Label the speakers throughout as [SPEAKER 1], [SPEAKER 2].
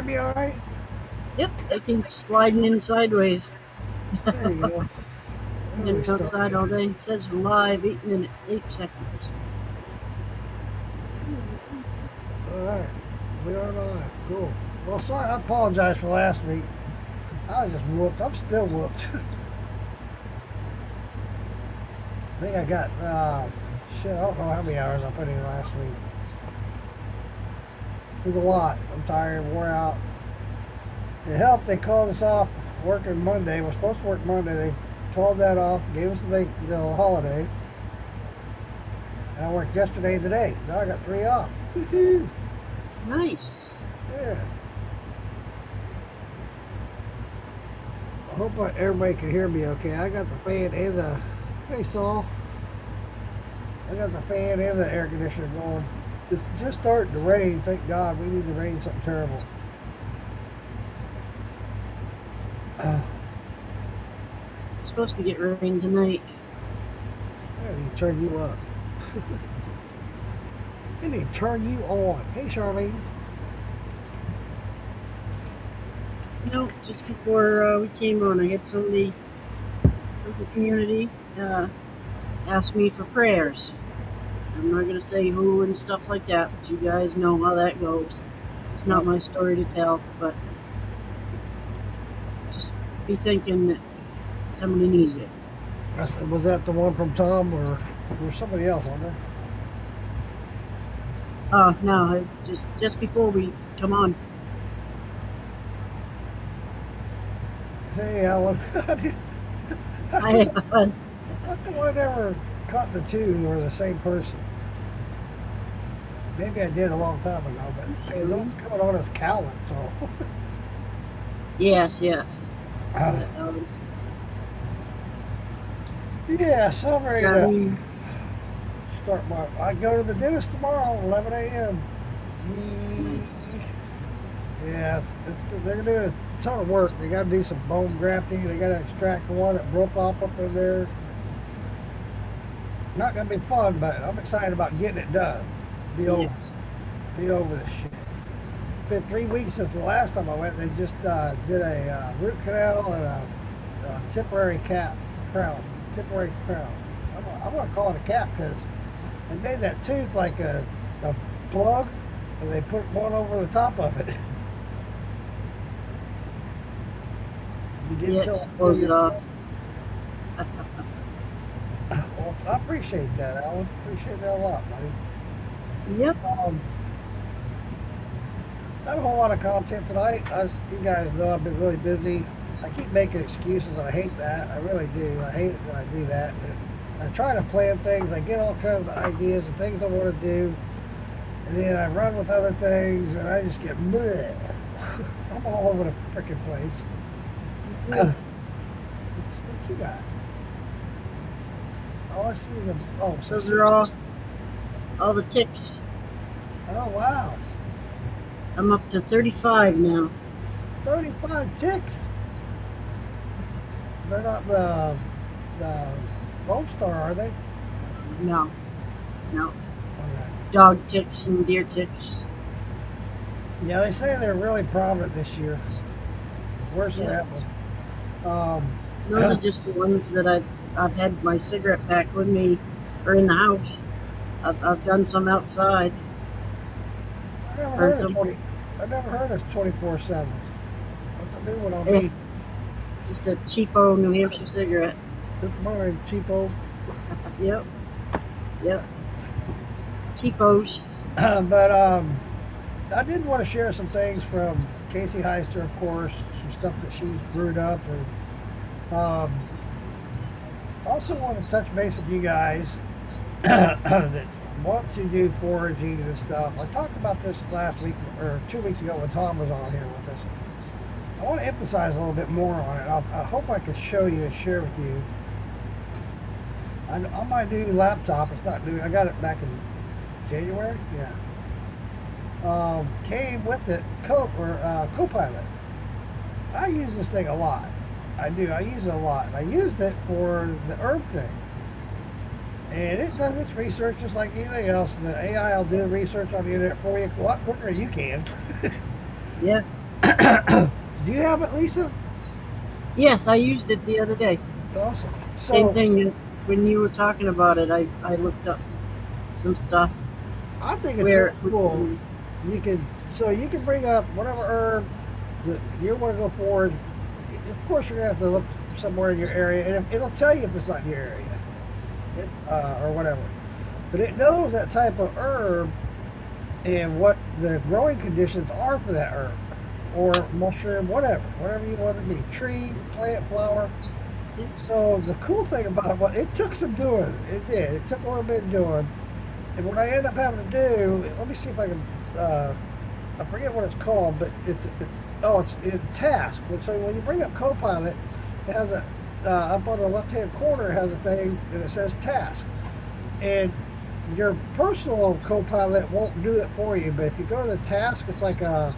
[SPEAKER 1] hear me all right?
[SPEAKER 2] Yep, I can sliding in sideways.
[SPEAKER 1] There you go. Now we
[SPEAKER 2] Been
[SPEAKER 1] start
[SPEAKER 2] outside all
[SPEAKER 1] again.
[SPEAKER 2] day. It says live 8 minutes, 8 seconds.
[SPEAKER 1] All right. We are live. Cool. Well, sorry, I apologize for last week. I was just whooped. I'm still whooped. I think I got, shit, I don't know how many hours I put in last week. It was a lot. I'm tired, wore out. It helped. They called us off working Monday. We're supposed to work Monday. They called that off, gave us the holiday. And I worked yesterday and today. Now I got 3 off.
[SPEAKER 2] Nice.
[SPEAKER 1] Yeah. I hope everybody can hear me okay. I got the fan and the... Hey, Saul. I got the fan and the air conditioner going. It's just starting to rain. Thank God. We need to rain something terrible.
[SPEAKER 2] It's supposed to get rain tonight.
[SPEAKER 1] I need to turn you up. I need to turn you on. Hey, Charlene.
[SPEAKER 2] No, just before we came on, I had somebody from the community ask me for prayers. I'm not going to say who and stuff like that, but you guys know how that goes. It's not my story to tell, but just be thinking that somebody needs it.
[SPEAKER 1] Was that the one from Tom or somebody else on there?
[SPEAKER 2] No, just before we come on.
[SPEAKER 1] Hey, Alan.
[SPEAKER 2] I,
[SPEAKER 1] How come I never caught the two who were the same person? Maybe I did a long time ago, but it was coming on as Calvin, so.
[SPEAKER 2] yes, yeah.
[SPEAKER 1] Yes, I'm ready to
[SPEAKER 2] Johnny,
[SPEAKER 1] start my. I go to the dentist tomorrow, 11 a.m.
[SPEAKER 2] nice.
[SPEAKER 1] Yeah, they're doing a ton of work. They got to do some bone grafting. They got to extract the one that broke off up in there. Not gonna be fun, but I'm excited about getting it done. Be over,
[SPEAKER 2] Yes.
[SPEAKER 1] be over this shit. It's been 3 weeks since the last time I went. They just did a root canal and a temporary crown. Temporary crown. I'm gonna call it a cap because they made that tooth like a plug, and they put one over the top of it.
[SPEAKER 2] Yeah, just close it off.
[SPEAKER 1] Well, I appreciate that, Alan. Appreciate that a lot, buddy.
[SPEAKER 2] Yep.
[SPEAKER 1] Not a whole lot of content tonight. You guys know I've been really busy. I keep making excuses, and I hate that. I really do. I hate it when I do that. But I try to plan things. I get all kinds of ideas and things I want to do, and then I run with other things, and I just get bleh. I'm all over the freaking place. What you got? All I see is
[SPEAKER 2] Those are all the ticks.
[SPEAKER 1] Oh, wow.
[SPEAKER 2] I'm up to 35 now.
[SPEAKER 1] 35 ticks. They're not the Lone Star, are they?
[SPEAKER 2] No.
[SPEAKER 1] Okay.
[SPEAKER 2] Dog ticks and deer ticks.
[SPEAKER 1] Yeah, they say they're really prominent this year. Worse than that one.
[SPEAKER 2] Those are just the ones that I've had my cigarette pack with me or in the house. I've done some outside.
[SPEAKER 1] I never
[SPEAKER 2] Burnt
[SPEAKER 1] heard of
[SPEAKER 2] them.
[SPEAKER 1] 20. I never heard of 24/7. That's a new one on
[SPEAKER 2] Yeah,
[SPEAKER 1] me.
[SPEAKER 2] just a cheapo New Hampshire cigarette.
[SPEAKER 1] Good morning, cheapo.
[SPEAKER 2] Yep. Yep. Cheapos.
[SPEAKER 1] But I did want to share some things from Casey Heister, of course, some stuff that she's brewed up, and also want to touch base with you guys that want to do foraging and stuff. I talked about this last week or 2 weeks ago when Tom was on here with us. I want to emphasize a little bit more on it. I hope I can show you and share with you. On my new laptop, it's not new. I got it back in January. Yeah. Came with it Copilot. I use this thing a lot. I do. I use it a lot. I used it for the herb thing. And it does its research just like anything else. And the AI will do research on the internet for you a lot quicker than you can.
[SPEAKER 2] Yeah.
[SPEAKER 1] Do you have it, Lisa?
[SPEAKER 2] Yes, I used it the other day.
[SPEAKER 1] Awesome.
[SPEAKER 2] Same
[SPEAKER 1] So
[SPEAKER 2] thing. When you were talking about it, I looked up some stuff
[SPEAKER 1] I think it's
[SPEAKER 2] where
[SPEAKER 1] really
[SPEAKER 2] it would
[SPEAKER 1] cool.
[SPEAKER 2] send me.
[SPEAKER 1] You can you can bring up whatever herb that you want to go forward. Of course, you're gonna have to look somewhere in your area, and it'll tell you if it's not in your area, or whatever. But it knows that type of herb and what the growing conditions are for that herb or mushroom, whatever you want it to be, tree, plant, flower. So the cool thing about it, what it took some doing, it did. It took a little bit of doing, and what I ended up having to do, let me see if I can. I forget what it's called, but it's in task. And so when you bring up Copilot, it has a up on the left hand corner it has a thing and it says task. And your personal Copilot won't do it for you, but if you go to the task, it's like a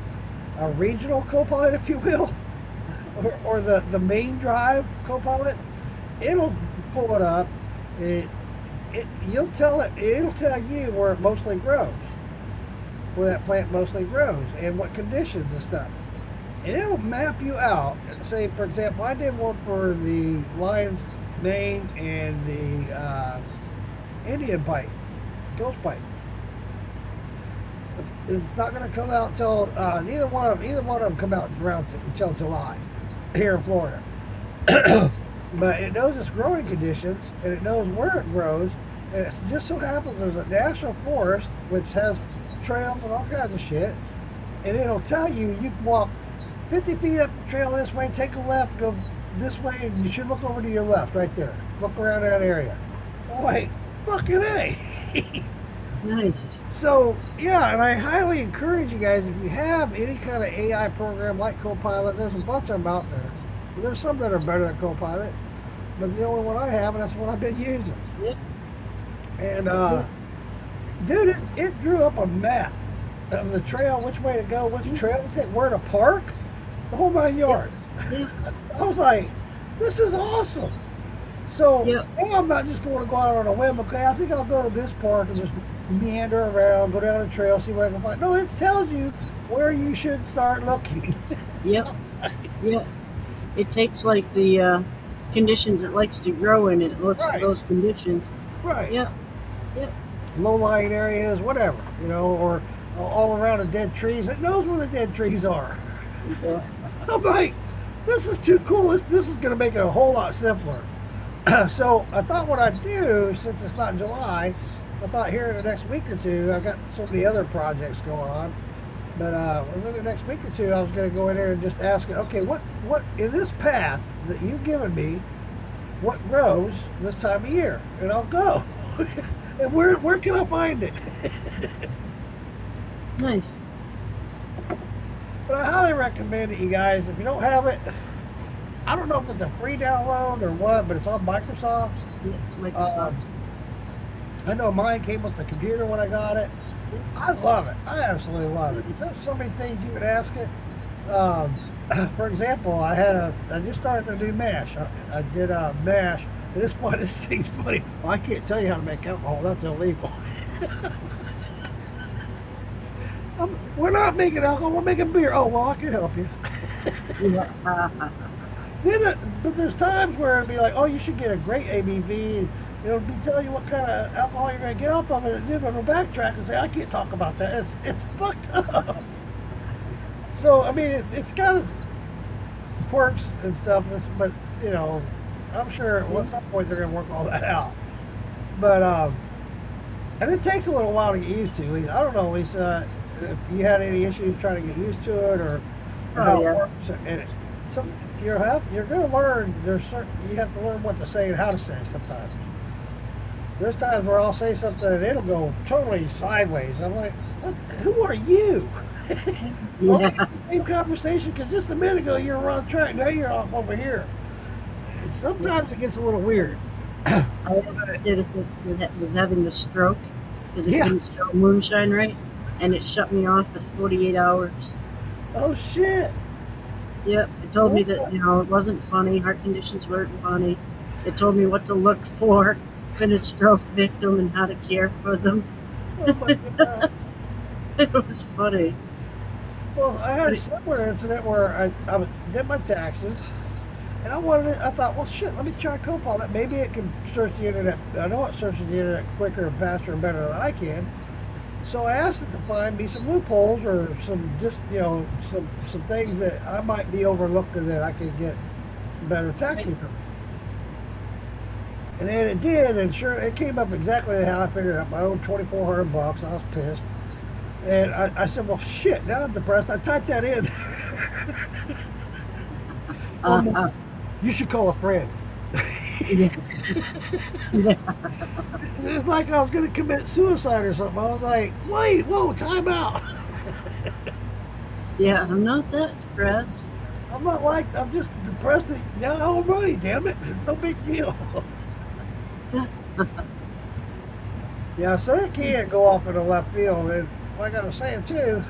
[SPEAKER 1] regional Copilot, if you will, or the main drive Copilot. It'll pull it up. It, it'll tell you where it mostly grows, where that plant mostly grows, and what conditions and stuff. And it'll map you out. Say, for example, I did one for the lion's mane and the Indian pipe, ghost pipe. It's not going to come out until either one of them come out around until July here in Florida. But it knows its growing conditions and it knows where it grows. And it just so happens there's a national forest which has trails and all kinds of shit. And it'll tell you you can walk 50 feet up the trail this way, take a left, go this way, and you should look over to your left right there. Look around that area. I'm like, fucking A.
[SPEAKER 2] Nice.
[SPEAKER 1] So, yeah, and I highly encourage you guys, if you have any kind of AI program like Copilot, there's a bunch of them out there. There's some that are better than Copilot, but the only one I have, and that's what I've been using.
[SPEAKER 2] Yep.
[SPEAKER 1] And, dude, it drew up a map of the trail, which way to go, which trail to take, where to park, the whole 9 yards.
[SPEAKER 2] Yeah.
[SPEAKER 1] I was like, this is awesome. So
[SPEAKER 2] Yep.
[SPEAKER 1] now I'm not just going to go out on a whim. Okay, I think I'll go to this park and just meander around, go down the trail, see what I can find. No, it tells you where you should start looking.
[SPEAKER 2] Yep. Yep. It takes like the conditions it likes to grow in, and it looks for
[SPEAKER 1] Right,
[SPEAKER 2] those conditions.
[SPEAKER 1] right.
[SPEAKER 2] Yep. Yep.
[SPEAKER 1] Low-lying areas, whatever, or all around the dead trees. It knows where the dead trees are.
[SPEAKER 2] Yeah.
[SPEAKER 1] I'm like, this is too cool. This is going to make it a whole lot simpler. So I thought what I'd do, since it's not July, I thought here in the next week or two, I've got so many other projects going on, but within the next week or two, I was going to go in there and just ask it, okay, what in this path that you've given me, what grows this time of year? And I'll go. And where can I find it?
[SPEAKER 2] Nice.
[SPEAKER 1] But I highly recommend it, you guys. If you don't have it, I don't know if it's a free download or what, but it's on Microsoft.
[SPEAKER 2] Yeah, it's Microsoft.
[SPEAKER 1] Um, I know mine came with the computer when I got it. I love it. I absolutely love it. There's so many things you could ask it. Um, for example, I just started to do mash. I did a mash. And this one, this thing's funny. Well, I can't tell you how to make alcohol. That's illegal. We're not making alcohol. We're making beer. Oh well, I can help you.
[SPEAKER 2] Yeah.
[SPEAKER 1] But there's times where it'll be like, oh, you should get a great ABV. And it'll be telling you what kind of alcohol you're going to get off of it. And then it'll backtrack and say, I can't talk about that. It's fucked up. So, I mean, it's got its quirks and stuff. But, I'm sure at some point they're going to work all that out. But, and it takes a little while to get used to, Lisa. I don't know, Lisa, if you had any issues trying to get used to it or how it
[SPEAKER 2] Yeah.
[SPEAKER 1] works. And you're going to learn. You have to learn what to say and how to say it sometimes. There's times where I'll say something and it'll go totally sideways. I'm like, who are you?
[SPEAKER 2] Yeah.
[SPEAKER 1] Same conversation because just a minute ago you were on track. Now you're off over here. Sometimes it gets a little weird.
[SPEAKER 2] I understood if it was having a stroke because it
[SPEAKER 1] Yeah.
[SPEAKER 2] couldn't spell moonshine right, and it shut me off for 48 hours.
[SPEAKER 1] Oh shit.
[SPEAKER 2] Yep. It told me that, it wasn't funny. Heart conditions weren't funny. It told me what to look for in a stroke victim and how to care for them.
[SPEAKER 1] Oh my god.
[SPEAKER 2] It was funny.
[SPEAKER 1] Well, I had
[SPEAKER 2] But
[SPEAKER 1] a similar incident where did my taxes, and I thought, well, shit, let me try Copilot. Maybe it can search the internet. I know it searches the internet quicker and faster and better than I can. So I asked it to find me some loopholes or some just, some things that I might be overlooking that I could get better tax
[SPEAKER 2] right.
[SPEAKER 1] return. And then it did, and sure, it came up exactly how I figured out. My own 2,400 bucks. I was pissed. And I said, well, shit, now I'm depressed. I typed that in.
[SPEAKER 2] Uh,
[SPEAKER 1] Oh,
[SPEAKER 2] uh,
[SPEAKER 1] you should call a friend.
[SPEAKER 2] yes. Yeah.
[SPEAKER 1] It's like I was going to commit suicide or something. I was like, wait, whoa, time out.
[SPEAKER 2] Yeah, I'm not that depressed.
[SPEAKER 1] I'm not like, I'm just depressed that you got all money, damn it. No big deal. Yeah, so it can go off in the left field. And like I was saying too,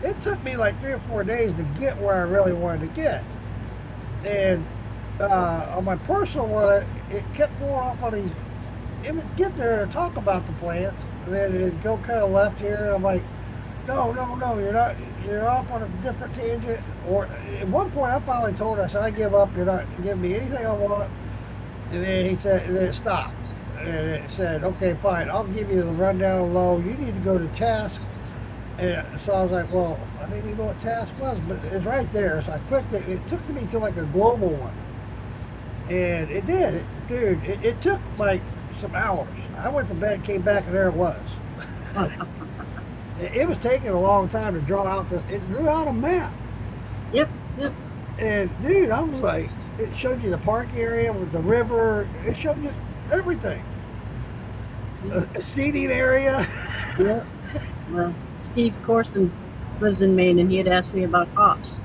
[SPEAKER 1] it took me like 3 or 4 days to get where I really wanted to get. And on my personal one, it kept going off on these. It would get there to talk about the plants, and then it'd go kind of left here. And I'm like, no, no, no, you're not. You're off on a different tangent. Or at one point, I finally told her, I said, I give up. You're not giving me anything I want. And then he said, and then it stopped. And it said, okay, fine, I'll give you the rundown low. You need to go to task. And so I was like, well, I didn't even know what task was, but it's right there. So I clicked it. It took me to like a global one. And it did. Dude, it took like some hours. I went to bed, came back, and there it was. It was taking a long time to draw out this. It drew out a map.
[SPEAKER 2] Yep, yep.
[SPEAKER 1] And dude, I was like, it showed you the park area with the river. It showed you everything. A seating area.
[SPEAKER 2] Yep. Well, Steve Corson lives in Maine, and he had asked me about hops,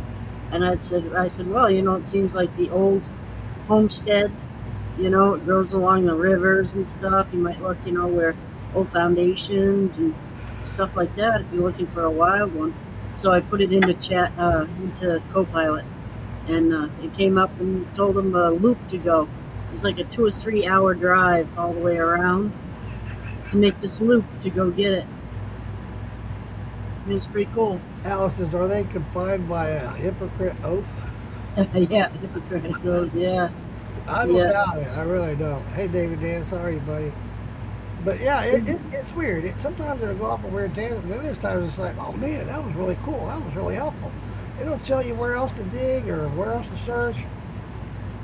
[SPEAKER 2] and I said, well, it seems like the old homesteads, it grows along the rivers and stuff. You might look, where old foundations and stuff like that if you're looking for a wild one. So I put it into into Copilot, and it came up and told him a loop to go. It's like a 2 or 3 hour drive all the way around to make this loop to go get it. It was pretty cool.
[SPEAKER 1] Alice says, are they confined by a hypocrite oath?
[SPEAKER 2] Yeah, Hippocratic Oath, yeah.
[SPEAKER 1] I don't
[SPEAKER 2] Yeah.
[SPEAKER 1] doubt it. I really don't. Hey, David Dan, sorry, buddy. But yeah, it's weird. Sometimes it'll go off a weird tangent, and then there's times it's like, oh man, that was really cool. That was really helpful. It'll tell you where else to dig or where else to search.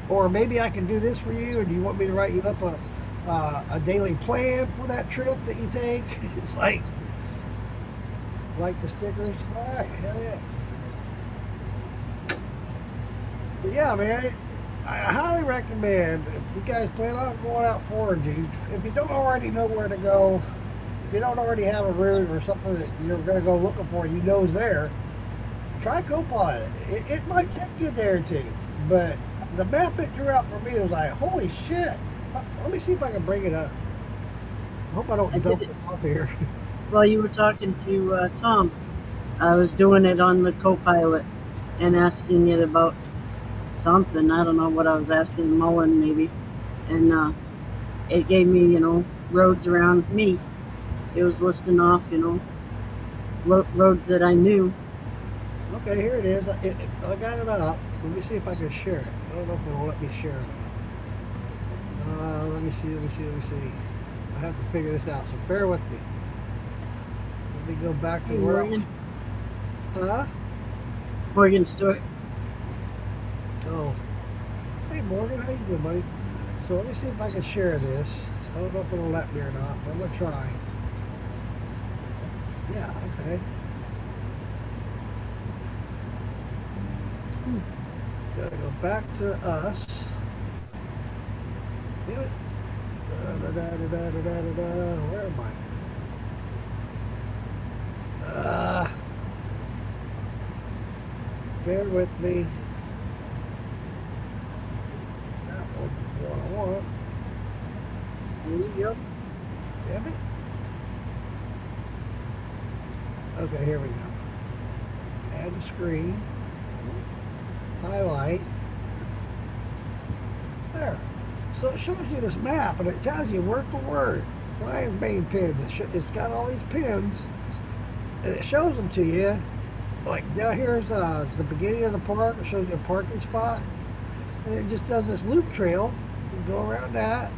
[SPEAKER 1] Or maybe I can do this for you, or do you want me to write you up a daily plan for that trip that you take? It's like the stickers. All right, hell yeah. But yeah, man, I highly recommend if you guys plan on going out foraging, if you don't already know where to go, if you don't already have a route or something that you're going to go looking for, you know is there, try Copilot. It might take you a day or two, but the map it drew out for me was like, holy shit. Let me see if I can bring it up. I hope I
[SPEAKER 2] I
[SPEAKER 1] don't
[SPEAKER 2] did
[SPEAKER 1] dump
[SPEAKER 2] it
[SPEAKER 1] it off here.
[SPEAKER 2] while you were talking to Tom. I was doing it on the Copilot and asking it about something. I don't know what I was asking, Mullen maybe. And it gave me, roads around me. It was listing off, roads that I knew.
[SPEAKER 1] Okay, here it is. I got it up. Let me see if I can share it. I don't know if it'll let me share it. Let me see. I have to figure this out, so bear with me. Let me go back to
[SPEAKER 2] Hey,
[SPEAKER 1] where
[SPEAKER 2] Morgan.
[SPEAKER 1] Huh?
[SPEAKER 2] Morgan Stewart.
[SPEAKER 1] Oh. Hey Morgan, how you doing, buddy? So let me see if I can share this. I don't know if it'll let me or not, but I'm gonna try. Yeah, okay. Gotta go back to us. Damn it. Where am I? Bear with me. That was what I want.
[SPEAKER 2] There you go.
[SPEAKER 1] Damn it. Okay, here we go. Add the screen. Highlight. There. So it shows you this map, and it tells you word for word. Lion's Mane pins. It's got all these pins, and it shows them to you. like down here's the beginning of the park. It shows you a parking spot, and it just does this loop trail. You go around that,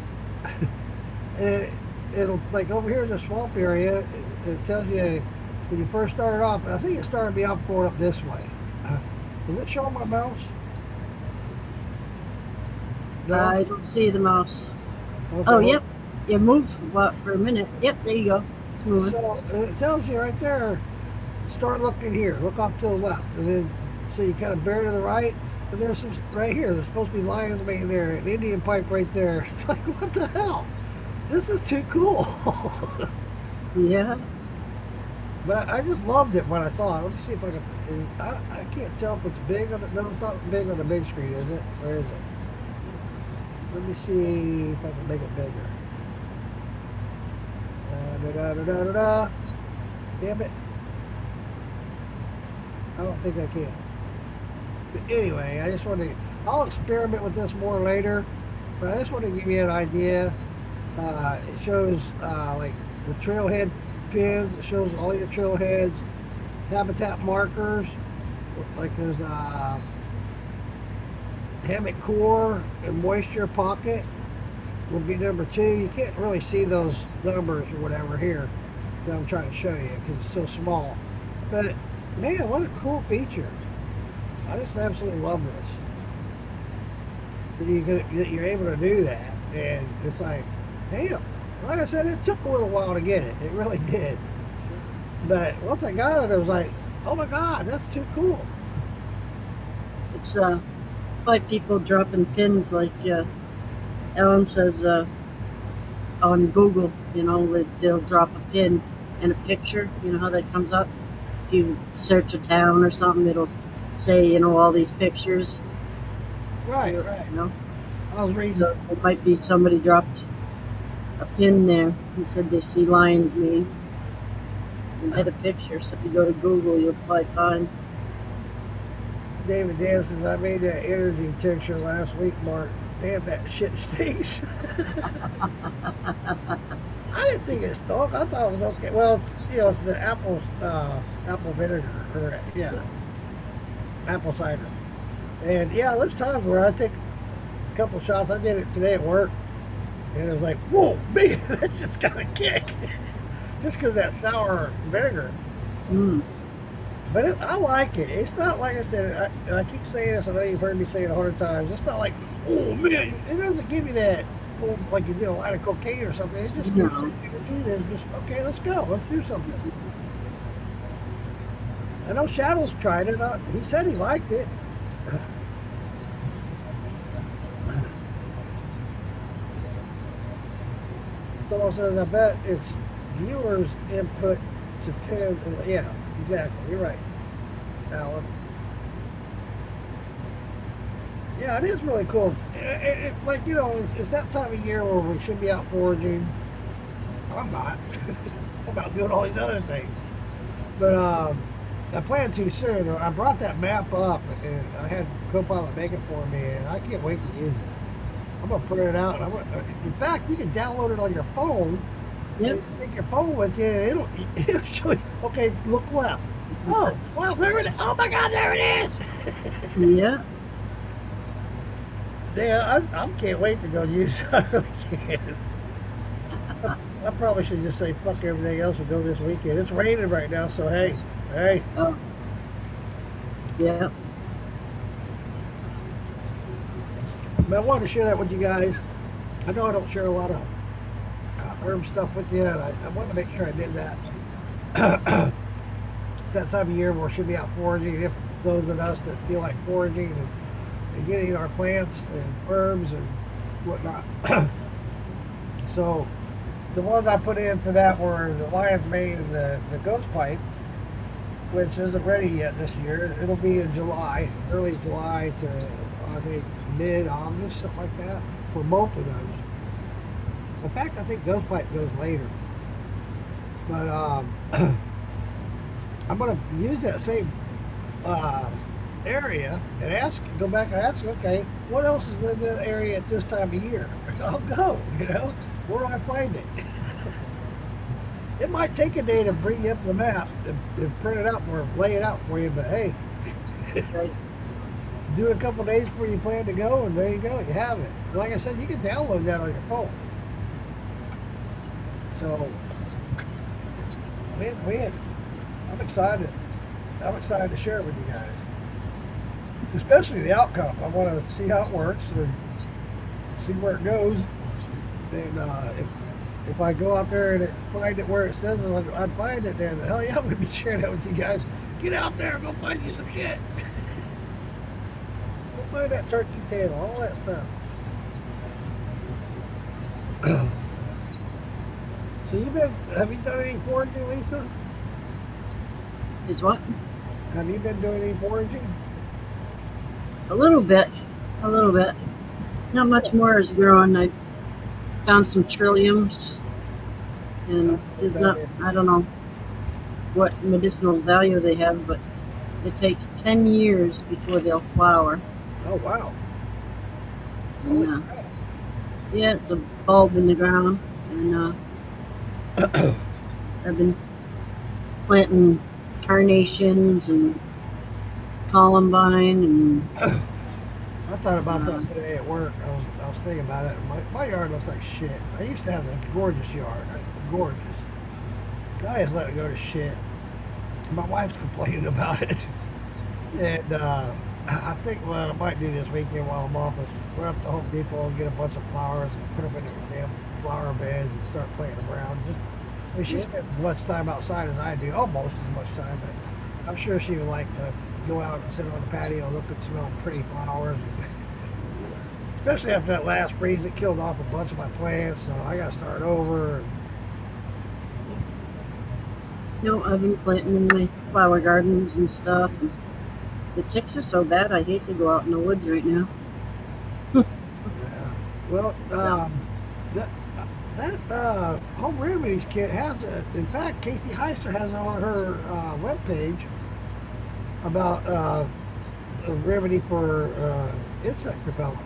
[SPEAKER 1] and it'll like over here in the swamp area. It tells you when you first started off. I think it started me off going up this way. Does it show my mouse? No.
[SPEAKER 2] I don't see the mouse.
[SPEAKER 1] Okay,
[SPEAKER 2] Oh,
[SPEAKER 1] well,
[SPEAKER 2] yep. It moved for a minute. Yep, there you go. It's moving.
[SPEAKER 1] so it tells you right there. Start looking here. Look off to the left, and then so you kind of bear to the right. And there's some right here. There's supposed to be lion's mane there, an Indian pipe right there. It's like, what the hell? This is too cool.
[SPEAKER 2] Yeah.
[SPEAKER 1] But I just loved it when I saw it. Let me see if I can. I can't tell if it's big on it. No, it's not big on the big screen, is it? Where is it? Let me see if I can make it bigger. Da, da, da, da, da, da. Damn it. I don't think I can. But anyway, I just want to. I'll experiment with this more later, but I just want to give you an idea. It shows like the trailhead pins. It shows all your trailheads, habitat markers. Like there's hammock core and moisture pocket will be number 2. You can't really see those numbers or whatever here that I'm trying to show you because it's so small. But man, what a cool feature! I just absolutely love this. That you're able to do that, and it's like, damn. Like I said, it took a little while to get it. It really did. But once I got it, I was like, oh my god, that's too cool.
[SPEAKER 2] It's like people dropping pins like Ellen says on Google, they'll drop a pin and a picture, how that comes up. If you search a town or something, it'll say, all these pictures.
[SPEAKER 1] Right. I was reading.
[SPEAKER 2] So it might be somebody dropped a pin there and said they see lion's mane and had a picture. So if you go to Google, you'll probably find.
[SPEAKER 1] David Dan says, I made that energy tincture last week, Mark. Damn, that shit stinks. I didn't think it stunk. I thought it was okay. Well, it's the apple vinegar, or apple cider. And yeah, there's times where I take a couple shots. I did it today at work, and it was like, whoa, man, that just got a kick. Just because that sour vinegar.
[SPEAKER 2] Mm.
[SPEAKER 1] But I like it. It's not like I said, I keep saying this, I know you've heard me say it 100 times. It's not like, oh man, it doesn't give you that, like you did a line of cocaine or something. It just gives you energy and just, okay, let's go. Let's do something. I know Shadows tried it. He said he liked it. Someone says, I bet it's viewers' input to pin. Yeah, exactly. You're right, Alan. Yeah, it is really cool. Like, it's that time of year where we should be out foraging. I'm not. I'm about doing all these other things. But I plan to soon. I brought that map up, and I had Copilot make it for me, and I can't wait to use it. I'm gonna print it out. In fact, you can download it on your phone.
[SPEAKER 2] Yep.
[SPEAKER 1] You take your phone with you, and it'll show you. Okay, look left. Oh, wow, there it is. Oh my God, there it is.
[SPEAKER 2] Yeah.
[SPEAKER 1] Yeah, I can't wait to go use it. I really can't. I probably should just say fuck everything else and go this weekend. It's raining right now, so hey.
[SPEAKER 2] Oh. Yeah.
[SPEAKER 1] But I wanted to share that with you guys. I know I don't share a lot of herb stuff with you, and I wanted to make sure I did that. It's that time of year where we should be out foraging. If those of us that feel like foraging and getting our plants and herbs and whatnot. So the ones I put in for that were the lion's mane and the ghost pipe, which isn't ready yet this year. It'll be in July, early July to I think mid-August, something like that, for both of those. In fact, I think ghost pipe goes later. But I'm going to use that same area and go back and ask, okay, what else is in that area at this time of year? I'll go, where do I find it? It might take a day to bring you up the map and print it out or lay it out for you, but hey,
[SPEAKER 2] Right.
[SPEAKER 1] do it a couple days before you plan to go, and there you go, you have it. Like I said, you can download that on your phone. So, man, I'm excited. I'm excited to share it with you guys, especially the outcome. I want to see how it works and see where it goes. And if I go out there and find it where it says I'd find it, then hell yeah, I'm gonna be sharing that with you guys. Get out there, go find you some shit. Go find that turkey tail, all that stuff. So have you done any foraging, Lisa?
[SPEAKER 2] Is what?
[SPEAKER 1] Have you been doing any foraging?
[SPEAKER 2] A little bit. A little bit. Not much more is growing. I found some trilliums, and there's not, I don't know what medicinal value they have, but it takes 10 years before they'll flower.
[SPEAKER 1] Oh wow.
[SPEAKER 2] And, yeah, it's a bulb in the ground, and I've been planting carnations and columbine and
[SPEAKER 1] I thought about that today at work. I was thinking about it. My yard looks like shit. I used to have a gorgeous yard. Gorgeous. I just let it go to shit. My wife's complaining about it. And I think what I might do this weekend while I'm off is run up to Home Depot and get a bunch of flowers and put them in the damn flower beds and start planting around. I mean, she spends as much time outside as I do, almost as much time, but I'm sure she would like to go out and sit on the patio and look and smell pretty flowers. Especially after that last freeze, it killed off a bunch of my plants, so I got to start over.
[SPEAKER 2] no, I've been planting in my flower gardens and stuff. And the ticks are so bad, I hate to go out in the woods right now.
[SPEAKER 1] Yeah. Well, that Home Remedies kit has it. In fact, Casey Heister has it on her webpage about a remedy for insect repellent.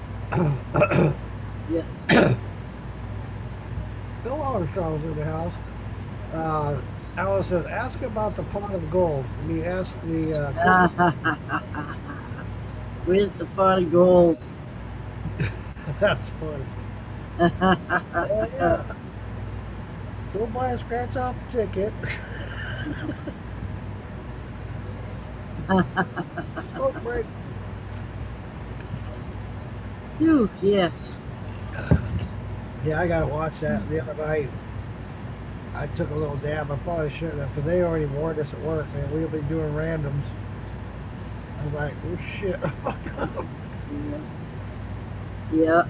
[SPEAKER 2] Yeah.
[SPEAKER 1] Bill Armstrong's in the house. Alice says, ask about the pot of gold. I mean, ask the...
[SPEAKER 2] Where's the pot of gold?
[SPEAKER 1] That's funny. Yeah. Go buy a scratch off ticket. Smoke break.
[SPEAKER 2] Phew, yes.
[SPEAKER 1] Yeah, I gotta watch that. The other night, I took a little dab. I probably shouldn't have, because they already warned us at work, man. We'll be doing randoms. I was like, oh shit.
[SPEAKER 2] Yeah.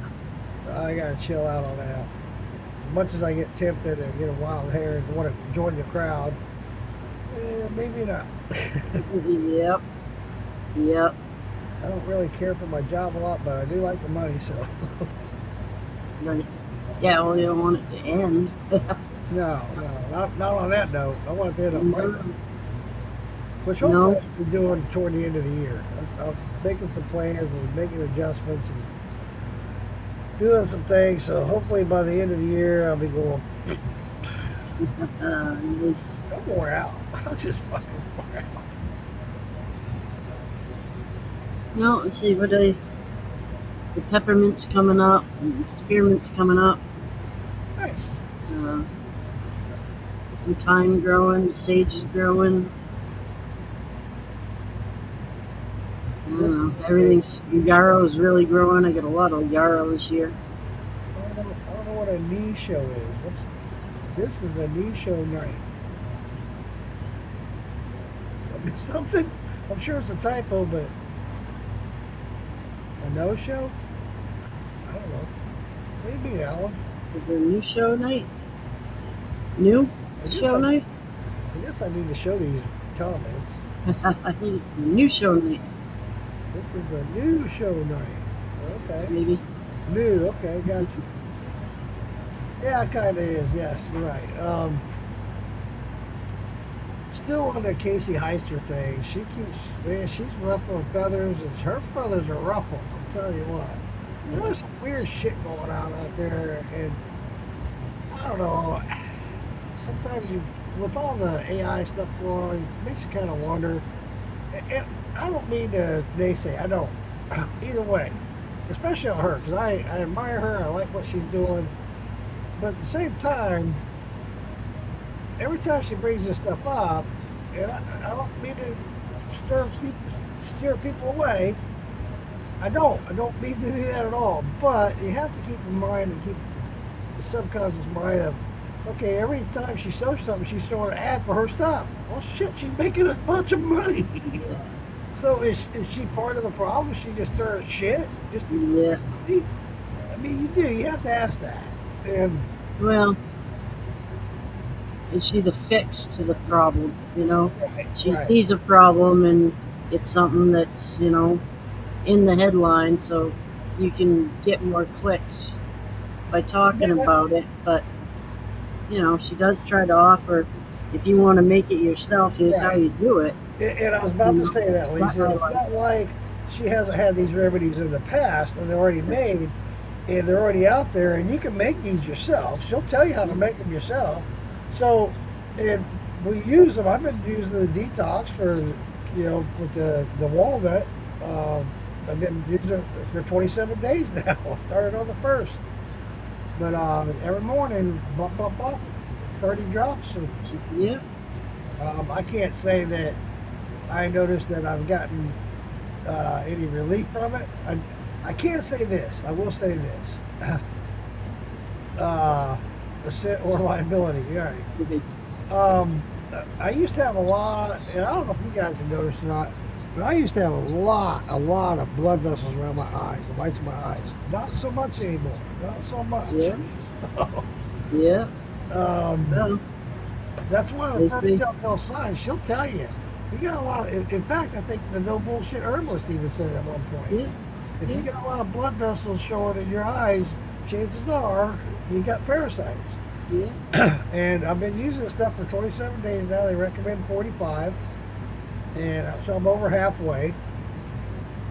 [SPEAKER 1] I gotta chill out on that. As much as I get tempted and get a wild hair and want to join the crowd, maybe not.
[SPEAKER 2] Yep. Yep.
[SPEAKER 1] I don't really care for my job a lot, but I do like the money, so.
[SPEAKER 2] Right. Yeah, well, you don't want it to end.
[SPEAKER 1] No, not on that note. I want that on
[SPEAKER 2] No.
[SPEAKER 1] which hopefully I'll be doing toward the end of the year. I'm making some plans and making adjustments and doing some things, so hopefully by the end of the year I'll be going,
[SPEAKER 2] Nice.
[SPEAKER 1] I'm wore out. I'm just fucking wore out.
[SPEAKER 2] No, let's see what the peppermint's coming up, and spearmint's coming up.
[SPEAKER 1] Nice.
[SPEAKER 2] Some thyme growing, sage is growing. I don't know, everything's, yarrow is really growing. I got a lot of yarrow this year.
[SPEAKER 1] I don't know what a knee show is. This is a knee show night. I mean, something. I'm sure it's a typo, but a no show? I don't know. Maybe Alan.
[SPEAKER 2] This is a new show night. New show night?
[SPEAKER 1] I guess I need to show these comments.
[SPEAKER 2] I think it's a new show night.
[SPEAKER 1] This is a new show night. Okay.
[SPEAKER 2] Maybe.
[SPEAKER 1] New. Okay, got you. Yeah, it kind of is. Yes, you're right. Still on the Casey Heister thing. She keeps, man, she's ruffling feathers, and her feathers are ruffled. I'll tell you what. There's some weird shit going on out there, and I don't know. sometimes you, with all the AI stuff going on, it makes you kind of wonder. And I don't mean to naysay. I don't. Either way, especially on her, because I admire her. I like what she's doing. But at the same time, every time she brings this stuff up, and I don't mean to steer people away. I don't mean to do that at all. But you have to keep in mind and keep the subconscious mind of, okay, every time she shows something, she's showing an ad for her stuff. Well, shit, she's making a bunch of money. So is she part of the problem? Is she just throwing shit? Just
[SPEAKER 2] Yeah.
[SPEAKER 1] I mean, you do. You have to ask that. And
[SPEAKER 2] Well, is she the fix to the problem? You know, she
[SPEAKER 1] right,
[SPEAKER 2] sees a problem and it's something that's, you know, in the headline, so you can get more clicks by talking
[SPEAKER 1] yeah,
[SPEAKER 2] about it. But, you know, she does try to offer, if you want to make it yourself, here's how
[SPEAKER 1] right.
[SPEAKER 2] you do it.
[SPEAKER 1] And I was
[SPEAKER 2] You
[SPEAKER 1] about to
[SPEAKER 2] know,
[SPEAKER 1] say that,
[SPEAKER 2] but
[SPEAKER 1] Lisa.
[SPEAKER 2] I
[SPEAKER 1] It's
[SPEAKER 2] like
[SPEAKER 1] not
[SPEAKER 2] it.
[SPEAKER 1] like she hasn't had these remedies in the past, and they're already made, and they're already out there, and you can make these yourself. She'll tell you how to make them yourself. So, and we use them. I've been using the detox for, with the walnut. Um, I've been using it for 27 days now. Started on the first, but every morning, bump, bump, bump, 30 drops. And,
[SPEAKER 2] Yeah.
[SPEAKER 1] I can't say that I noticed that I've gotten any relief from it. I can't say this. I will say this. Asset or liability. Yeah. Um, I used to have a lot, and I don't know if you guys have noticed or not, but I used to have a lot of blood vessels around my eyes, the whites of my eyes. Not so much anymore. Not so much.
[SPEAKER 2] Yeah. Yeah.
[SPEAKER 1] um,
[SPEAKER 2] Well,
[SPEAKER 1] that's one of
[SPEAKER 2] they
[SPEAKER 1] the first
[SPEAKER 2] say,
[SPEAKER 1] telltale signs. She'll tell you. You got a lot of, in fact, I think the no bullshit herbalist even said at one point.
[SPEAKER 2] yeah,
[SPEAKER 1] If you
[SPEAKER 2] yeah,
[SPEAKER 1] got a lot of blood vessels showing in your eyes, chances are you got parasites.
[SPEAKER 2] yeah.
[SPEAKER 1] And I've been using this stuff for 27 days now. They recommend 45, and so I'm over halfway.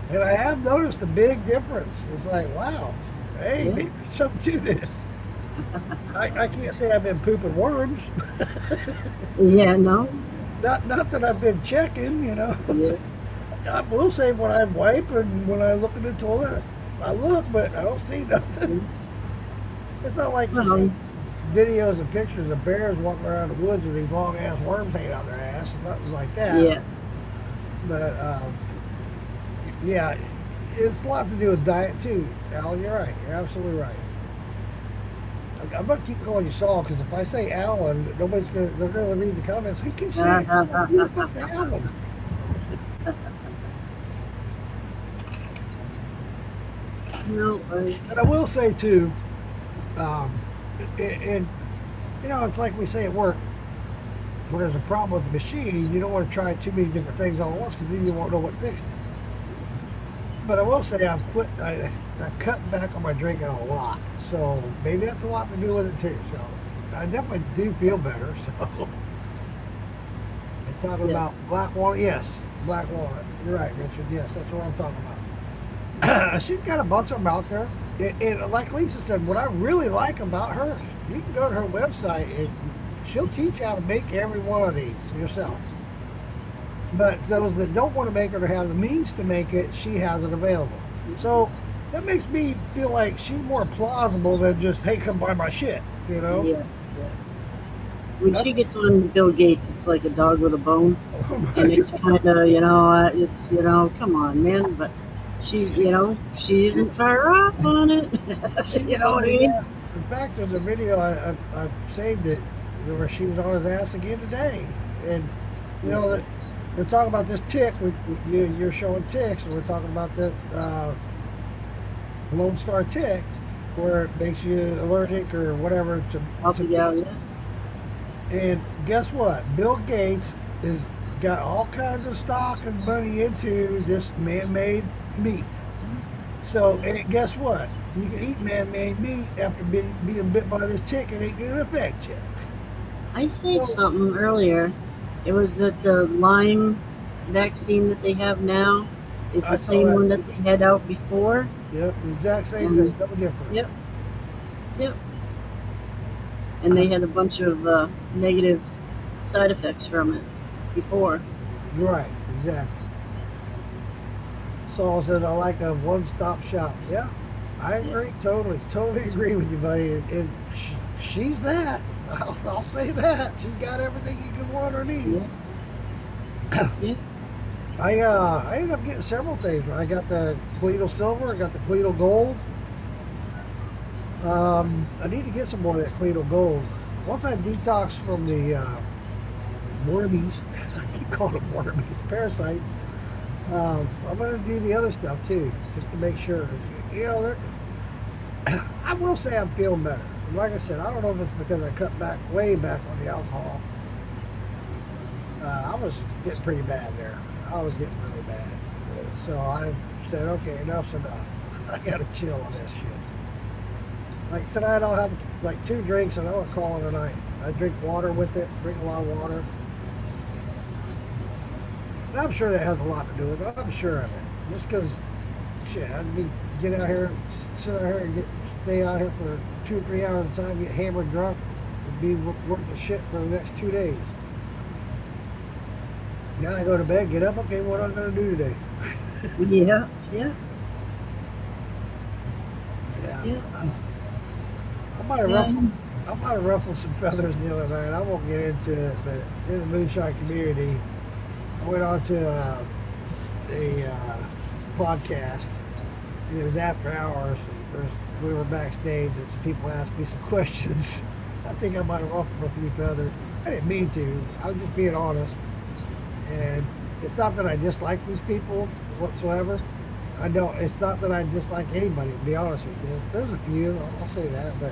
[SPEAKER 1] And I have noticed a big difference. It's like, wow, hey,
[SPEAKER 2] Yeah.
[SPEAKER 1] maybe there's something to this. I can't say I've been pooping worms.
[SPEAKER 2] Yeah, no.
[SPEAKER 1] Not that I've been checking.
[SPEAKER 2] Yeah.
[SPEAKER 1] I will say when I wipe and when I look in the toilet, I look, but I don't see nothing. It's not like you
[SPEAKER 2] Well,
[SPEAKER 1] see videos and pictures of bears walking around the woods with these long ass worms hanging out their ass. It's nothing like that.
[SPEAKER 2] yeah.
[SPEAKER 1] But yeah, it's a lot to do with diet too. Al, you're right. You're absolutely right. I'm gonna keep calling you Saul because if I say Alan, they're gonna read the comments. He keeps saying, "Who the fuck's Alan?"
[SPEAKER 2] No,
[SPEAKER 1] And I will say too, um, and it's like we say at work, when there's a problem with the machine, you don't want to try too many different things all at once because then you won't know what fixed it. But I will say I've cut back on my drinking a lot, so maybe that's a lot to do with it too. So I definitely do feel better. So I'm talking
[SPEAKER 2] yeah.
[SPEAKER 1] about black walnut. Yes, black walnut. You're right, Richard. Yes, that's what I'm talking about. She's got a bunch of them out there. And like Lisa said, what I really like about her, you can go to her website and she'll teach you how to make every one of these yourself. But those that don't want to make it or have the means to make it, she has it available. So that makes me feel like she's more plausible than just, hey, come buy my shit, you know?
[SPEAKER 2] Yeah. Yeah. When
[SPEAKER 1] That's,
[SPEAKER 2] she gets on Bill Gates, it's like a dog with a bone,
[SPEAKER 1] oh
[SPEAKER 2] and
[SPEAKER 1] my
[SPEAKER 2] it's kind of, it's, come on, man. But she's, she isn't far off on it. You know what I mean?
[SPEAKER 1] yeah. In fact, there's a video, I saved it, where she was on his ass again today. And, you know, that we're talking about this tick, you're showing ticks, and we're talking about that Lone Star tick, where it makes you allergic or whatever
[SPEAKER 2] Yeah, yeah.
[SPEAKER 1] and guess what? Bill Gates has got all kinds of stock and money into this man-made meat. So, and guess what? You can eat man-made meat after being bit by this tick, and it ain't gonna affect you.
[SPEAKER 2] I said
[SPEAKER 1] So,
[SPEAKER 2] something earlier. It was that the Lyme vaccine that they have now is
[SPEAKER 1] I
[SPEAKER 2] the
[SPEAKER 1] saw
[SPEAKER 2] same
[SPEAKER 1] that
[SPEAKER 2] one
[SPEAKER 1] too.
[SPEAKER 2] that they had out before.
[SPEAKER 1] Yep, the exact same thing,
[SPEAKER 2] And
[SPEAKER 1] no different.
[SPEAKER 2] yep, yep. and they had a bunch of negative side effects from it before.
[SPEAKER 1] Right, exactly. Saul says, I like a one-stop shop. Yeah, I
[SPEAKER 2] Yeah.
[SPEAKER 1] agree. Totally agree with you, buddy. She's that. I'll say that. She's got everything you can want or need.
[SPEAKER 2] Yeah. Yeah.
[SPEAKER 1] I ended up getting several things. I got the Cleto Silver. I got the Cleto Gold. I need to get some more of that Cleto Gold. Once I detox from the wormies, I keep calling them wormies, parasites. I'm gonna do the other stuff too, just to make sure. You know, I will say I'm feeling better. Like I said, I don't know if it's because I cut back way back on the alcohol. I was getting pretty bad there. I was getting really bad. So I said, okay, enough's enough. I gotta chill on this shit. Like tonight, I'll have like 2 drinks and I'll call it a night. I drink water with it, drink a lot of water. And I'm sure that has a lot to do with it. I'm sure of it. Just because, shit, I'd be get out here, sit out here and stay out here for 2 or 3 hours at a time, get hammered drunk, and be worth the shit for the next 2 days. Now I go to bed, get up, okay, what am I going to do today?
[SPEAKER 2] Yeah. Yeah.
[SPEAKER 1] Yeah.
[SPEAKER 2] Yeah.
[SPEAKER 1] I might have
[SPEAKER 2] Yeah.
[SPEAKER 1] ruffled, I might have ruffled some feathers the other night. I won't get into it, but in the moonshine community, I went on to a podcast. And it was after hours. We were backstage, and some people asked me some questions. I think I might have ruffled a few feathers. I didn't mean to. I was just being honest. And it's not that I dislike these people whatsoever. I don't. It's not that I dislike anybody. To be honest with you, there's a few. I'll say that, but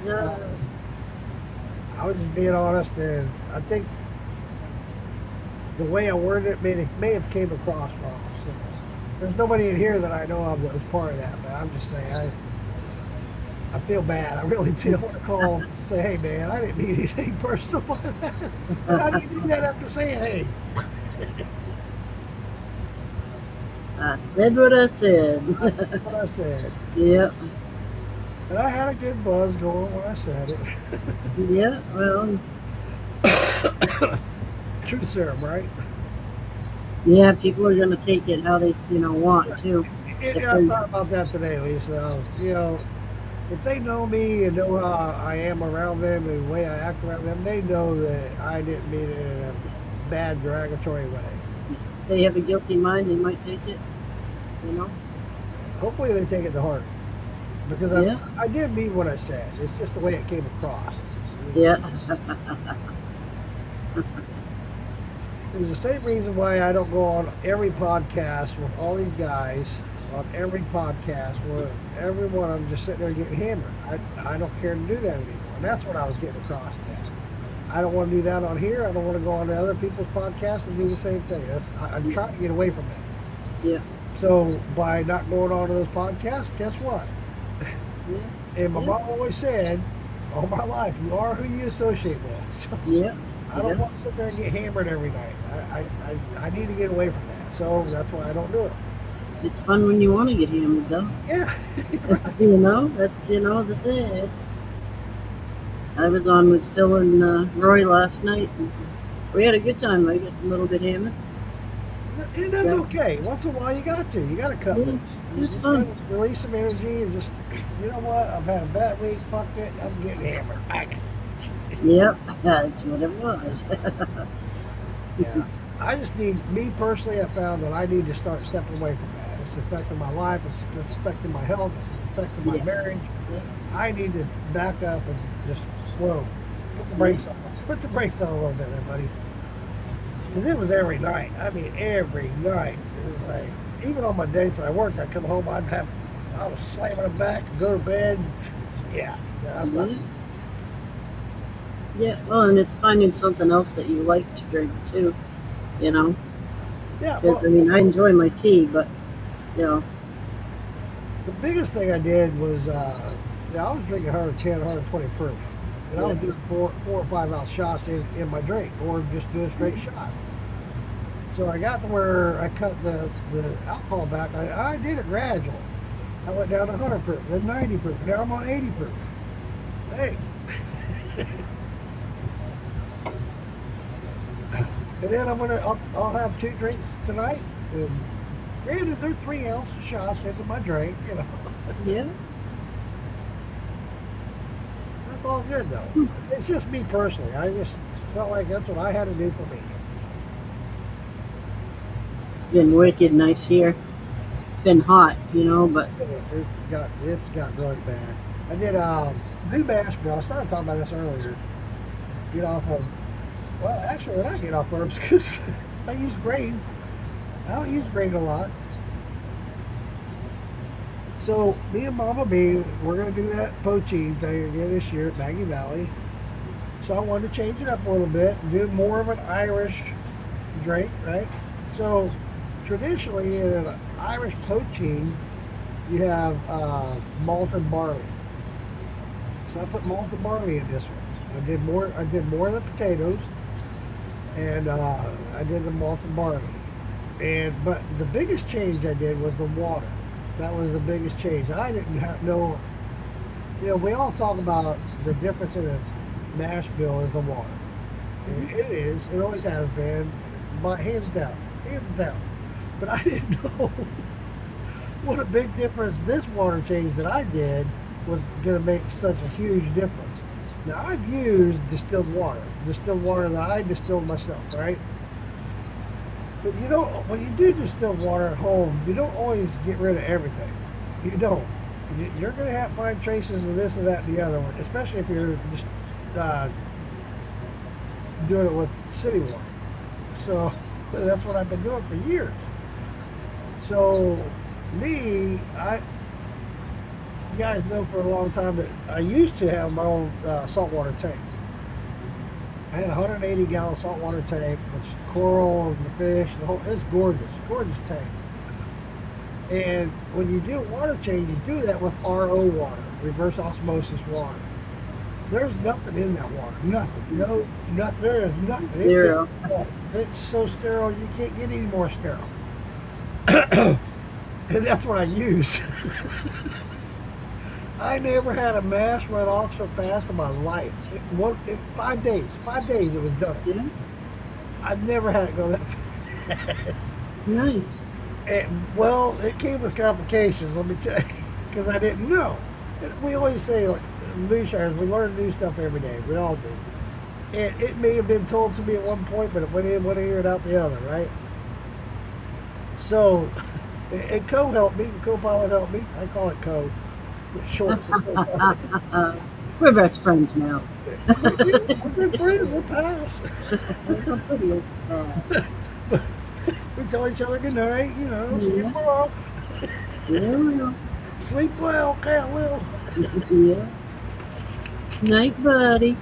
[SPEAKER 2] No.
[SPEAKER 1] I was just being honest, and I think the way I worded it may have came across wrong. So there's nobody in here that I know of that was part of that, but I'm just saying I feel bad. I really do. I want to call and say, hey man, I didn't mean anything personal by that. How do you do that after saying hey?
[SPEAKER 2] I said what I said.
[SPEAKER 1] That's what I said.
[SPEAKER 2] Yeah.
[SPEAKER 1] And I had a good buzz going when I said it.
[SPEAKER 2] Yeah. Well.
[SPEAKER 1] True serum, right?
[SPEAKER 2] Yeah. People are gonna take it how they want to.
[SPEAKER 1] I thought about that today, Lisa. If they know me and know how I am around them and the way I act around them, they know that I didn't mean it in a bad, derogatory way.
[SPEAKER 2] If they have a guilty mind, they might take it.
[SPEAKER 1] Hopefully they take it to heart. Because
[SPEAKER 2] Yeah.
[SPEAKER 1] I did mean what I said. It's just the way it came across.
[SPEAKER 2] Yeah.
[SPEAKER 1] It was the same reason why I don't go on every podcast with all these guys, on every podcast where every one of them just sitting there getting hammered. I don't care to do that anymore. And that's what I was getting across at. I don't want to do that on here. I don't want to go on to other people's podcasts and do the same thing. I'm trying to get away from that.
[SPEAKER 2] Yeah.
[SPEAKER 1] So by not going on to those podcasts, guess what?
[SPEAKER 2] Yeah.
[SPEAKER 1] And my
[SPEAKER 2] Yeah.
[SPEAKER 1] mom always said, all my life, you are who you associate with. So
[SPEAKER 2] Yeah.
[SPEAKER 1] I don't
[SPEAKER 2] Yeah.
[SPEAKER 1] want to sit there and get hammered every night. I need to get away from that. So that's why I don't do it.
[SPEAKER 2] It's fun when you want to get hammered, though.
[SPEAKER 1] Yeah.
[SPEAKER 2] That's the thing. I was on with Phil and Roy last night. And we had a good time. I got a little bit hammered.
[SPEAKER 1] And that's
[SPEAKER 2] Yeah.
[SPEAKER 1] okay. Once in a while, you got to. You got to cut
[SPEAKER 2] Yeah,
[SPEAKER 1] loose.
[SPEAKER 2] it was
[SPEAKER 1] You
[SPEAKER 2] fun.
[SPEAKER 1] gotta release some energy and just, you know what? I've had a bad week. Fuck it. I'm getting hammered. Bang.
[SPEAKER 2] Yep, that's what it was.
[SPEAKER 1] Yeah. I just need, me personally, I found that I need to start stepping away from that. It's affecting my life. It's affecting my health. It's affecting my
[SPEAKER 2] Yes.
[SPEAKER 1] marriage. I need to back up and just, whoa, put the brakes on. Put the brakes on a little bit there, buddy. Because it was every night. I mean, every night. It was like, even on my days that I worked, I'd come home, I was slamming them back, go to bed. Yeah. That's not,
[SPEAKER 2] Yeah, well, and it's finding something else that you like to drink too.
[SPEAKER 1] yeah,
[SPEAKER 2] Because
[SPEAKER 1] well,
[SPEAKER 2] I enjoy my tea, but you know,
[SPEAKER 1] the biggest thing I did was, I was drinking 110, 120 proof. And I was doing 4 or 5 ounce shots in my drink, or just doing straight shot. So I got to where I cut the alcohol back. I did it gradually. I went down to 100 proof, then 90 proof. Now I'm on 80 proof. Hey, And then I'll have 2 drinks tonight. And granted, they're 3 ounce shots into my drink. You know,
[SPEAKER 2] Yeah.
[SPEAKER 1] that's all good though. It's just me personally. I just felt like that's what I had to do for me.
[SPEAKER 2] It's been wicked nice here. It's been hot, but
[SPEAKER 1] It's got really bad. I did New Nashville. I started talking about this earlier. Get off of well, actually, when I get off herbs, because I use grain. I don't use grain a lot. So me and Mama B, we're gonna do that poaching thing again this year at Maggie Valley. So I wanted to change it up a little bit and do more of an Irish drink, right? So traditionally in an Irish poaching, you have malted barley. So I put malted barley in this one. I did more of the potatoes, and I did the malted barley. But the biggest change I did was the water. That was the biggest change. I didn't have no. We all talk about the difference in a mash bill is the water. And it is. It always has been. My hands down, hands down. But I didn't know what a big difference this water change that I did was going to make such a huge difference. Now I've used distilled water that I distilled myself, right? But you don't, when you do distilled water at home, you don't always get rid of everything. You don't. You're going to have to find traces of this and that and the other one, especially if you're just doing it with city water. So that's what I've been doing for years. So me, you guys know for a long time that I used to have my own saltwater tank. I had a 180 gallon saltwater tank, which coral and the fish, it's gorgeous tank. And when you do water change, you do that with RO water, reverse osmosis water. There's nothing in that water, nothing. No, nothing. There is nothing.
[SPEAKER 2] zero.
[SPEAKER 1] It's so sterile, you can't get any more sterile. And that's what I use. I never had a mash run off so fast in my life. 5 days. 5 days it was done.
[SPEAKER 2] Yeah.
[SPEAKER 1] I've never had it go that fast.
[SPEAKER 2] Nice.
[SPEAKER 1] Well, it came with complications, let me tell you, because I didn't know. We always say, like, moonshiners, we learn new stuff every day. We all do. And it may have been told to me at one point, but it went in one ear and out the other, right? So, and Co helped me, co-pilot helped me. I call it Co. It's short for co-pilot.
[SPEAKER 2] We're best friends now.
[SPEAKER 1] We're good friends, we're pals. We tell each other good night,
[SPEAKER 2] Yeah.
[SPEAKER 1] sleep well.
[SPEAKER 2] Yeah.
[SPEAKER 1] Sleep well, cat will.
[SPEAKER 2] Yeah. Night, buddy.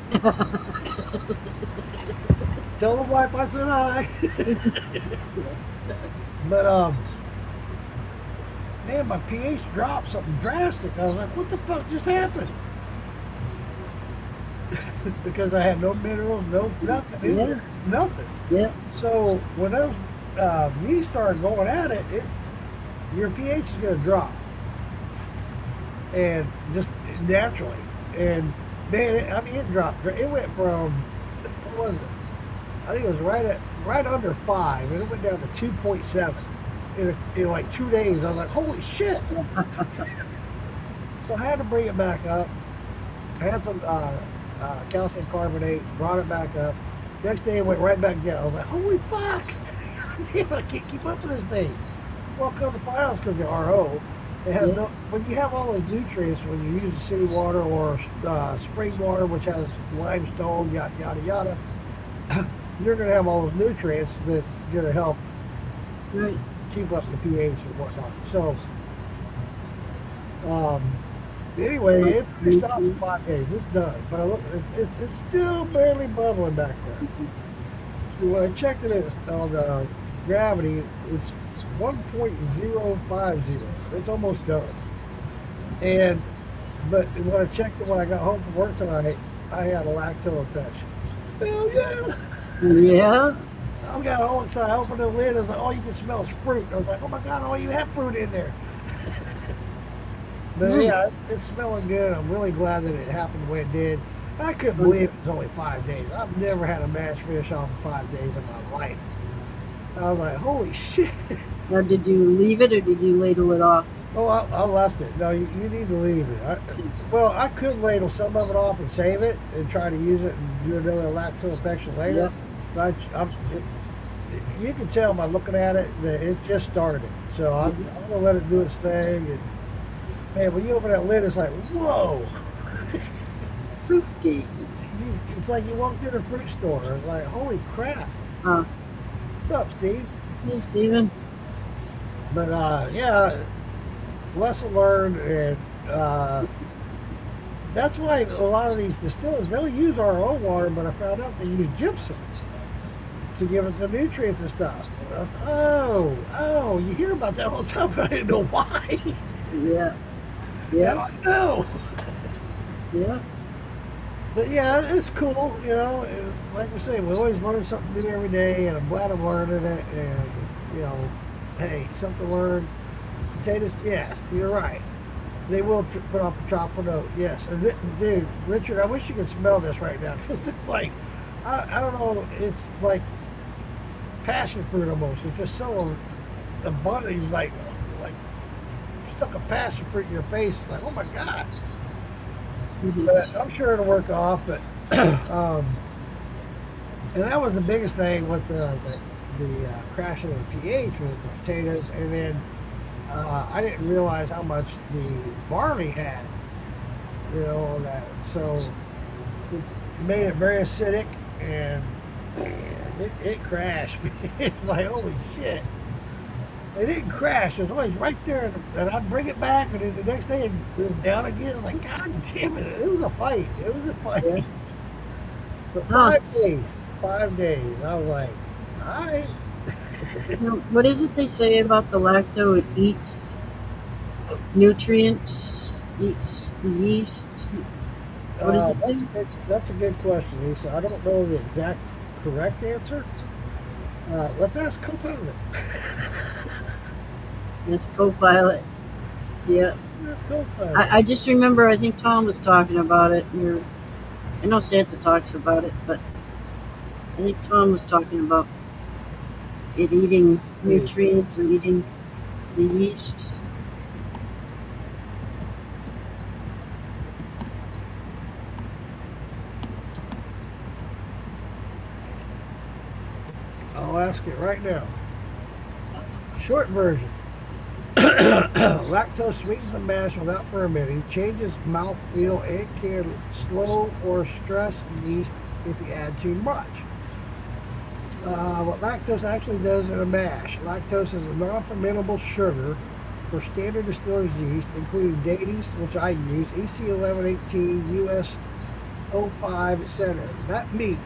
[SPEAKER 1] Tell the wife I said hi. But man, my pH dropped something drastic. I was like, what the fuck just happened? Because I had no minerals, nothing in
[SPEAKER 2] Yeah.
[SPEAKER 1] there, nothing.
[SPEAKER 2] Yeah.
[SPEAKER 1] So when those yeast started going at it, your pH is going to drop, and just naturally. And man, it dropped. It went from, what was it? I think it was right under 5, and it went down to 2.7 in like 2 days. I was like, holy shit! So I had to bring it back up. I had some calcium carbonate, brought it back up. Next day it went right back down. I was like, holy fuck! Damn, I can't keep up with this thing. Well, come to find out, because the RO, it has no. When you have all those nutrients, when you use the city water or spring water, which has limestone, yada yada yada, you're going to have all those nutrients that's going to help
[SPEAKER 2] Right.
[SPEAKER 1] keep up the pH and whatnot. So, anyway, it stopped in 5 days. It's done, but I look, it's still barely bubbling back there. So when I checked it on the gravity, it's 1.050. It's almost done. But when I checked it when I got home from work tonight, I had a lactose infection. Hell yeah!
[SPEAKER 2] Yeah.
[SPEAKER 1] I got all excited. I opened the lid. I was like, oh, you can smell fruit. I was like, oh my God, oh, you have fruit in there. But yeah, it's smelling good. I'm really glad that it happened the way it did. I couldn't
[SPEAKER 2] So,
[SPEAKER 1] believe it was only 5 days. I've never had a mash finish off in 5 days in my life. I was like, holy shit.
[SPEAKER 2] now, did you leave it or did you ladle it off?
[SPEAKER 1] Oh, I left it. No, you need to leave it.
[SPEAKER 2] 'Cause-
[SPEAKER 1] Well, I could ladle some of it off and save it and try to use it and do another lacto infection later.
[SPEAKER 2] Yep.
[SPEAKER 1] But you can tell by looking at it that it just started. So I'm going to let it do its thing. And man, when you open that lid, it's like, whoa.
[SPEAKER 2] Fruity.
[SPEAKER 1] It's like you walked in a fruit store. It's like, holy crap.
[SPEAKER 2] Huh.
[SPEAKER 1] What's up, Steve?
[SPEAKER 2] Hey, Steven.
[SPEAKER 1] But yeah, lesson learned, and that's why a lot of these distillers, they'll use RO water, but I found out they use gypsum to give us the nutrients and stuff. And I thought, oh, you hear about that all the time, but I didn't know why.
[SPEAKER 2] Yeah.
[SPEAKER 1] Now
[SPEAKER 2] Yeah.
[SPEAKER 1] I know.
[SPEAKER 2] Yeah.
[SPEAKER 1] But yeah, it's cool, you know. And like we say, we always learn something new every day, and I'm glad I'm learning it. And you know, hey, something to learn. Potatoes, yes, you're right. They will put off a tropical note, yes. And dude, Richard, I wish you could smell this right now because it's like, I don't know, it's like passion fruit almost. It's just so abundant. It's like stuck a passion fruit in your face. It's like, oh my god. But I'm sure it'll work off. But and that was the biggest thing with the crashing of the pH was the potatoes, and then I didn't realize how much the barley had. You know that, so it made it very acidic, and it crashed. It's like holy shit. It didn't crash. It was always right there, and I'd bring it back, and then the next day it was down again. I'm like, God damn it! It was a fight. It was a fight.
[SPEAKER 2] Yeah.
[SPEAKER 1] For
[SPEAKER 2] Huh.
[SPEAKER 1] 5 days. 5 days. I was like, all right.
[SPEAKER 2] Now, what is it they say about the lacto? It eats nutrients, eats the yeast. What does it do?
[SPEAKER 1] That's a good question, Lisa. I don't know the exact correct answer. Let's ask Copilot.
[SPEAKER 2] It's co-pilot. Yeah.
[SPEAKER 1] Let's Copilot.
[SPEAKER 2] I just remember, I think Tom was talking about it. I know Santa talks about it, but I think Tom was talking about it eating nutrients and eating the yeast.
[SPEAKER 1] I'll ask it right now. Short version. Lactose sweetens the mash without fermenting, changes mouthfeel, and can slow or stress yeast if you add too much. What lactose actually does in a mash. Lactose is a non-fermentable sugar for standard distiller's yeast, including Daties, which I use, EC1118, US 05, etc. That means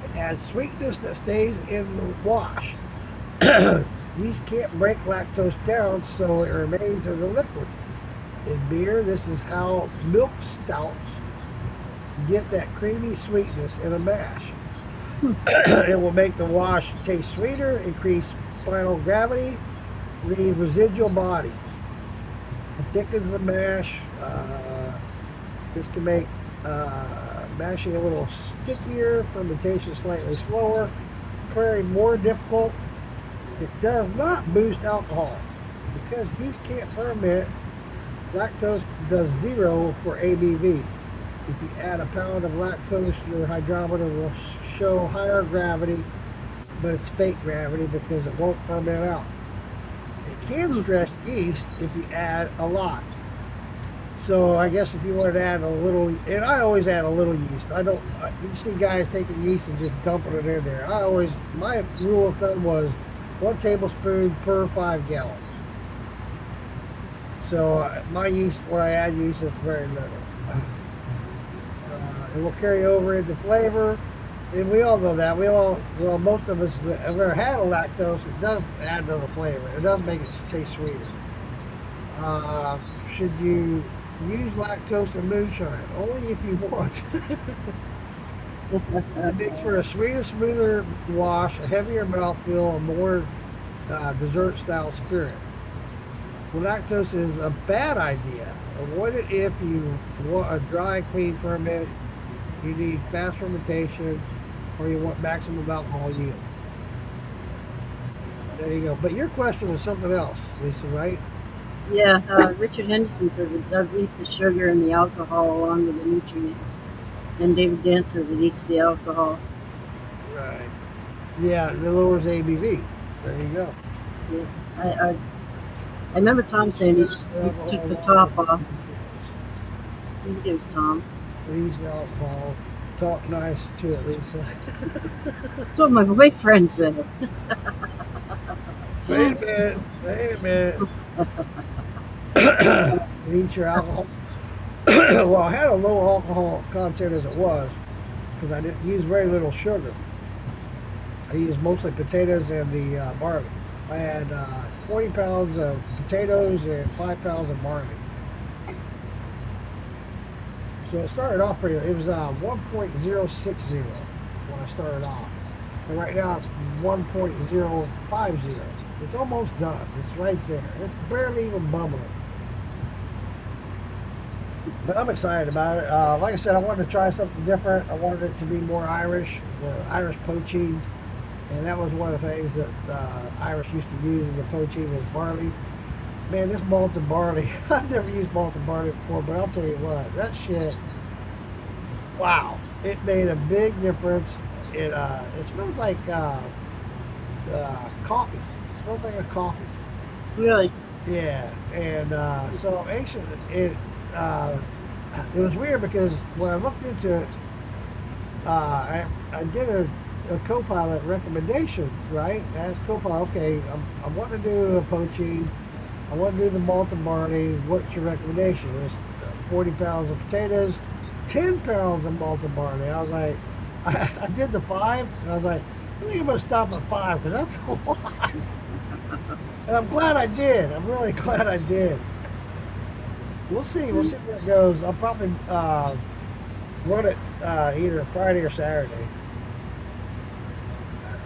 [SPEAKER 1] it adds sweetness that stays in the wash. Yeast can't break lactose down, so it remains as a liquid. In beer, this is how milk stouts get that creamy sweetness in a mash. It will make the wash taste sweeter, increase final gravity, leave residual body. It thickens the mash. This can make mashing a little stickier, fermentation slightly slower, very more difficult. It does not boost alcohol. Because yeast can't ferment, lactose does 0 for ABV. If you add a pound of lactose, your hydrometer will show higher gravity, but it's fake gravity because it won't ferment out. It can stress yeast if you add a lot. So I guess if you wanted to add a little, and I always add a little yeast. I don't, you see guys taking yeast and just dumping it in there. My rule of thumb was 1 tablespoon per 5 gallons. So my yeast, when I add yeast, it's very little. It will carry over into flavor, and we all know that. Most of us that have ever had a lactose, it does add to the flavor. It does make it taste sweeter. Should you use lactose in moonshine? Only if you want. It makes for a sweeter, smoother wash, a heavier mouthfeel, a more dessert-style spirit. Well, lactose is a bad idea. Avoid it if you want a dry, clean ferment you need fast fermentation, or you want maximum alcohol yield. There you go. But your question was something else, Lisa, right?
[SPEAKER 2] Yeah, Richard Henderson says it does eat the sugar and the alcohol along with the nutrients. And David Dance says it eats the alcohol.
[SPEAKER 1] Right. Yeah, it lowers ABV. There you go.
[SPEAKER 2] Yeah. I remember Tom saying he took the top off. I think it was Tom.
[SPEAKER 1] Leaves the alcohol. Talk nice to it, Lisa.
[SPEAKER 2] That's what my boyfriend said.
[SPEAKER 1] Wait a minute. Wait a minute. Eat your alcohol. Well, I had a low alcohol content as it was because I didn't use very little sugar. I used mostly potatoes and the barley. I had 40 pounds of potatoes and 5 pounds of barley. So it started off pretty. It was 1.060 when I started off, and right now it's 1.050. It's almost done. It's right there. It's barely even bubbling. But I'm excited about it. Like I said, I wanted to try something different. I wanted it to be more Irish, the Irish poaching, and that was one of the things that Irish used to use in the poaching was barley. Man, this malted barley, I've never used malted barley before, but I'll tell you what, that shit, wow, it made a big difference. It smells like coffee. It smells like a coffee.
[SPEAKER 2] Really?
[SPEAKER 1] Yeah, and so actually, it was weird because when I looked into it, I did a co-pilot recommendation, right? I asked co-pilot, okay, I'm wanting to do a poaching. I want to do the malted barley. What's your recommendation? It was 40 pounds of potatoes, 10 pounds of malted barley. I was like, I did the 5, and I was like, I think I'm going to stop at 5 because that's a lot. And I'm glad I did. I'm really glad I did. We'll see. We'll see where it goes. I'll probably run it either Friday or Saturday.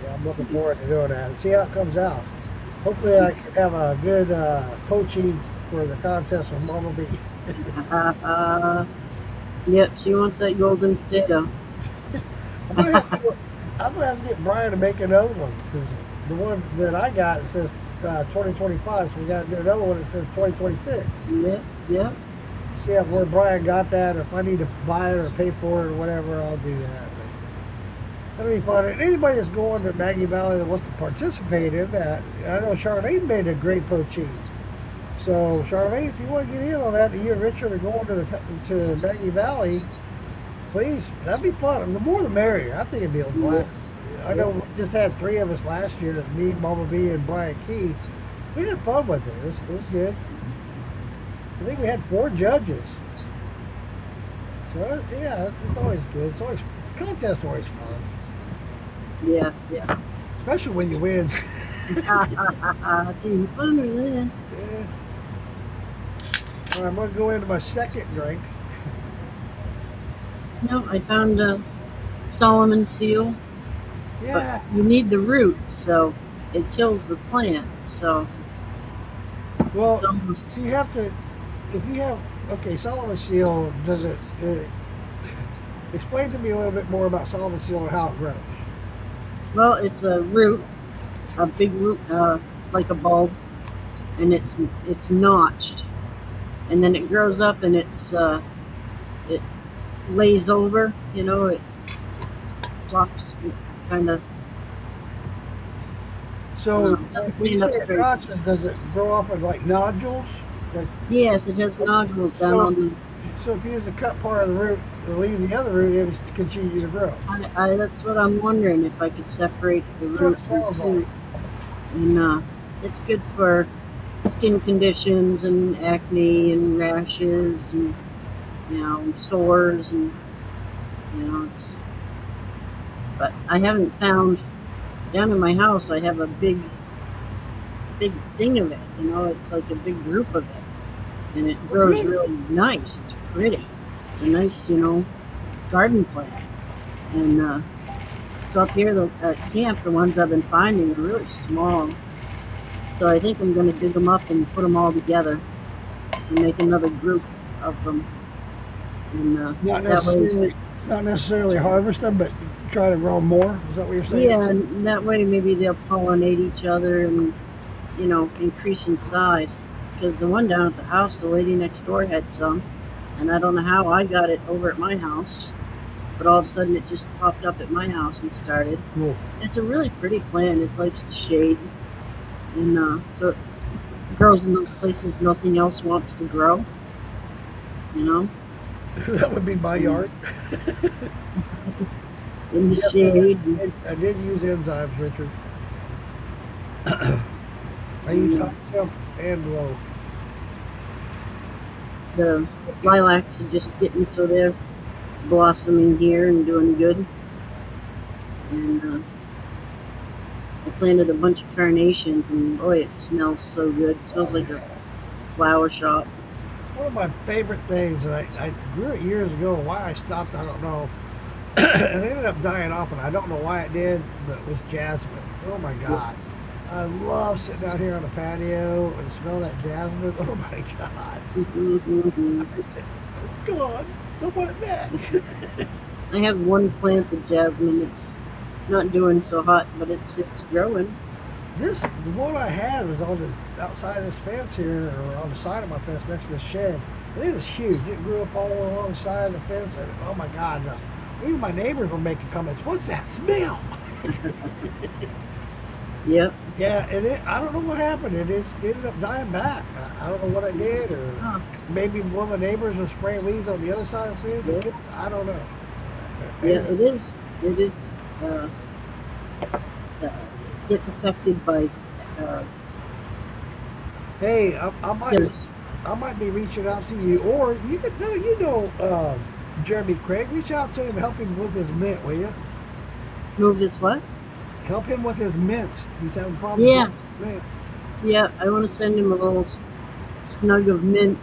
[SPEAKER 1] Yeah, I'm looking forward to doing that and see how it comes out. Hopefully I can have a good poaching for the contest with Mama B.
[SPEAKER 2] Yep, she wants that golden potato.
[SPEAKER 1] I'm gonna have to get Brian to make another one because the one that I got it says 2025, so we got to do another one that says 2026.
[SPEAKER 2] Yep, yep.
[SPEAKER 1] See where Brian got that. If I need to buy it or pay for it or whatever, I'll do that. That'll be fun. And anybody that's going to Maggie Valley that wants to participate in that, I know Charlene made a great poaching. So Charlene, if you want to get in on that, you and Richard are going to Maggie Valley, please, that'd be fun. The more the merrier. I think it'd be a blast. I know we just had 3 of us last year, me, Mama B, and Brian Key. We had fun with it. It was good. I think we had 4 judges. So yeah, it's always good. It's always contest always fun.
[SPEAKER 2] Yeah, yeah.
[SPEAKER 1] Especially when you win.
[SPEAKER 2] It's even funner then.
[SPEAKER 1] Yeah. All right, I'm gonna go into my second drink.
[SPEAKER 2] No, I found a Solomon seal.
[SPEAKER 1] Yeah.
[SPEAKER 2] But you need the root, so it kills the plant. So
[SPEAKER 1] Well,
[SPEAKER 2] it's almost.
[SPEAKER 1] you have to. If you have Solomon seal, does it? Explain to me a little bit more about Solomon seal and how it grows.
[SPEAKER 2] Well, it's a root, a big root, like a bulb, and it's notched, and then it grows up and it lays over. You know, it flops, kind of.
[SPEAKER 1] So
[SPEAKER 2] Doesn't
[SPEAKER 1] when you
[SPEAKER 2] stand up
[SPEAKER 1] say it
[SPEAKER 2] straight.
[SPEAKER 1] notches, does it grow off of like nodules? Like,
[SPEAKER 2] Yes, it has nodules down on the.
[SPEAKER 1] so if you use the cut part of the root and leave the other root, it will continue to grow.
[SPEAKER 2] That's what I'm wondering, if I could separate the
[SPEAKER 1] That's what
[SPEAKER 2] root
[SPEAKER 1] it
[SPEAKER 2] from
[SPEAKER 1] sounds
[SPEAKER 2] two.
[SPEAKER 1] like.
[SPEAKER 2] And it's good for skin conditions and acne and rashes and sores and it's. But I haven't found down in my house. I have a big thing of it. It's like a big group of it, and it grows really nice. It's pretty. It's a nice garden plant. And so up here at camp, the ones I've been finding are really small. So I think I'm going to dig them up and put them all together and make another group of them. And
[SPEAKER 1] Not
[SPEAKER 2] that way,
[SPEAKER 1] necessarily, Not necessarily harvest them, but try to grow more. Is that what you're saying?
[SPEAKER 2] Yeah, and that way maybe they'll pollinate each other and, increase in size. Because the one down at the house, the lady next door had some, and I don't know how I got it over at my house, but all of a sudden it just popped up at my house and started.
[SPEAKER 1] Cool.
[SPEAKER 2] It's a really pretty plant. It likes the shade, and so it grows in those places nothing else wants to grow. You know,
[SPEAKER 1] That would be my
[SPEAKER 2] and
[SPEAKER 1] yard.
[SPEAKER 2] in the
[SPEAKER 1] Yes,
[SPEAKER 2] shade,
[SPEAKER 1] I did use enzymes, Richard. I use
[SPEAKER 2] and
[SPEAKER 1] hot temp and low.
[SPEAKER 2] the lilacs are just getting so they're blossoming here and doing good. And I planted a bunch of carnations, and boy, it smells so good. It smells
[SPEAKER 1] Oh
[SPEAKER 2] like a
[SPEAKER 1] yeah.
[SPEAKER 2] flower shop.
[SPEAKER 1] One of my favorite things, and I grew it years ago. Why I stopped, I don't know. And it ended up dying off, and I don't know why it did, but it was jasmine. Oh my God.
[SPEAKER 2] Yes.
[SPEAKER 1] I love sitting out here on the patio and smell that jasmine. Oh my God. I said, it's gone. I want it back.
[SPEAKER 2] I have one plant, the jasmine. It's not doing so hot, but it's growing.
[SPEAKER 1] The one I had was on the outside of this fence here, or on the side of my fence next to the shed. And it was huge. It grew up all along the side of the fence. And, oh my God. Even my neighbors were making comments. What's that smell?
[SPEAKER 2] Yep.
[SPEAKER 1] Yeah, and I don't know what happened. It ended up dying back. I don't know what I did, or
[SPEAKER 2] Huh.
[SPEAKER 1] maybe one of the neighbors was spraying weeds on the other side of the fence.
[SPEAKER 2] Yep.
[SPEAKER 1] I don't know.
[SPEAKER 2] Yeah,
[SPEAKER 1] Anyway,
[SPEAKER 2] it is. It is. Uh, gets affected by uh,
[SPEAKER 1] hey,
[SPEAKER 2] killers.
[SPEAKER 1] I might be reaching out to you, or you could know, Jeremy Craig. Reach out to him, help him with his mint, will you?
[SPEAKER 2] Move this what?
[SPEAKER 1] Help him with his mint. He's having problems with
[SPEAKER 2] Yeah,
[SPEAKER 1] his mint.
[SPEAKER 2] yeah. I want to send him a little snug of mint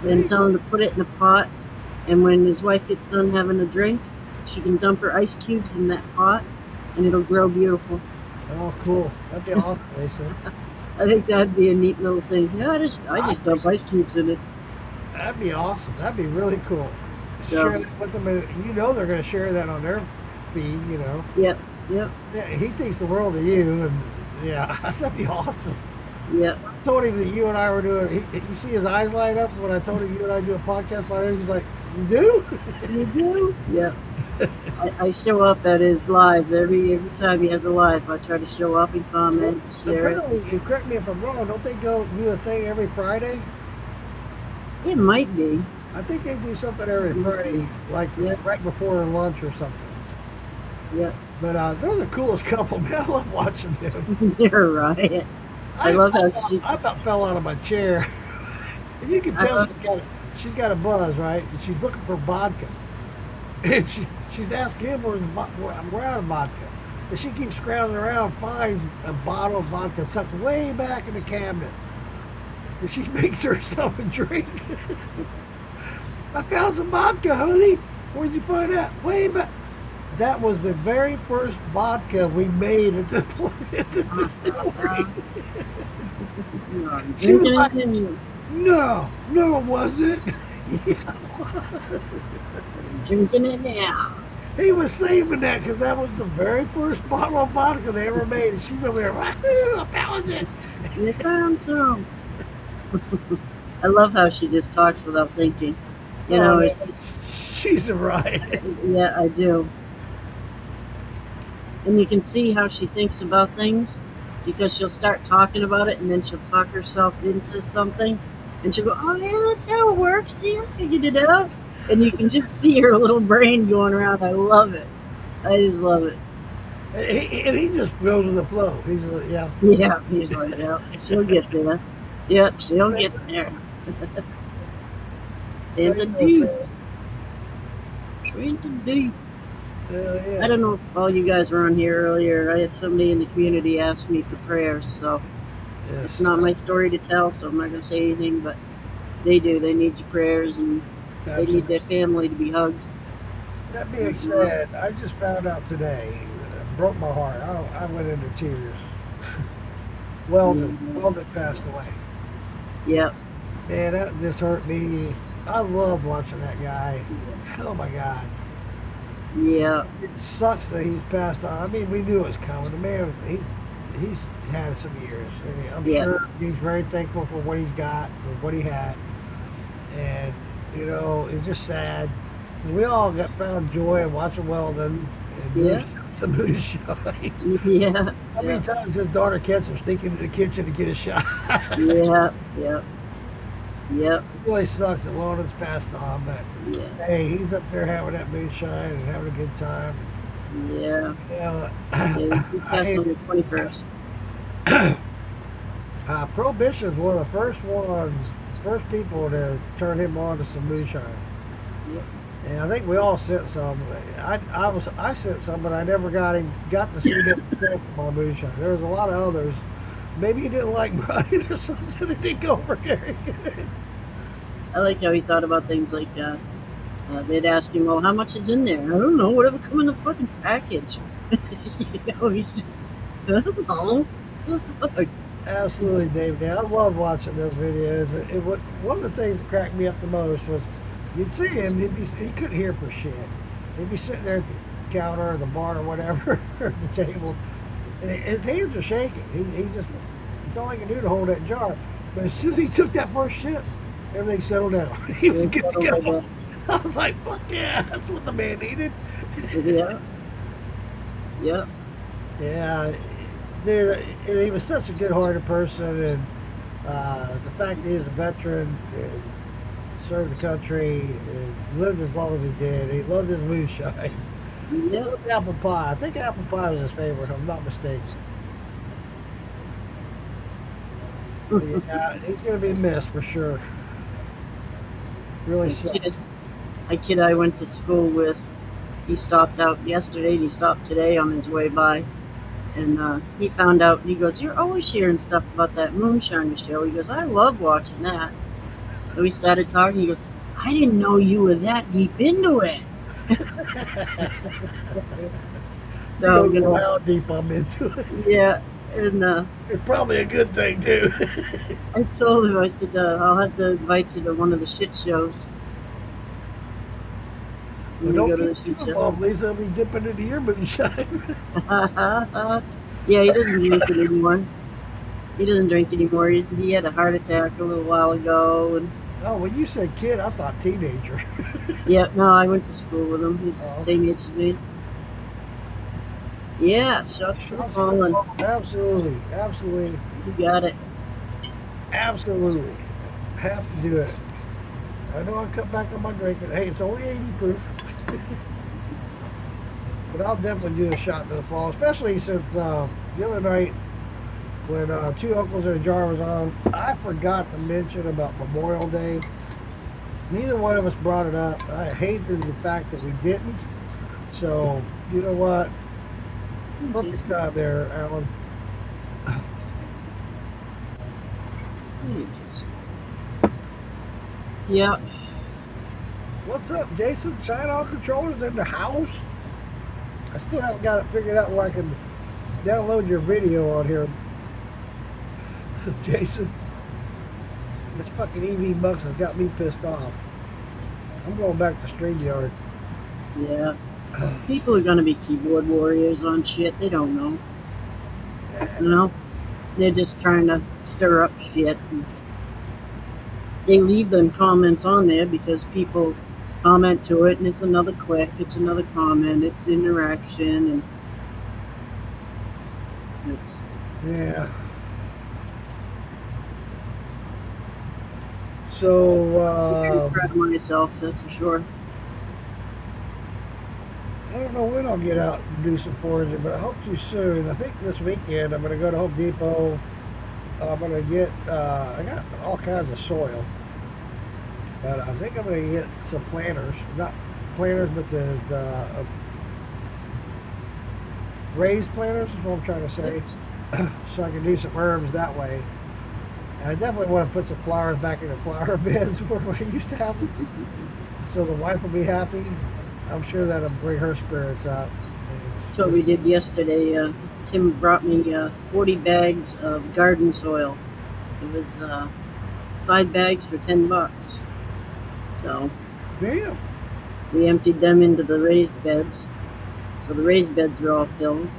[SPEAKER 1] There
[SPEAKER 2] and
[SPEAKER 1] you
[SPEAKER 2] tell
[SPEAKER 1] go.
[SPEAKER 2] him to put it in a pot. And when his wife gets done having a drink, she can dump her ice cubes in that pot, and it'll grow beautiful.
[SPEAKER 1] Oh, cool. That'd be awesome, Lisa.
[SPEAKER 2] I think that'd be a neat little thing. Yeah, I
[SPEAKER 1] I
[SPEAKER 2] just dump ice cubes in it.
[SPEAKER 1] That'd be awesome. That'd be really cool.
[SPEAKER 2] So,
[SPEAKER 1] Share that with them. They're going to share that on their feed.
[SPEAKER 2] yep, yep,
[SPEAKER 1] Yeah, he thinks the world of you, and yeah, that'd be awesome.
[SPEAKER 2] yep.
[SPEAKER 1] I told him that you and I were doing. You see his eyes light up when I told him you and I do a podcast by him. He's like, "You do?"
[SPEAKER 2] You do? Yep. I show up at his lives every time he has a live. I try to show up and
[SPEAKER 1] Well,
[SPEAKER 2] comment, share it.
[SPEAKER 1] apparently, and correct me if I'm wrong. Don't they go do a thing every Friday?
[SPEAKER 2] It might be.
[SPEAKER 1] I think they do something every
[SPEAKER 2] Mhm.
[SPEAKER 1] Friday, like
[SPEAKER 2] Yep,
[SPEAKER 1] right before lunch or something.
[SPEAKER 2] yep.
[SPEAKER 1] But they're the coolest couple, man. I love watching them.
[SPEAKER 2] You're right. I
[SPEAKER 1] I,
[SPEAKER 2] love
[SPEAKER 1] I,
[SPEAKER 2] how
[SPEAKER 1] about-
[SPEAKER 2] she.
[SPEAKER 1] I about fell out of my chair. And you can
[SPEAKER 2] I
[SPEAKER 1] tell
[SPEAKER 2] love.
[SPEAKER 1] she's got a buzz, right? And she's looking for vodka. And she's asking him we're out of vodka. And she keeps scrounging around, finds a bottle of vodka tucked way back in the cabinet. And she makes herself a drink. I found some vodka, honey. Where'd you find that? Way back. That was the very first vodka we made at the at the distillery.
[SPEAKER 2] I'm
[SPEAKER 1] She was
[SPEAKER 2] drinking
[SPEAKER 1] like,
[SPEAKER 2] it and
[SPEAKER 1] no, it wasn't. Yeah.
[SPEAKER 2] drinking it now.
[SPEAKER 1] He was saving that because that was the very first bottle of vodka they ever made. And she's over there, "Wahoo, I found it."
[SPEAKER 2] And I found some. I love how she just talks without thinking.
[SPEAKER 1] Oh,
[SPEAKER 2] It's
[SPEAKER 1] man,
[SPEAKER 2] just,
[SPEAKER 1] she's a riot.
[SPEAKER 2] yeah, I do. And you can see how she thinks about things because she'll start talking about it and then she'll talk herself into something and she'll go, oh, yeah, that's how it works. See, I figured it out. And you can just see her little brain going around. I love it. I just love it.
[SPEAKER 1] And he just goes with the flow. He's like, yeah.
[SPEAKER 2] Yeah, he's like, yeah, she'll get there. Yep, she'll get there.
[SPEAKER 1] There
[SPEAKER 2] Santa
[SPEAKER 1] you go,
[SPEAKER 2] D.
[SPEAKER 1] Sam.
[SPEAKER 2] Santa D.
[SPEAKER 1] Hell
[SPEAKER 2] I
[SPEAKER 1] yeah.
[SPEAKER 2] don't know if all you guys were on here earlier. I had somebody in the community ask me for prayers, so it's
[SPEAKER 1] Yes.
[SPEAKER 2] not my story to tell, so I'm not going to say anything, but they do. They need your prayers and they need
[SPEAKER 1] Absolutely.
[SPEAKER 2] their family to be hugged.
[SPEAKER 1] That being said, I just found out today. It broke my heart. I went into tears.
[SPEAKER 2] Yeah.
[SPEAKER 1] Weldon passed away.
[SPEAKER 2] Yep.
[SPEAKER 1] Man, that just hurt me. I love watching that guy. Oh my God.
[SPEAKER 2] Yeah.
[SPEAKER 1] It sucks that he's passed on. I mean, we knew it was coming. The man, he's had some years. And I'm
[SPEAKER 2] Yeah.
[SPEAKER 1] sure he's very thankful for what he's got, for what he had, and it's just sad. We all got found joy in watching Weldon and
[SPEAKER 2] Yeah.
[SPEAKER 1] the moonshine.
[SPEAKER 2] Yeah.
[SPEAKER 1] How
[SPEAKER 2] Yeah.
[SPEAKER 1] many times his daughter catch him sneaking into the kitchen to get a shot?
[SPEAKER 2] Yeah. Yeah. Yeah.
[SPEAKER 1] It really sucks that Weldon's passed on, but
[SPEAKER 2] Yeah.
[SPEAKER 1] hey, he's up there having that moonshine and having a good time.
[SPEAKER 2] Yeah.
[SPEAKER 1] Yeah,
[SPEAKER 2] Yeah. He
[SPEAKER 1] I
[SPEAKER 2] passed on the 21st.
[SPEAKER 1] Prohibition's one of the first people to turn him on to some moonshine.
[SPEAKER 2] Yep.
[SPEAKER 1] And I think we all sent some. I sent some, but I never got to see them sent my moonshine. There was a lot of others. Maybe he didn't like Brian or something. It didn't go over very good.
[SPEAKER 2] I like how he thought about things like they'd ask him, "Well, how much is in there?" I don't know. Whatever come in the fucking package. He's just, I don't know.
[SPEAKER 1] Absolutely, David. I love watching those videos. One of the things that cracked me up the most was you'd see him. He couldn't hear for shit. He'd be sitting there at the counter or the bar or whatever, or at the table, and his hands are shaking. It's all he can do to hold that jar. But as soon as he took that first sip, everything settled down. He was good to go. I was like, fuck yeah, that's what the man needed.
[SPEAKER 2] Yeah. Yeah.
[SPEAKER 1] Yeah, dude, and he was such a good-hearted person, and the fact that he's a veteran, and served the country, and lived as long as he did. He loved his moonshine. He
[SPEAKER 2] Yeah.
[SPEAKER 1] loved apple pie. I think apple pie was his favorite, if I'm not mistaken. But yeah, he's going to be missed for sure. Really
[SPEAKER 2] A
[SPEAKER 1] sucks.
[SPEAKER 2] kid I went to school with, he stopped out yesterday and he stopped today on his way by. And he found out, he goes, "You're always sharing stuff about that Moonshiner show." He goes, "I love watching that." So we started talking. He goes, "I didn't know you were that deep into it."
[SPEAKER 1] You
[SPEAKER 2] So,
[SPEAKER 1] don't know how deep I'm into it.
[SPEAKER 2] yeah. And
[SPEAKER 1] It's probably a good thing, too.
[SPEAKER 2] I told him, I said, "I'll have to invite you to one of the shit shows." When we
[SPEAKER 1] Don't
[SPEAKER 2] go to the
[SPEAKER 1] get
[SPEAKER 2] shit
[SPEAKER 1] too
[SPEAKER 2] show.
[SPEAKER 1] involved, Lisa. I'll be dipping into your moonshine.
[SPEAKER 2] Yeah, he doesn't drink it anymore. He doesn't drink anymore. He had a heart attack a little while ago. And
[SPEAKER 1] Oh, when you said kid, I thought teenager.
[SPEAKER 2] yeah, no, I went to school with him. He's
[SPEAKER 1] Oh,
[SPEAKER 2] the same age as me. Yeah, shots to the fallen.
[SPEAKER 1] absolutely, absolutely,
[SPEAKER 2] You got it.
[SPEAKER 1] absolutely. Have to do it. I know I cut back on my drinking. Hey, it's only 80 proof. But I'll definitely do a shot to the fall, especially since the other night when Two Uncles and a Jar was on, I forgot to mention about Memorial Day. Neither one of us brought it up. I hated the fact that we didn't. So, you know what? Perfect time there, Alan.
[SPEAKER 2] Yeah.
[SPEAKER 1] What's up, Jason? Sign on controllers in the house? I still haven't got it figured out where I can download your video on here. Jason, this fucking EV Bucks has got me pissed off. I'm going back to StreamYard.
[SPEAKER 2] Yeah. People are going to be keyboard warriors on shit. They don't know. You know? They're just trying to stir up shit. And they leave them comments on there because people comment to it and it's another click, it's another comment, it's interaction, and it's
[SPEAKER 1] Yeah. So,
[SPEAKER 2] very proud of myself, that's for sure.
[SPEAKER 1] I don't know when I'll get out and do some foraging, but I hope to soon. I think this weekend I'm going to go to Home Depot. I'm going to get, I got all kinds of soil. But I think I'm going to get some planters. Not planters, but the raised planters is what I'm trying to say. So I can do some herbs that way. And I definitely want to put some flowers back in the flower beds where I used to have them. So the wife will be happy. I'm sure that'll bring her spirits up.
[SPEAKER 2] That's what we did yesterday. Tim brought me 40 bags of garden soil. It was 5 bags for $10. So,
[SPEAKER 1] Damn.
[SPEAKER 2] We emptied them into the raised beds. So the raised beds are all filled,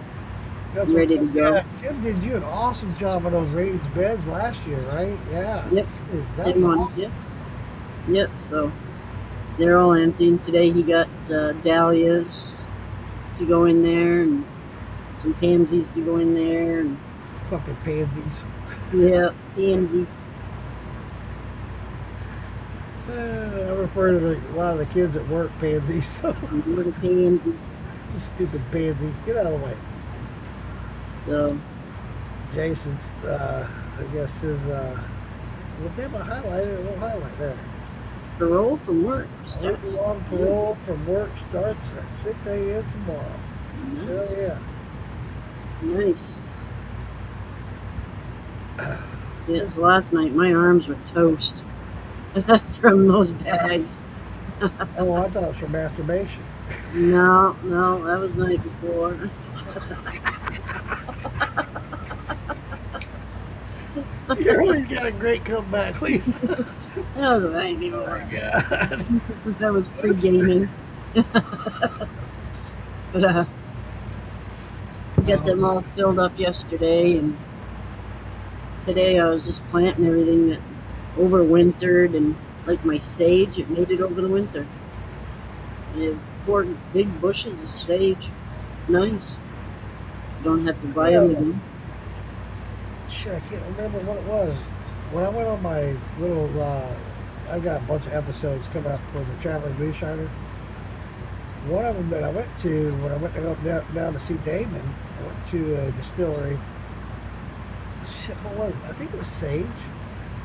[SPEAKER 1] That's
[SPEAKER 2] ready to go.
[SPEAKER 1] yeah, Tim did you an awesome job on those raised beds last year, right? Yeah.
[SPEAKER 2] Yep,
[SPEAKER 1] Dude, that
[SPEAKER 2] same
[SPEAKER 1] was
[SPEAKER 2] ones. Yep, yep. So they're all empty. And today he got dahlias to go in there and some pansies to go in there. And
[SPEAKER 1] fucking pansies.
[SPEAKER 2] yeah, pansies.
[SPEAKER 1] I refer to a lot of the kids at work pansies.
[SPEAKER 2] Little pansies.
[SPEAKER 1] Stupid pansy. Get out of the way.
[SPEAKER 2] So
[SPEAKER 1] Jason's, I guess his, well, they have a highlight, a little highlight there.
[SPEAKER 2] parole from work starts.
[SPEAKER 1] On parole from work starts at 6 a.m. tomorrow.
[SPEAKER 2] Nice.
[SPEAKER 1] Hell yeah.
[SPEAKER 2] Nice. Yeah, so last night my arms were toast from those bags.
[SPEAKER 1] Oh, I thought it was for masturbation.
[SPEAKER 2] No, that was the night before.
[SPEAKER 1] You always got a great comeback, please.
[SPEAKER 2] That was the night
[SPEAKER 1] Oh
[SPEAKER 2] before.
[SPEAKER 1] my God.
[SPEAKER 2] That was pre-gaming. But got them all filled up yesterday, and today I was just planting everything that overwintered, and like my sage, it made it over the winter. I have 4 big bushes of sage. It's nice. You don't have to buy them again.
[SPEAKER 1] Shit, I can't remember what it was. When I went on my little, I got a bunch of episodes coming up for the Traveling Moonshiner. One of them that I went to, when I went to go down to see Damon, I went to a distillery. Shit, what was it? I think it was Sage.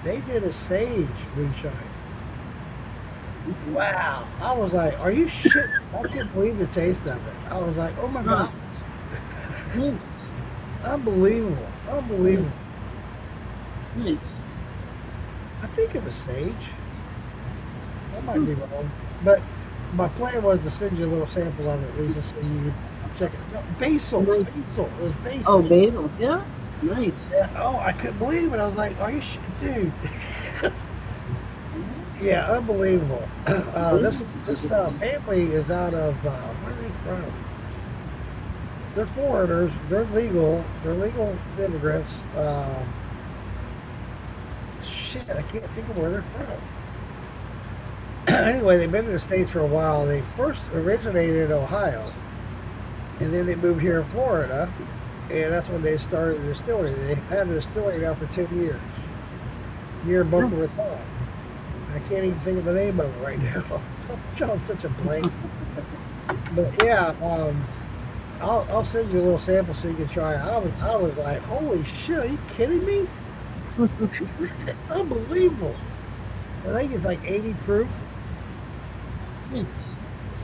[SPEAKER 1] They did a Sage moonshine. Wow. I was like, are you shit? I couldn't believe the taste of it. I was like, oh my God.
[SPEAKER 2] Nice.
[SPEAKER 1] Unbelievable. Unbelievable.
[SPEAKER 2] Nice.
[SPEAKER 1] I think it was Sage. I might be wrong. But my plan was to send you a little sample of it, Lisa, so you could check it. No, basil.
[SPEAKER 2] Nice.
[SPEAKER 1] Basil. It was basil.
[SPEAKER 2] Oh, basil. Yeah. Nice.
[SPEAKER 1] Yeah. Oh, I couldn't believe it. I was like, are you shit, dude? Yeah, unbelievable. This family is out of where are they from? They're foreigners. They're legal. They're legal immigrants. Shit, I can't think of where they're from. Anyway, they've been in the States for a while. They first originated in Ohio, and then they moved here in Florida, and that's when they started the distillery. They had a distillery now for 10 years, near Boca Raton. I can't even think of the name of it right now. I'm drawing such a blank. But yeah, I'll send you a little sample so you can try it. I was like, holy shit, are you kidding me? It's unbelievable. I think it's like 80 proof.
[SPEAKER 2] Nice.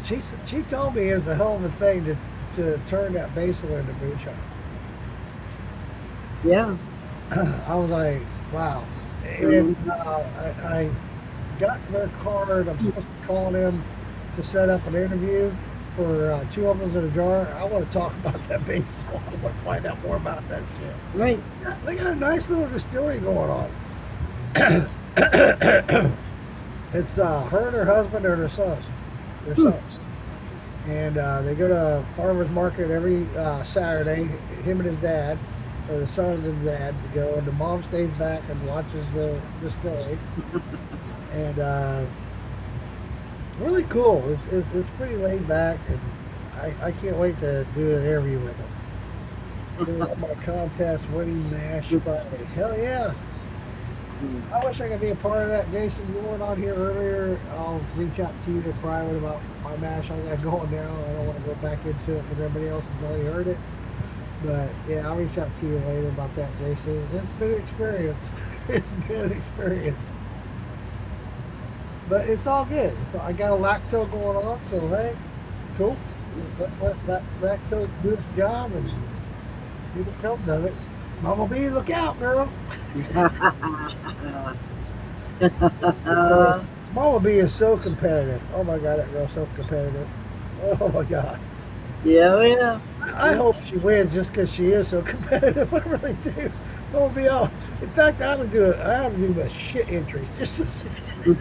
[SPEAKER 1] She told me it's a hell of a thing to turn that basil into moonshine.
[SPEAKER 2] Yeah.
[SPEAKER 1] I was like, wow. And I got their card. I'm supposed to call them to set up an interview for 2 of them in a jar. I want to talk about that basil. I want to find out more about that shit.
[SPEAKER 2] Right.
[SPEAKER 1] They got a nice little distillery going on. It's her and her husband and her sons. Their sons. And they go to farmer's market every Saturday. Him and his dad, or the son and his dad, go, and the mom stays back and watches the distillery. And really cool. It's pretty laid back, and I can't wait to do an interview with them. Doing my contest winning mash Friday. Hell yeah. I wish I could be a part of that. Jason, you weren't on here earlier. I'll reach out to you in private about my mash I got going now. I don't want to go back into it because everybody else has already heard it. But yeah, I'll reach out to you later about that, Jason. It's been an experience. It's been an experience. But it's all good. So I got a lacto going on, so hey, cool. Let that lacto do its job and see what comes of it. Mama B, look out, girl. Mama B is so competitive. Oh my God, that girl's so competitive. Oh my God.
[SPEAKER 2] Yeah.
[SPEAKER 1] I hope she wins just because she is so competitive. I really do. Mama B, in fact, I ought to do the shit entries. Just
[SPEAKER 2] You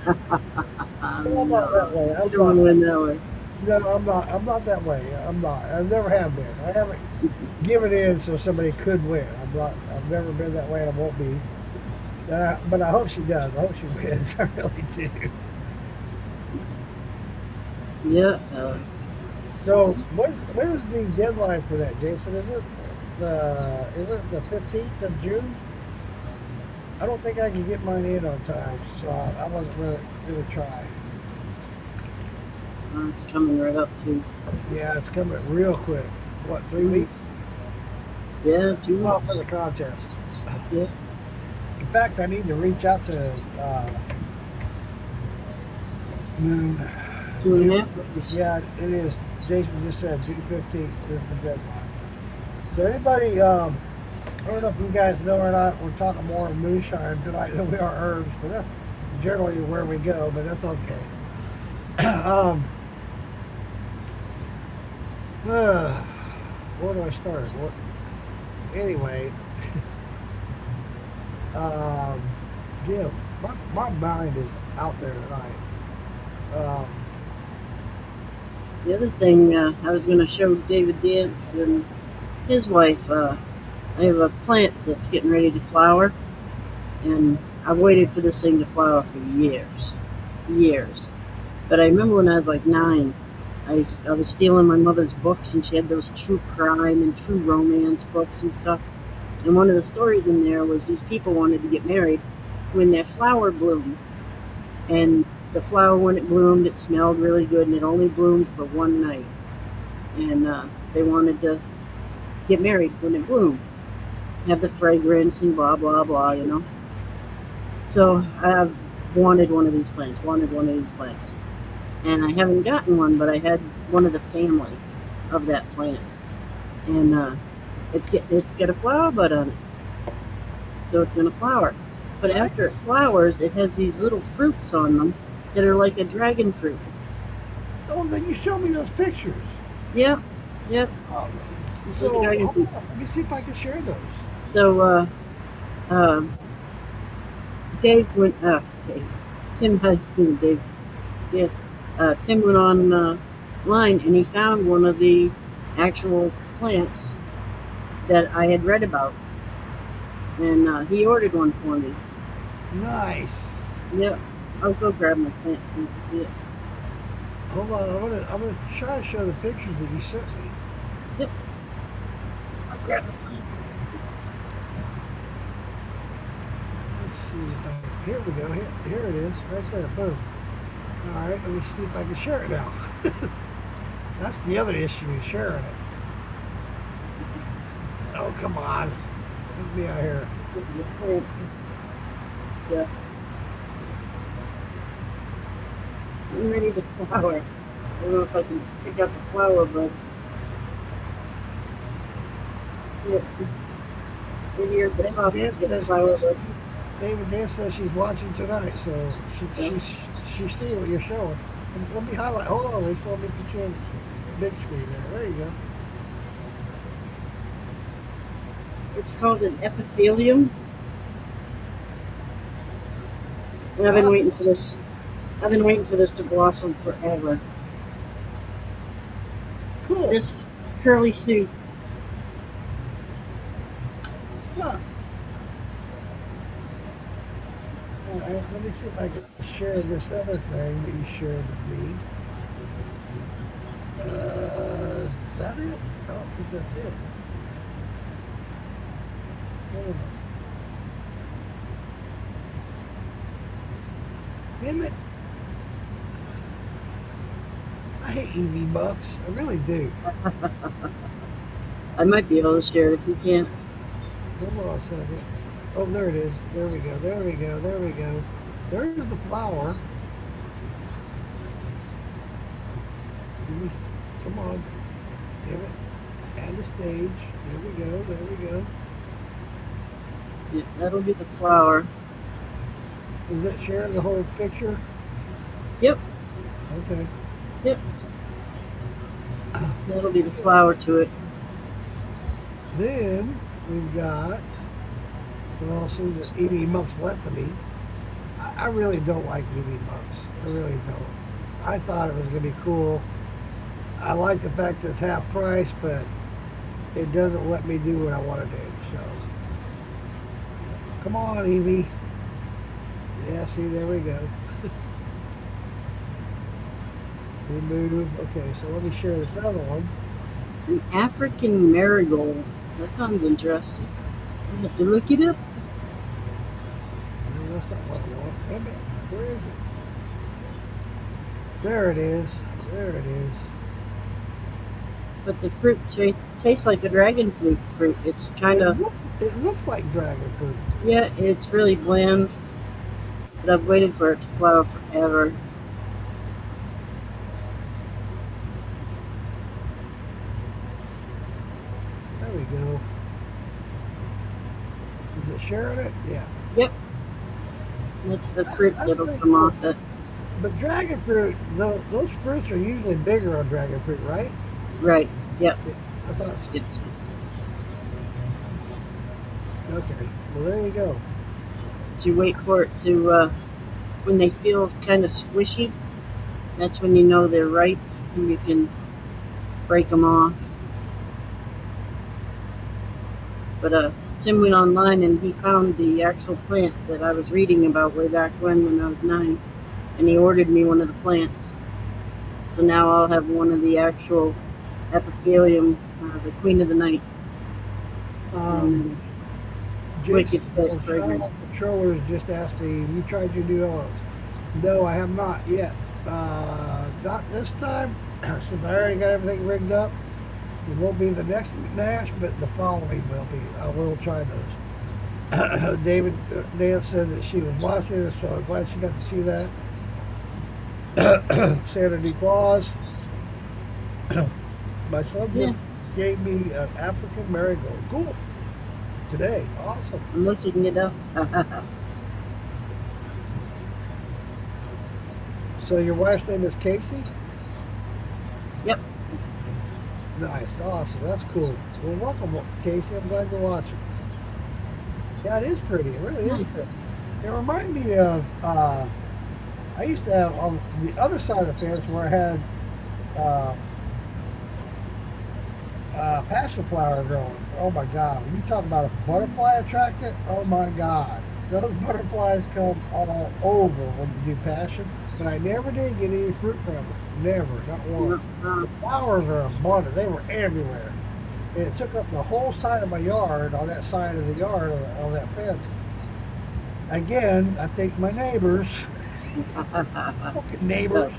[SPEAKER 2] don't win that way.
[SPEAKER 1] No, I'm not. I'm not that way. I'm not. I never have been. I haven't given in so somebody could win. I'm not. I've never been that way. I won't be. But I hope she does. I hope she wins. I really do.
[SPEAKER 2] Yeah.
[SPEAKER 1] So when's the deadline for that, Jason? Is it the 15th of June? I don't think I can get mine in on time, so I wasn't really gonna try.
[SPEAKER 2] It's coming right up to.
[SPEAKER 1] Yeah, it's coming real quick. What, three
[SPEAKER 2] Mm,
[SPEAKER 1] weeks?
[SPEAKER 2] yeah, two
[SPEAKER 1] Well, for
[SPEAKER 2] weeks.
[SPEAKER 1] the contest.
[SPEAKER 2] Yeah,
[SPEAKER 1] In fact, I need to reach out to Moon.
[SPEAKER 2] 2.5 weeks.
[SPEAKER 1] Yeah, it is. Jason just said June 15th is the deadline. So anybody, I don't know if you guys know or not, we're talking more moonshine tonight than we are herbs, but that's generally where we go, but that's okay. um, uh, where do I start? Anyway, um, Jim, my mind is out there tonight. Um,
[SPEAKER 2] The other thing I was going to show David Dance and his wife, I have a plant that's getting ready to flower, and I've waited for this thing to flower for years, years. But I remember when I was like 9, I was stealing my mother's books, and she had those true crime and true romance books and stuff. And one of the stories in there was these people wanted to get married when their flower bloomed. And the flower, when it bloomed, it smelled really good, and it only bloomed for one night. And they wanted to get married when it bloomed, have the fragrance and blah, blah, blah, you know. So I've wanted one of these plants, wanted one of these plants. And I haven't gotten one, but I had one of the family of that plant. And it's got a flower bud on it, so it's going to flower. But
[SPEAKER 1] right?
[SPEAKER 2] after it flowers, it has these little fruits on them that are like a dragon fruit.
[SPEAKER 1] Oh, then you show me those pictures.
[SPEAKER 2] Yep, yep.
[SPEAKER 1] Oh,
[SPEAKER 2] It's like a
[SPEAKER 1] so
[SPEAKER 2] dragon
[SPEAKER 1] hold
[SPEAKER 2] fruit.
[SPEAKER 1] on, let me see if I can share those.
[SPEAKER 2] So uh, Dave went. Dave. Tim has seen Dave. Yes. Tim went on line and he found one of the actual plants that I had read about, and he ordered one for me.
[SPEAKER 1] Nice.
[SPEAKER 2] Yep. I'll go grab my plant so you can see it.
[SPEAKER 1] Hold on, I'm gonna try to show the pictures that you sent me.
[SPEAKER 2] Yep. I'll grab my plant.
[SPEAKER 1] Let's see. Here we go. Here it is, right there. Boom. All right. Let me see if I can share it now. That's the other issue is sharing it. Oh, come on. Let me out here.
[SPEAKER 2] This is the plant. It's I'm ready to flower. I don't know if I can pick out the flower, but yeah, right here at the
[SPEAKER 1] David
[SPEAKER 2] top,
[SPEAKER 1] Dance
[SPEAKER 2] it's got the
[SPEAKER 1] says,
[SPEAKER 2] flower bud.
[SPEAKER 1] David Dance says she's watching tonight, so
[SPEAKER 2] So
[SPEAKER 1] she see what you're showing. Let me highlight. Hold on, Lisa. Let me put you on big screen there. There you go.
[SPEAKER 2] it's called an epithelium. And I've been
[SPEAKER 1] Ah,
[SPEAKER 2] waiting for this. I've been waiting for this to blossom forever.
[SPEAKER 1] cool.
[SPEAKER 2] This is Curly Sue.
[SPEAKER 1] Huh. All right, let me see if I can share this other thing that you shared with me. Is that it? I don't think that's it. Hold on. Damn it. I hate EV bucks. I really do.
[SPEAKER 2] I might be able to share it if you can't.
[SPEAKER 1] Hold on a second. Oh, there it is. There we go. There we go. There we go. There's the flower. Come on. Damn it. Add the stage. There we go. There we go.
[SPEAKER 2] Yeah, that'll be the flower.
[SPEAKER 1] Is it sharing the whole picture?
[SPEAKER 2] Yep,
[SPEAKER 1] Okay.
[SPEAKER 2] yep. That'll be the flower to it.
[SPEAKER 1] Then we've got, well, see the EV Monks Lethamine. I really don't like EV Monks. I really don't. I thought it was going to be cool I like the fact that it's half price, but it doesn't let me do what I want to do. So, come on, Evie. Yeah, see, there we go. Remove. Okay, so let me share this other one.
[SPEAKER 2] An African marigold. That sounds interesting. I have to look it up.
[SPEAKER 1] No, that's not what I want. Wait a minute. Where is it? There it is. There it is.
[SPEAKER 2] But the fruit tastes like a dragon fruit. It's kind of,
[SPEAKER 1] It looks like dragon fruit.
[SPEAKER 2] yeah, it's really bland. But I've waited for it to flower forever.
[SPEAKER 1] There we go. Is it sharing it? Yeah.
[SPEAKER 2] Yep, that's the fruit that'll come off it.
[SPEAKER 1] But dragon fruit, those fruits are usually bigger on dragon fruit, right?
[SPEAKER 2] Right. Yep.
[SPEAKER 1] I thought. Okay. Well, there you go.
[SPEAKER 2] You wait for it to, when they feel kind of squishy, that's when you know they're ripe and you can break them off. But Tim went online and he found the actual plant that I was reading about way back when I was 9, and he ordered me one of the plants. So now I'll have one of the actual epithelium, the Queen of the Night. Wicked fit fragrant.
[SPEAKER 1] Controllers just asked me, you tried your new oils? No, I have not yet. Not this time, since I already got everything rigged up. It won't be the next match, but the following will be. I will try those. Dale said that she was watching it, so I'm glad she got to see that. Santa Claus. My son just gave me an African marigold. Cool. Today. Awesome.
[SPEAKER 2] I'm looking it up.
[SPEAKER 1] So your wife's name is Casey?
[SPEAKER 2] Yep.
[SPEAKER 1] Nice. Awesome. That's cool. Well, welcome, Casey. I'm glad you're watching. Yeah, it is pretty. It really is pretty. It reminds me of, I used to have on the other side of the fence where I had passion flower growing. Oh my God. When you talk about a butterfly attractant, oh my God. Those butterflies come all over when you do passion. But I never did get any fruit from it. Never. Not one. The flowers are abundant. They were everywhere. And it took up the whole side of my yard, on that side of the yard, on that fence. Again, I think my neighbors, fucking neighbors.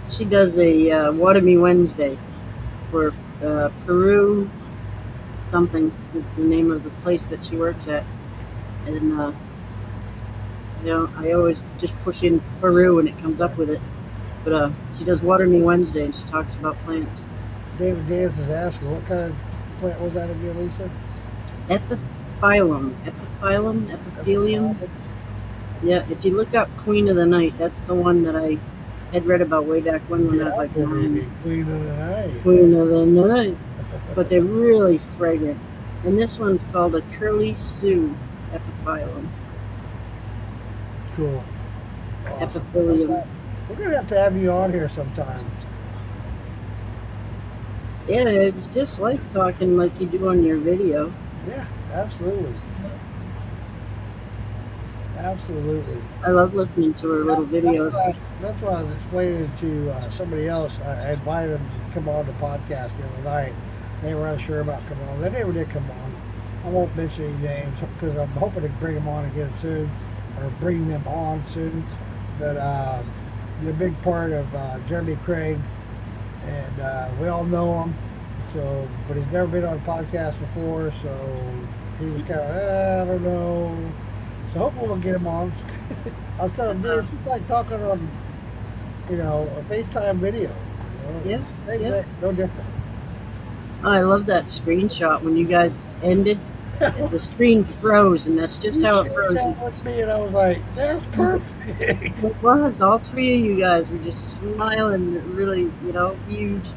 [SPEAKER 2] She does a Water Me Wednesday for Peru. Something is the name of the place that she works at, and I always just push in Peru and it comes up with it. But she does Water Me Wednesday and she talks about plants.
[SPEAKER 1] David Dance is asking, what kind of plant was that again, Lisa?
[SPEAKER 2] Epiphyllum. Epithelium. Yeah, if you look up Queen of the Night, that's the one that I had read about way back when I was like 9.
[SPEAKER 1] Queen of the Night.
[SPEAKER 2] Queen of the Night. But they're really fragrant. And this one's called a Curly Sue Epiphyllum.
[SPEAKER 1] Cool. Awesome.
[SPEAKER 2] Epithelium.
[SPEAKER 1] We're going to have you on here sometime.
[SPEAKER 2] Yeah, it's just like talking like you do on your video.
[SPEAKER 1] Yeah, absolutely. Absolutely.
[SPEAKER 2] I love listening to her little videos.
[SPEAKER 1] That's why I was explaining to somebody else. I invited them to come on the podcast the other night. They were unsure about coming on. They never did come on. I won't mention any names because I'm hoping to bring them on again soon, or bring them on soon. But they're a big part of Jeremy Craig, and we all know him. So, but he's never been on a podcast before, so he was kind of, I don't know. So hopefully we'll get him on. I was telling him, dude, it's just like talking on, a FaceTime video.
[SPEAKER 2] Yeah.
[SPEAKER 1] No different.
[SPEAKER 2] I love that screenshot when you guys ended. The screen froze, and that's just how it froze.
[SPEAKER 1] With me, and I was like, "That's perfect."
[SPEAKER 2] It was. All three of you guys were just smiling, really, huge.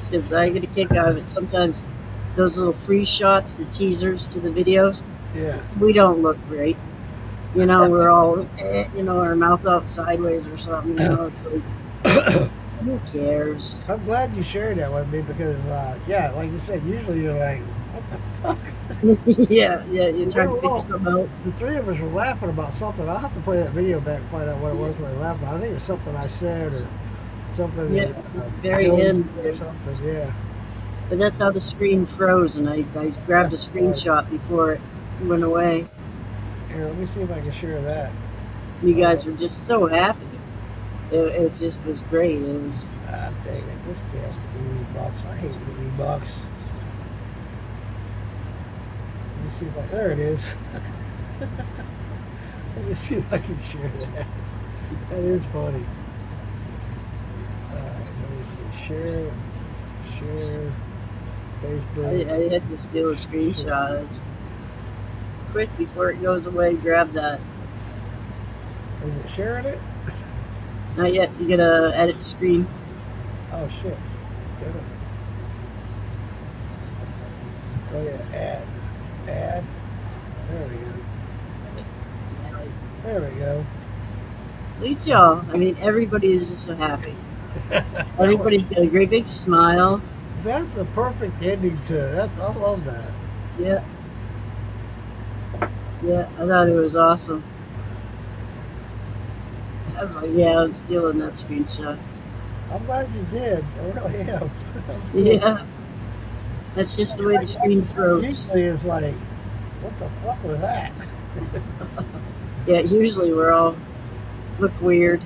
[SPEAKER 2] Because I get a kick out of it. Sometimes those little freeze shots, the teasers to the videos,
[SPEAKER 1] Yeah.
[SPEAKER 2] we don't look great. You know, we're all, you know, our mouth out sideways or something. You know, it's like, who cares?
[SPEAKER 1] I'm glad you shared that with me because, yeah, like you said, usually you're like, what the fuck?
[SPEAKER 2] Yeah, yeah. You're
[SPEAKER 1] We
[SPEAKER 2] trying to
[SPEAKER 1] were
[SPEAKER 2] figure
[SPEAKER 1] all,
[SPEAKER 2] something out.
[SPEAKER 1] the three of us were laughing about something. I'll have to play that video back and find out what it was we were laughing about. I think it was something I said or something
[SPEAKER 2] Yeah,
[SPEAKER 1] that
[SPEAKER 2] it's at the very
[SPEAKER 1] Joey
[SPEAKER 2] end
[SPEAKER 1] said or
[SPEAKER 2] there.
[SPEAKER 1] something. Yeah.
[SPEAKER 2] But that's how the screen froze, and I grabbed a
[SPEAKER 1] That's funny.
[SPEAKER 2] screenshot before it went away.
[SPEAKER 1] Here, let me see if I can share that.
[SPEAKER 2] You
[SPEAKER 1] Uh,
[SPEAKER 2] guys were just so happy. It just was great. It was,
[SPEAKER 1] dang it. This damn bucks. I hate bucks. Let me see if I, there it is. Let me see if I can share that. That is funny. Alright, let me see. Share, Facebook.
[SPEAKER 2] I had to steal a screenshot. It's quick before it goes away. Grab that.
[SPEAKER 1] Is it sharing it?
[SPEAKER 2] Not yet. You gotta edit screen.
[SPEAKER 1] Oh shit. Get it. Oh yeah, add. There we go. There we go.
[SPEAKER 2] Look at y'all. I mean, everybody is just so happy. Everybody's got a great big smile.
[SPEAKER 1] That's a perfect ending to it. I love that.
[SPEAKER 2] Yeah. Yeah, I thought it was awesome. I was like, yeah, I'm stealing that screenshot.
[SPEAKER 1] I'm glad you did. I really am.
[SPEAKER 2] Yeah. That's just the way the screen froze.
[SPEAKER 1] Usually it's like, what the fuck was that?
[SPEAKER 2] Yeah, usually we're all look weird.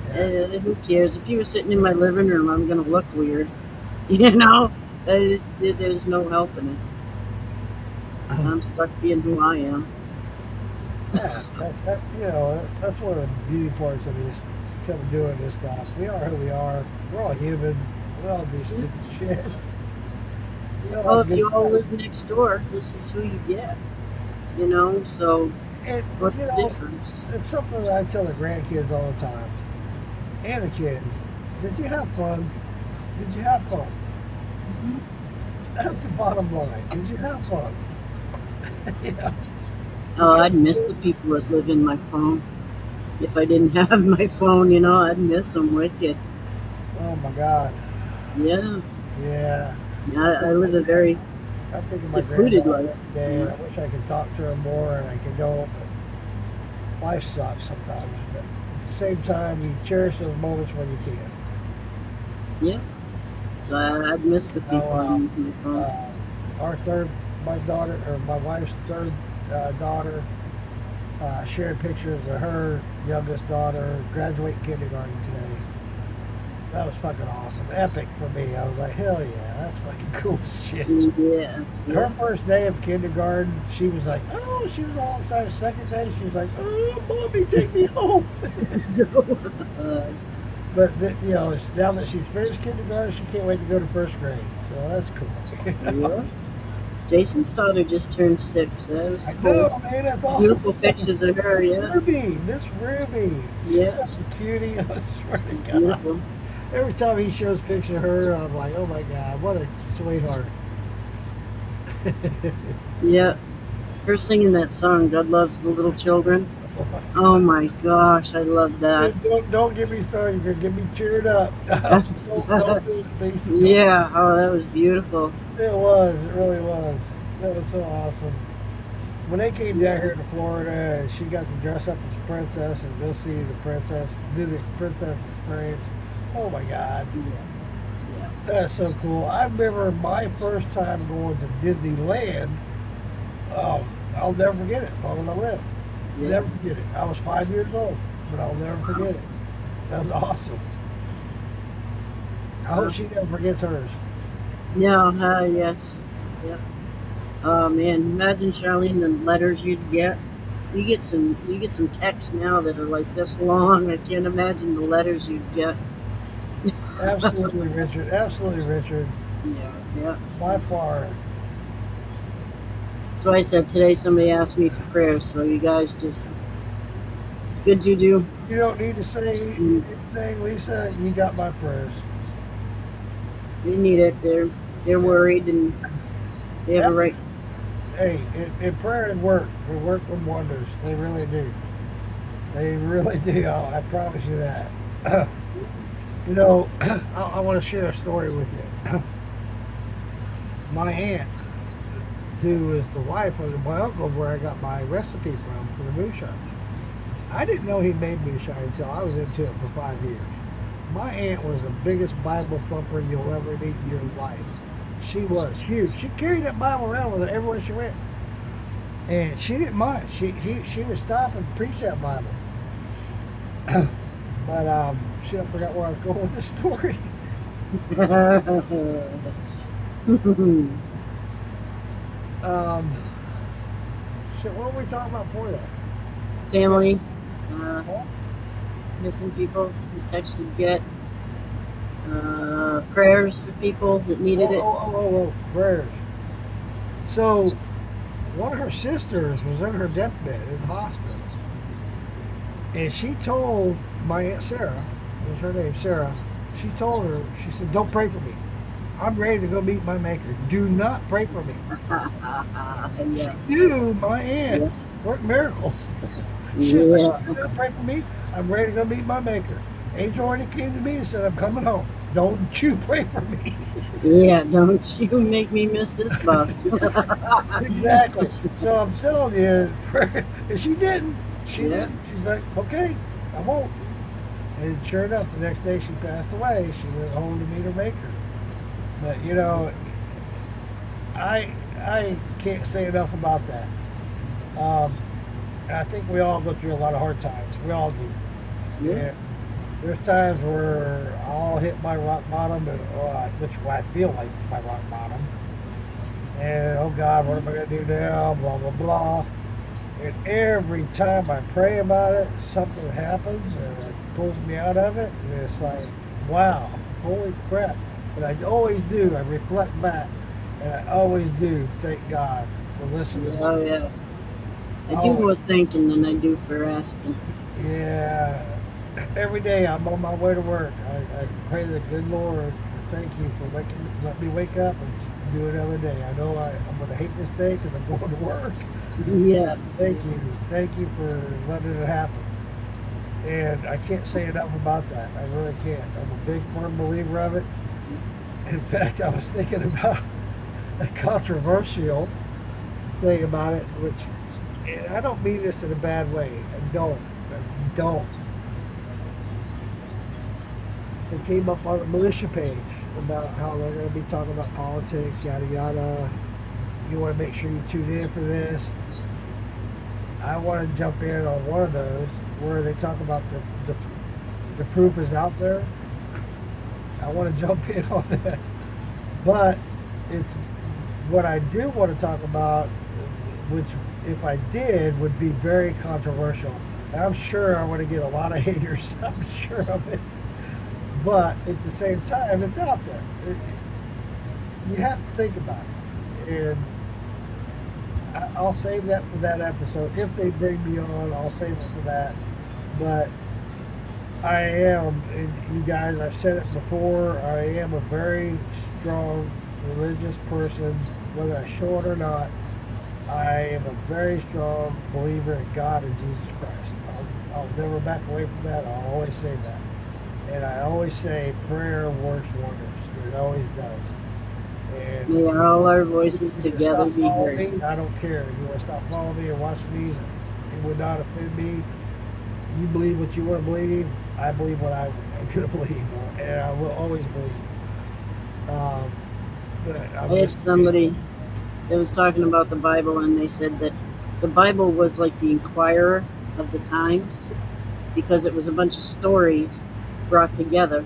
[SPEAKER 1] Yeah.
[SPEAKER 2] Who cares? If you were sitting in my living room, I'm gonna look weird. You know? There's no helping it. I'm stuck being who I am.
[SPEAKER 1] Yeah, you know, that's one of the beauty parts of this, kind of doing this stuff. We are who we are. We're all human. We all do stupid shit. We all
[SPEAKER 2] Well,
[SPEAKER 1] have
[SPEAKER 2] if you
[SPEAKER 1] good
[SPEAKER 2] all
[SPEAKER 1] times.
[SPEAKER 2] live next door, this is who you get. You know? So
[SPEAKER 1] And,
[SPEAKER 2] what's
[SPEAKER 1] you
[SPEAKER 2] the
[SPEAKER 1] know,
[SPEAKER 2] difference?
[SPEAKER 1] it's something that I tell the grandkids all the time. And the kids. Did you have fun? Did you have fun?
[SPEAKER 2] Mhm.
[SPEAKER 1] That's the bottom line. Did you have fun? Yeah.
[SPEAKER 2] Oh, I'd miss the people that live in my phone. If I didn't have my phone, you know, I'd miss them wicked.
[SPEAKER 1] Oh my God.
[SPEAKER 2] Yeah.
[SPEAKER 1] Yeah.
[SPEAKER 2] I live a very
[SPEAKER 1] I think of my
[SPEAKER 2] secluded
[SPEAKER 1] granddaughter
[SPEAKER 2] life.
[SPEAKER 1] every day, and I wish I could talk to her more, and I can don't. But life sucks sometimes. But at the same time, you cherish those moments when you can.
[SPEAKER 2] Yeah. So I'd miss the
[SPEAKER 1] Now,
[SPEAKER 2] people on my phone.
[SPEAKER 1] our third, my daughter, or my wife's third daughter, shared pictures of her youngest daughter graduating kindergarten today. That was fucking awesome. Epic for me. I was like, hell yeah, that's fucking cool as shit.
[SPEAKER 2] Yes.
[SPEAKER 1] Her
[SPEAKER 2] Yeah.
[SPEAKER 1] first day of kindergarten, she was like, oh, she was all excited. Second day, she was like, oh, mommy, take me home.
[SPEAKER 2] uh,
[SPEAKER 1] But, you know, now that she's finished kindergarten, she can't wait to go to first grade. So that's cool.
[SPEAKER 2] yeah. Jason's daughter just turned 6. That was
[SPEAKER 1] I
[SPEAKER 2] cool.
[SPEAKER 1] know, man, that's awesome.
[SPEAKER 2] Beautiful pictures of her. Yeah.
[SPEAKER 1] Ruby, Miss Ruby. She's
[SPEAKER 2] Yeah.
[SPEAKER 1] such a cutie. I swear to God.
[SPEAKER 2] Beautiful.
[SPEAKER 1] Every time he shows pictures of her, I'm like, oh my God, what a sweetheart.
[SPEAKER 2] Yeah. Her singing that song, God Loves the Little Children. Oh my gosh, I love that.
[SPEAKER 1] Don't get me started. You're gonna get me cheered up. Don't do it, please.
[SPEAKER 2] Yeah. Oh, that was beautiful.
[SPEAKER 1] It was. It really was. That was so awesome. When they came down here to Florida, and she got to dress up as a princess and go see the princess, do the princess experience. Oh my God.
[SPEAKER 2] Yeah.
[SPEAKER 1] That's so cool. I remember my first time going to Disneyland. Oh, I'll never forget it. As long as I live.
[SPEAKER 2] Yeah.
[SPEAKER 1] Never forget it. I was 5 years old, but I'll never forget it. That was awesome. I hope she never forgets hers.
[SPEAKER 2] Yeah. Yes. Yep. Oh man, imagine Charlene the letters you'd get. You get some texts now that are like this long. I can't imagine the letters you'd get.
[SPEAKER 1] Absolutely, Richard. Absolutely, Richard.
[SPEAKER 2] Yeah.
[SPEAKER 1] By far.
[SPEAKER 2] That's why I said today somebody asked me for prayers, so you guys just it's good you do.
[SPEAKER 1] You don't need to say anything, Lisa. You got my prayers.
[SPEAKER 2] You need it. They're worried and they have a right
[SPEAKER 1] hey, in prayer and work, we work with wonders. They really do. They really do. I promise you that. You know, I want to share a story with you. My aunt, who is the wife of my uncle, where I got my recipe from for the moonshine. I didn't know he made moonshine until I was into it for 5 years. My aunt was the biggest Bible thumper you'll ever meet in your life. She was huge. She carried that Bible around with her everywhere she went. And she didn't mind. She would stop and preach that Bible. But shit, I forgot where I was going with this story. Um, shit, what were we talking about before that?
[SPEAKER 2] Family, uh,
[SPEAKER 1] Huh?
[SPEAKER 2] missing people, the text you get, prayers for people that needed it.
[SPEAKER 1] Prayers. So, one of her sisters was in her deathbed in the hospital. And she told my Aunt Sarah, was her name, Sarah, she told her, she said, don't pray for me. I'm ready to go meet my maker. Do not pray for me.
[SPEAKER 2] Yeah,
[SPEAKER 1] You, my aunt,
[SPEAKER 2] yeah,
[SPEAKER 1] work miracles. Shit,
[SPEAKER 2] yeah,
[SPEAKER 1] don't pray for me. I'm ready to go meet my maker. Angel already came to me and said, I'm coming home. Don't you pray for me.
[SPEAKER 2] yeah. Don't you make me miss this bus.
[SPEAKER 1] Exactly. So I'm telling you, and she didn't. She
[SPEAKER 2] Yeah.
[SPEAKER 1] didn't. She's like, okay, I won't. And sure enough, the next day she passed away. She went home to meet her maker. But you know, I can't say enough about that. Um, I think we all go through a lot of hard times. We all do.
[SPEAKER 2] Yeah.
[SPEAKER 1] And there's times where I'll hit my rock bottom, which I feel like my rock bottom. And oh God, what am I going to do now? Blah blah blah. And every time I pray about it, something happens and it pulls me out of it. And it's like, wow, holy crap. But I always do. I reflect back, and I always do thank God for listening.
[SPEAKER 2] Oh yeah. I do
[SPEAKER 1] Oh
[SPEAKER 2] more thinking than I do for asking.
[SPEAKER 1] yeah. Every day I'm on my way to work. I pray the good Lord, thank you for let me wake up and do another day. I know I'm going to hate this day because I'm going to work.
[SPEAKER 2] Yeah.
[SPEAKER 1] Thank you for letting it happen. And I can't say enough about that. I really can't. I'm a big firm believer of it. In fact, I was thinking about a controversial thing about it, which and I don't mean this in a bad way. I don't. I don't. It came up on a militia page about how they're going to be talking about politics, yada yada. You want to make sure you tune in for this. I want to jump in on one of those where they talk about the proof is out there. I want to jump in on that. But it's what I do want to talk about, which if I did would be very controversial. And I'm sure I want to get a lot of haters. I'm sure of it. But at the same time, it's out there. You have to think about it. And I'll save that for that episode. If they bring me on, I'll save it for that. But I am, and you guys, I've said it before, I am a very strong religious person, whether I show it or not. I am a very strong believer in God and Jesus Christ. I'll never back away from that. I'll always say that. And I always say prayer works wonders. It always does. And
[SPEAKER 2] May all our voices
[SPEAKER 1] you can
[SPEAKER 2] together
[SPEAKER 1] stop
[SPEAKER 2] be
[SPEAKER 1] following
[SPEAKER 2] heard.
[SPEAKER 1] me, I don't care. If you want to stop following me and watch these, it would not offend me. You believe what you want to believe. I believe what I'm going to believe, and I will always believe. But I'm
[SPEAKER 2] I had
[SPEAKER 1] just
[SPEAKER 2] somebody that was talking about the Bible, and they said that the Bible was like the Inquirer of the times because it was a bunch of stories brought together.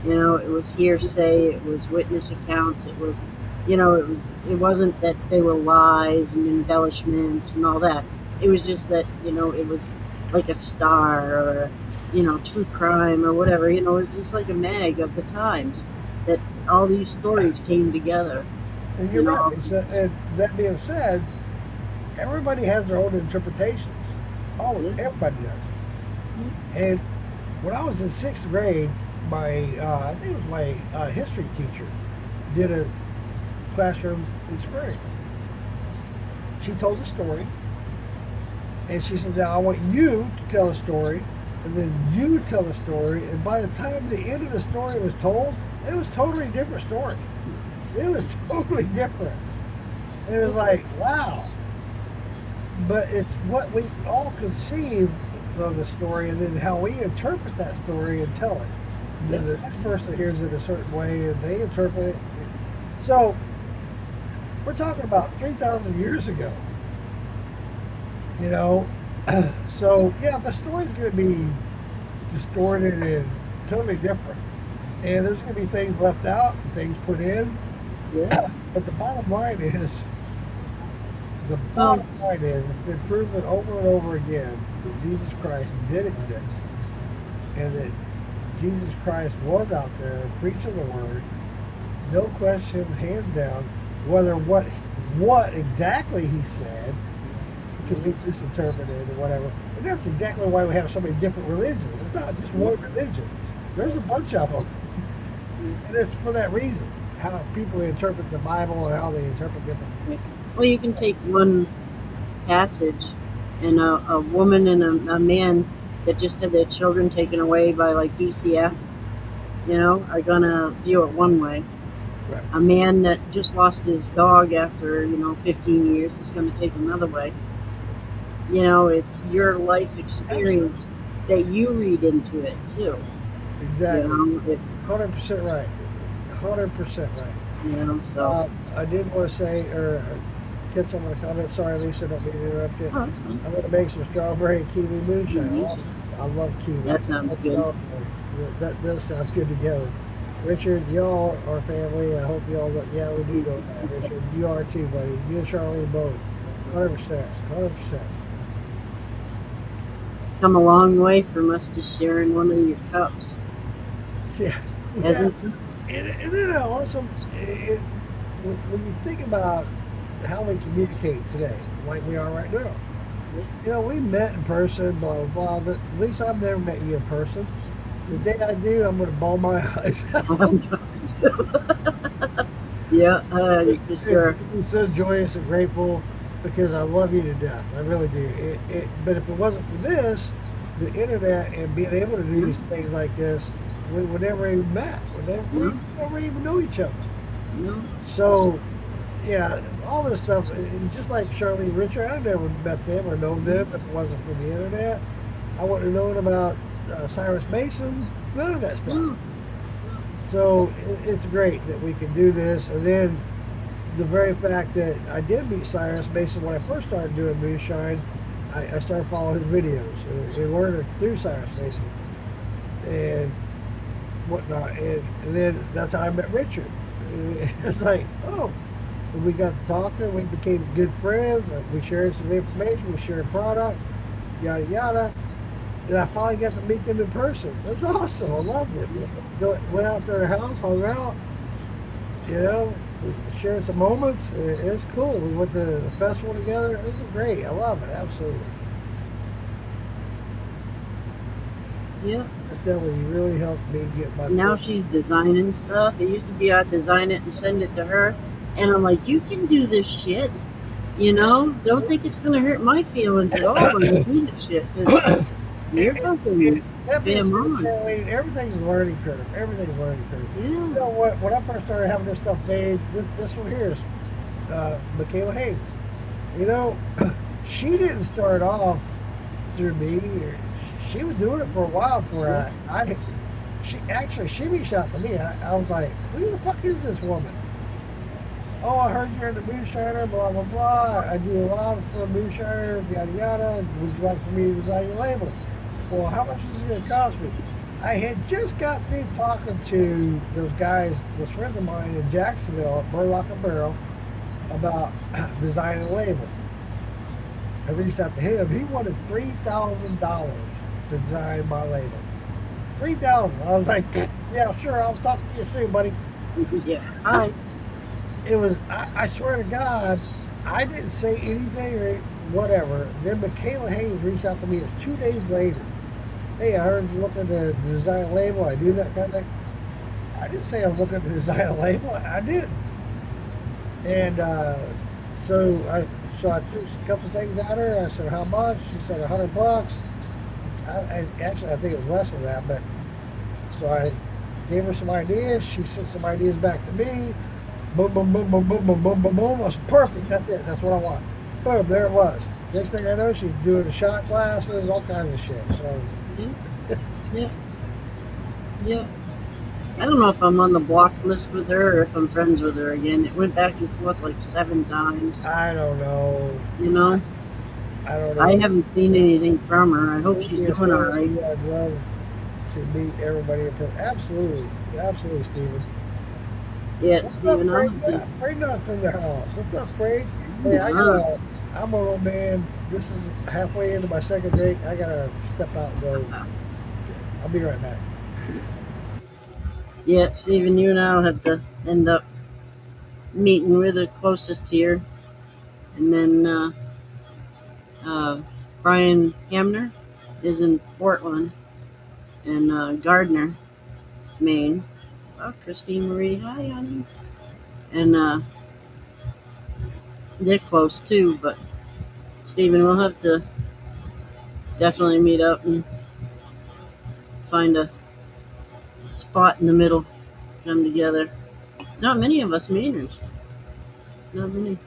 [SPEAKER 2] You know, it was hearsay, it was witness accounts, it was, it wasn't that they were lies and embellishments and all that. It was just that, it was like a star or, true crime or whatever. It was just like a mag of the times that all these stories came together.
[SPEAKER 1] and
[SPEAKER 2] You
[SPEAKER 1] you're right.
[SPEAKER 2] know,
[SPEAKER 1] And that being said, everybody has their own interpretations. Oh,
[SPEAKER 2] yeah.
[SPEAKER 1] everybody does. And when I was in sixth grade, my I think it was my history teacher did a classroom experience, she told the story, and she said, "Now I want you to tell a story, and then you tell the story." And by the time the end of the story was told, it was totally different story. It was totally different. It was like, wow. But it's what we all conceive of the story, and then how we interpret that story and tell it. And then the next person hears it a certain way, and they interpret it. So we're talking about 3,000 years ago. You know, so yeah, the story's going to be distorted and totally different, and there's going to be things left out and things put in.
[SPEAKER 2] Yeah.
[SPEAKER 1] But the bottom line is,
[SPEAKER 2] Well,
[SPEAKER 1] it's been proven over and over again that Jesus Christ did exist, and that Jesus Christ was out there preaching the word, no question, hands down, whether what exactly he said could be misinterpreted or whatever. And that's exactly why we have so many different religions. It's not just one religion. There's a bunch of them. And it's for that reason. How people interpret the Bible and how they interpret different.
[SPEAKER 2] well, you can take one passage, and a woman and a man that just had their children taken away by like DCF, are gonna view it one way.
[SPEAKER 1] Right.
[SPEAKER 2] A man that just lost his dog after 15 years is gonna take another way. It's your life experience that you read into it too.
[SPEAKER 1] Exactly. 100% right. 100% right.
[SPEAKER 2] So.
[SPEAKER 1] I did want to say, or get someone to comment. Sorry, Lisa, don't mean to interrupt you.
[SPEAKER 2] Oh, that's fine.
[SPEAKER 1] I'm going to make some strawberry and kiwi moonshine.
[SPEAKER 2] Mhm.
[SPEAKER 1] I love kiwi.
[SPEAKER 2] That sounds good.
[SPEAKER 1] That does sound good together. Richard, y'all are family. I hope y'all look. Yeah, we do know that, Richard. You are too, buddy. You and Charlene both. 100%. 100%.
[SPEAKER 2] Come a long way from us just sharing one of your cups,
[SPEAKER 1] Yeah.
[SPEAKER 2] hasn't it?
[SPEAKER 1] And then also, when you think about how we communicate today, like we are right now, we met in person, blah, blah, blah. But at least I've never met you in person. The day I do, I'm going to bawl my eyes out.
[SPEAKER 2] Yeah, for sure.
[SPEAKER 1] I'm so joyous and grateful because I love you to death. I really do. But if it wasn't for this, the internet and being able to do these things like this, we would never even met. We never even know each other.
[SPEAKER 2] No.
[SPEAKER 1] So, yeah, all this stuff, and just like Charlie and Richard, I never met them or known them if it wasn't for the internet. I wouldn't have known about Cyrus Mason, none of that stuff. So it's great that we can do this. And then the very fact that I did meet Cyrus Mason when I first started doing Moonshine, I started following his videos and learning through Cyrus Mason and whatnot. And then that's how I met Richard. It's like, oh, and we got to talking, we became good friends, we shared some information, we shared product, yada yada. And I finally got to meet them in person. It was awesome. I loved it. Went out to their house, hung out, shared some moments. It was cool. We went to the festival together. It was great. I love it. Absolutely.
[SPEAKER 2] Yeah.
[SPEAKER 1] It's definitely really helped me get my.
[SPEAKER 2] Now she's designing stuff. It used to be I'd design it and send it to her, and I'm like, you can do this shit. Don't think it's gonna hurt my feelings at all when you do this shit. You're fucking damn on.
[SPEAKER 1] Everything's a learning curve. Everything's a learning curve.
[SPEAKER 2] Yeah.
[SPEAKER 1] You know what? When I first started having this stuff made, this one here is Michaela Hayes. She didn't start off through me. She was doing it for a while before she reached out to me. I was like, who the fuck is this woman? Oh, I heard you're in the Moonshiner, blah, blah, blah. I do a lot for Moonshiner, yada, yada. Would you like for me to design your label? Well, how much is it going to cost me? I had just got through talking to those guys, those friends of mine in Jacksonville at Burlock and Barrel about designing a label. I reached out to him. He wanted $3,000 to design my label. $3,000. I was like, yeah, sure, I'll talk to you soon, buddy.
[SPEAKER 2] Yeah. All right.
[SPEAKER 1] It was, I swear to God, I didn't say anything or whatever. Then Michaela Hayes reached out to me 2 days later. Hey, I heard you're looking to design a label. I do that kind of thing. I didn't say I was looking to design a label. I did. And so So I threw a couple things at her. I said, how much? She said, $100. Actually, I think it was less than that, but so I gave her some ideas. She sent some ideas back to me. Boom, boom, boom, boom, boom, boom, boom, boom, boom. I was perfect. That's it. That's what I want. Boom, there it was. Next thing I know, she's doing the shot glasses, all kinds of shit. So,
[SPEAKER 2] Yeah, yeah. I don't know if I'm on the block list with her or if I'm friends with her again. It went back and forth like 7 times.
[SPEAKER 1] I don't know.
[SPEAKER 2] You know,
[SPEAKER 1] I don't
[SPEAKER 2] I
[SPEAKER 1] know.
[SPEAKER 2] haven't seen anything from her. I hope she's
[SPEAKER 1] Yes,
[SPEAKER 2] doing all
[SPEAKER 1] sir.
[SPEAKER 2] right.
[SPEAKER 1] Yeah, I'd love to meet everybody in person. Absolutely. Absolutely, Stephen.
[SPEAKER 2] Yeah,
[SPEAKER 1] What's
[SPEAKER 2] Stephen,
[SPEAKER 1] up,
[SPEAKER 2] I'll
[SPEAKER 1] Frank?
[SPEAKER 2] have to.
[SPEAKER 1] Frank nuts in the house. What's up, Frank? Hey,
[SPEAKER 2] Uh,
[SPEAKER 1] I'm a old man. This is halfway into my second date. I gotta step out and go. I'll be right back.
[SPEAKER 2] yeah, Stephen, you and I'll have to end up meeting with the closest here. And then uh, Brian Hamner is in Portland and Gardner, Maine. Oh, Christine Marie, hi, honey. And they're close too, but Stephen, we'll have to definitely meet up and find a spot in the middle to come together. There's not many of us Mainers. It's not many.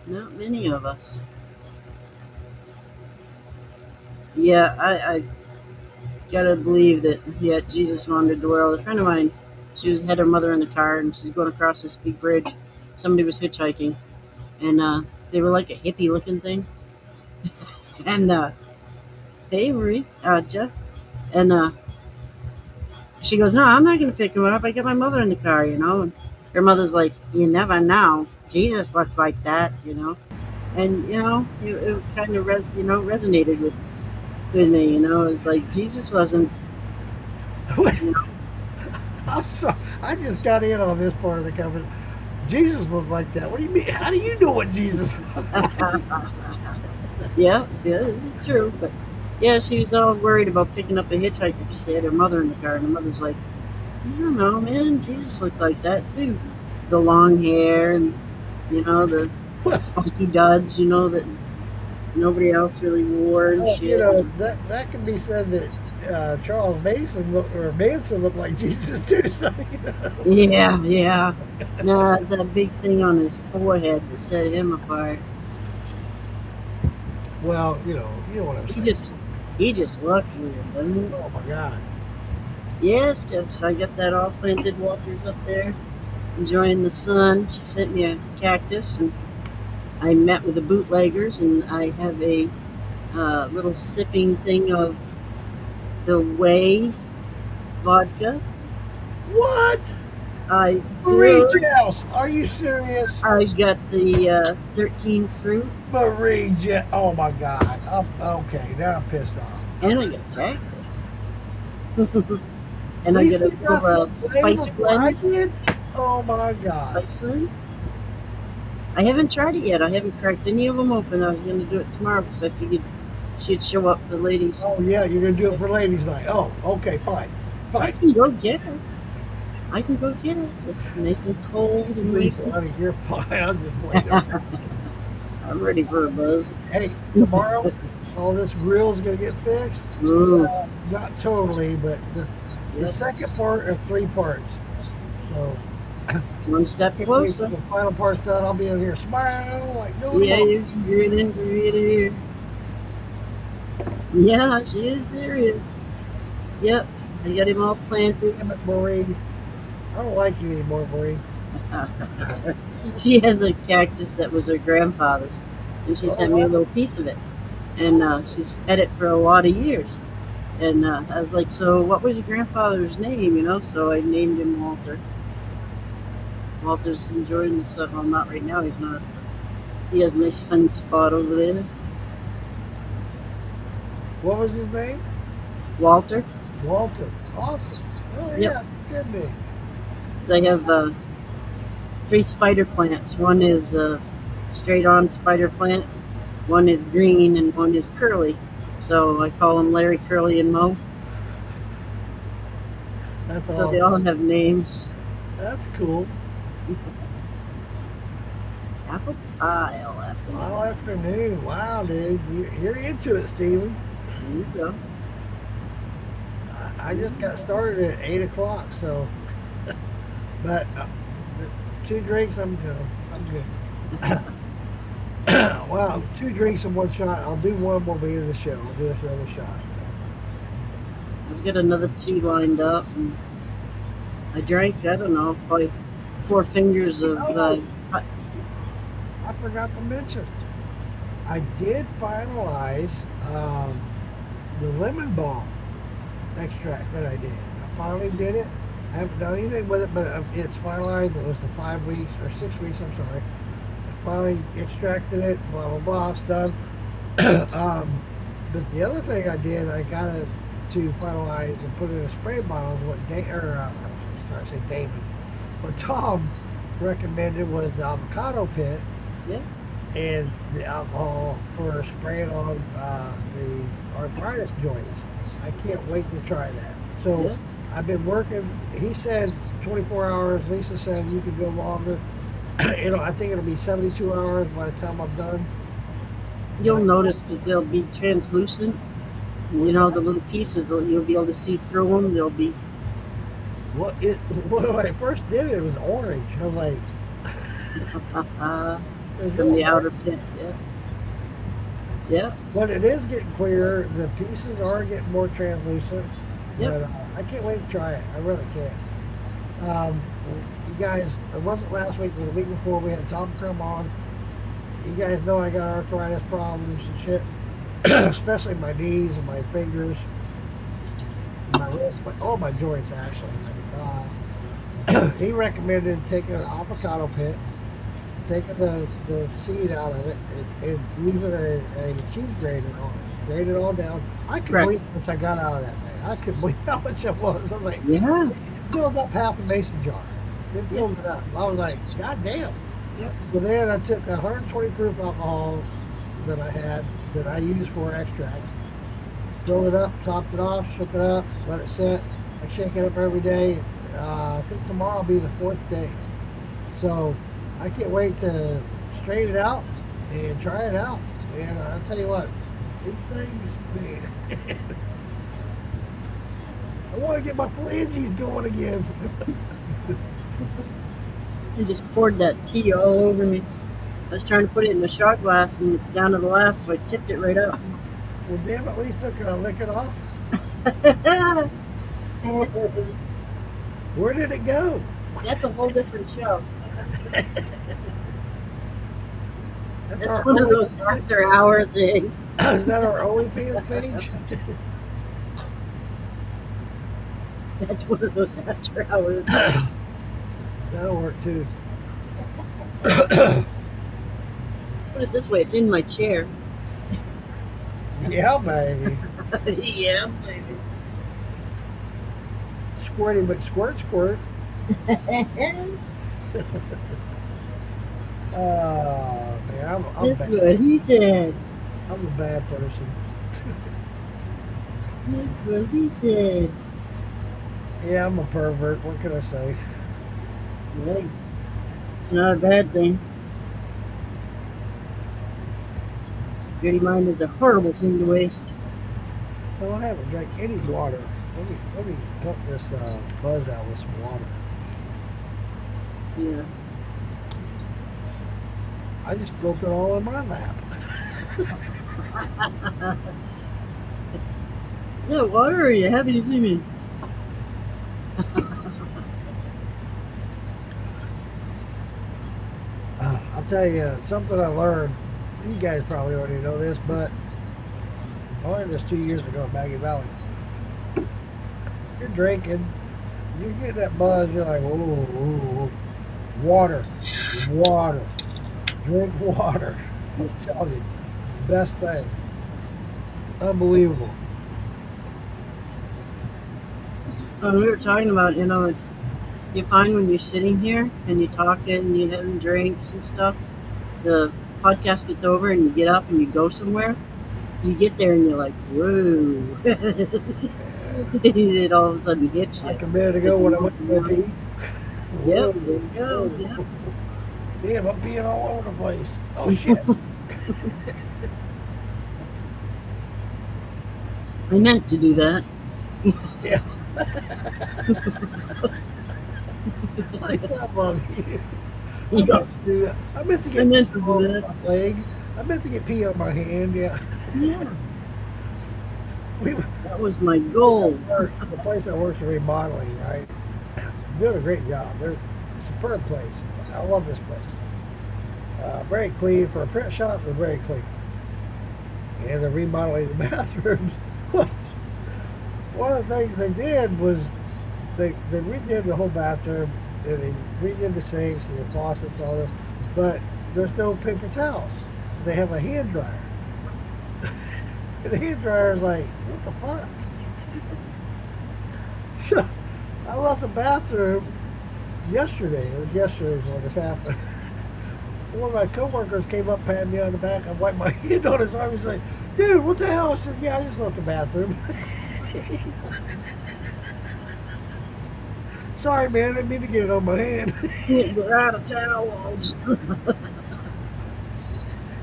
[SPEAKER 2] Not many of us. Yeah, I gotta believe that, yeah, Jesus wandered the world. A friend of mine, had her mother in the car and she's going across this big bridge. Somebody was hitchhiking and they were like a hippie looking thing. And hey, Marie, Jess. And she goes, no, I'm not going to pick him up. I got my mother in the car, you know. And her mother's like, you never know. Jesus looked like that, you know. And, you know, it was kind of, resonated with me, you know. It was like, Jesus wasn't, you know.
[SPEAKER 1] I'm sorry. I just got in on this part of the conversation. Jesus looked like that. What do you mean? How do you know what Jesus looked like?
[SPEAKER 2] Yeah, this is true. But, yeah, she was all worried about picking up a hitchhiker. She had her mother in the car, and the mother's like, I don't know, man. Jesus looked like that, too. The long hair and, you know, the funky duds, you know, that nobody else really wore and
[SPEAKER 1] Well,
[SPEAKER 2] shit.
[SPEAKER 1] that can be said that Charles Manson looked like Jesus too. So,
[SPEAKER 2] Yeah, yeah. No, it's that big thing on his forehead that set him apart.
[SPEAKER 1] well, you know what I'm saying.
[SPEAKER 2] He just looked weird, doesn't he?
[SPEAKER 1] Oh my God.
[SPEAKER 2] Yes, yes. I got that all planted. Walter's up there enjoying the sun. She sent me a cactus, and I met with the bootleggers, and I have a little sipping thing of the Whey vodka.
[SPEAKER 1] What?
[SPEAKER 2] I
[SPEAKER 1] Marie
[SPEAKER 2] do.
[SPEAKER 1] Jess, are you serious?
[SPEAKER 2] I got the 13 fruit,
[SPEAKER 1] Marie Jess. Oh my God. Okay, now I'm pissed off.
[SPEAKER 2] and I got a cactus. And
[SPEAKER 1] At
[SPEAKER 2] I
[SPEAKER 1] least
[SPEAKER 2] got a
[SPEAKER 1] you got
[SPEAKER 2] little
[SPEAKER 1] some
[SPEAKER 2] spice
[SPEAKER 1] flavor before I
[SPEAKER 2] blend.
[SPEAKER 1] did. Oh my God.
[SPEAKER 2] Spice blend. I haven't tried it yet. I haven't cracked any of them open. I was going to do it tomorrow because I figured she'd show up for ladies.
[SPEAKER 1] Oh yeah, you're gonna do it for ladies' night. Oh, okay, fine.
[SPEAKER 2] I can go get it. I can go get it. It's nice and cold and
[SPEAKER 1] Please,
[SPEAKER 2] wait.
[SPEAKER 1] honey, you're fine. I'm just playing.
[SPEAKER 2] I'm ready for a buzz.
[SPEAKER 1] Hey, tomorrow, all this grill's gonna get fixed.
[SPEAKER 2] Ooh,
[SPEAKER 1] Not totally, but the
[SPEAKER 2] yep.
[SPEAKER 1] second part of 3 parts. So,
[SPEAKER 2] One step
[SPEAKER 1] if we
[SPEAKER 2] closer.
[SPEAKER 1] get the final part's done, I'll be in here smiling like no
[SPEAKER 2] Yeah,
[SPEAKER 1] tomorrow.
[SPEAKER 2] you're in here. Yeah, she is serious. Yep, I got him all planted.
[SPEAKER 1] Damn it, Marie. I don't like you anymore, Marie.
[SPEAKER 2] She has a cactus that was her grandfather's, and she sent me a little piece of it. And she's had it for a lot of years. And I was like, so what was your grandfather's name, you know? So I named him Walter. Walter's enjoying the sun. Well, not right now, he's not. He has a nice sun spot over there.
[SPEAKER 1] What was his name?
[SPEAKER 2] Walter.
[SPEAKER 1] Walter. Awesome. Oh
[SPEAKER 2] Yep.
[SPEAKER 1] yeah, could be.
[SPEAKER 2] So I have 3 spider plants. One is a straight-on spider plant, one is green, and one is curly. So I call them Larry, Curly, and Mo.
[SPEAKER 1] That's
[SPEAKER 2] So
[SPEAKER 1] awesome.
[SPEAKER 2] they all have names.
[SPEAKER 1] That's cool.
[SPEAKER 2] Apple pie all afternoon.
[SPEAKER 1] All afternoon. Wow, dude. You're into it, Steven.
[SPEAKER 2] There you go.
[SPEAKER 1] I just got started at 8 o'clock, so. But the 2 drinks, I'm good. I'm good. Well, 2 drinks in one shot. I'll do one when we end the show. I'll do another shot.
[SPEAKER 2] I've got another 2 lined up. And I drank, I don't know, probably 4 fingers of.
[SPEAKER 1] I forgot to mention. I did finalize the lemon balm extract that I did. I finally did it. I haven't done anything with it, but it's finalized. It was the 5 weeks or 6 weeks. I'm sorry. I finally extracted it. Blah blah blah. It's done. But the other thing I did, I got it to finalize and put it in a spray bottle. Is what sorry, I say David. What Tom recommended was the avocado pit.
[SPEAKER 2] Yeah.
[SPEAKER 1] And the alcohol for spraying on the arthritis joints. I can't wait to try that. So
[SPEAKER 2] Yeah.
[SPEAKER 1] I've been working. He said 24 hours. Lisa said you could go longer. I think it'll be 72 hours by the time I'm done.
[SPEAKER 2] You'll notice because they'll be translucent. The little pieces, you'll be able to see through them. They'll be.
[SPEAKER 1] When I first did it, it was orange. I was like,
[SPEAKER 2] From the outer pit, yeah. Yeah.
[SPEAKER 1] But it is getting clearer. The pieces are getting more translucent.
[SPEAKER 2] Yep.
[SPEAKER 1] But I can't wait to try it. I really can't. You guys, it wasn't last week, but the week before we had Tom Crum on. You guys know I got arthritis problems and shit, especially my knees and my fingers, my wrists, all my joints actually. He recommended taking an avocado pit, taking the seed out of it, and using a cheese grater on it. Grate it all down. I couldn't
[SPEAKER 2] Correct.
[SPEAKER 1] believe how much I got out of that thing. I couldn't believe how much it was. I was like,
[SPEAKER 2] Yeah.
[SPEAKER 1] it filled up half a mason jar. It filled it up. I was like, God damn.
[SPEAKER 2] Yep.
[SPEAKER 1] So then I took 120 proof alcohol that I had, that I used for extract, filled it up, topped it off, shook it up, let it sit. I shake it up every day. I think tomorrow will be the 4th day. So I can't wait to straighten it out and try it out. And I'll tell you what, these things, man, I want to get my phalanges going again.
[SPEAKER 2] I just poured that tea all over me. I was trying to put it in a shot glass and it's down to the last, so I tipped it right up.
[SPEAKER 1] Well, damn, at least I could lick it off. Where did it go?
[SPEAKER 2] That's a whole different show. That's
[SPEAKER 1] our
[SPEAKER 2] one of
[SPEAKER 1] only-
[SPEAKER 2] those after hour things.
[SPEAKER 1] Is that our OnlyFans page?
[SPEAKER 2] That's one of those after hour things.
[SPEAKER 1] That'll work too.
[SPEAKER 2] Let's put it this way, it's in my chair.
[SPEAKER 1] Yeah, baby.
[SPEAKER 2] Yeah, baby.
[SPEAKER 1] Squirty McSquirt squirt. Man, I'm
[SPEAKER 2] That's
[SPEAKER 1] bad.
[SPEAKER 2] what he said.
[SPEAKER 1] I'm a bad person.
[SPEAKER 2] That's what he said.
[SPEAKER 1] Yeah, I'm a pervert. What can I say?
[SPEAKER 2] Hey, it's not a bad thing. Dirty mind is a horrible thing to waste.
[SPEAKER 1] Well, I haven't drank any water. Let me pump this buzz out with some water.
[SPEAKER 2] Yeah.
[SPEAKER 1] I just broke it all in my lap.
[SPEAKER 2] Is that water or are you happy to see me?
[SPEAKER 1] I'll tell you something I learned. You guys probably already know this, but I learned this 2 years ago at Maggie Valley. You're drinking, you get that buzz, you're like, whoa, whoa, whoa. Water, water, drink water. I'm telling you, best thing. Unbelievable.
[SPEAKER 2] We were talking about, it's you find when you're sitting here and you're talking and you're having drinks and stuff, the podcast gets over and you get up and you go somewhere. You get there and you're like, whoa. It all of a sudden hits you.
[SPEAKER 1] Like a minute ago when I went to go eat.
[SPEAKER 2] Yep, there you go. Yeah.
[SPEAKER 1] Damn, I'm being all over the place. Oh shit.
[SPEAKER 2] I meant to do that.
[SPEAKER 1] Yeah. I thought, Mom, I
[SPEAKER 2] Yeah,
[SPEAKER 1] meant to do that. I meant to
[SPEAKER 2] I
[SPEAKER 1] get
[SPEAKER 2] meant
[SPEAKER 1] pee
[SPEAKER 2] to do
[SPEAKER 1] on
[SPEAKER 2] that.
[SPEAKER 1] my leg. I meant to get pee on my hand. Yeah.
[SPEAKER 2] Yeah,
[SPEAKER 1] We
[SPEAKER 2] that was my goal.
[SPEAKER 1] the place I work's remodeling, right? Doing a great job. They're a superb place. I love this place. Very clean for a print shop. They're very clean, and they're remodeling the bathrooms. One of the things they did was they redid the whole bathroom and they redid the sinks and the faucets and all this, but there's no paper towels. They have a hand dryer. And the hand dryer is like, what the fuck? So I left the bathroom yesterday. It was yesterday when this happened. One of my coworkers came up, patted me on the back. I wiped my hand on his arm. He's like, dude, what the hell? I said, yeah, I just left the bathroom. Sorry, man, I didn't mean to get it on my hand.
[SPEAKER 2] We're out of towels.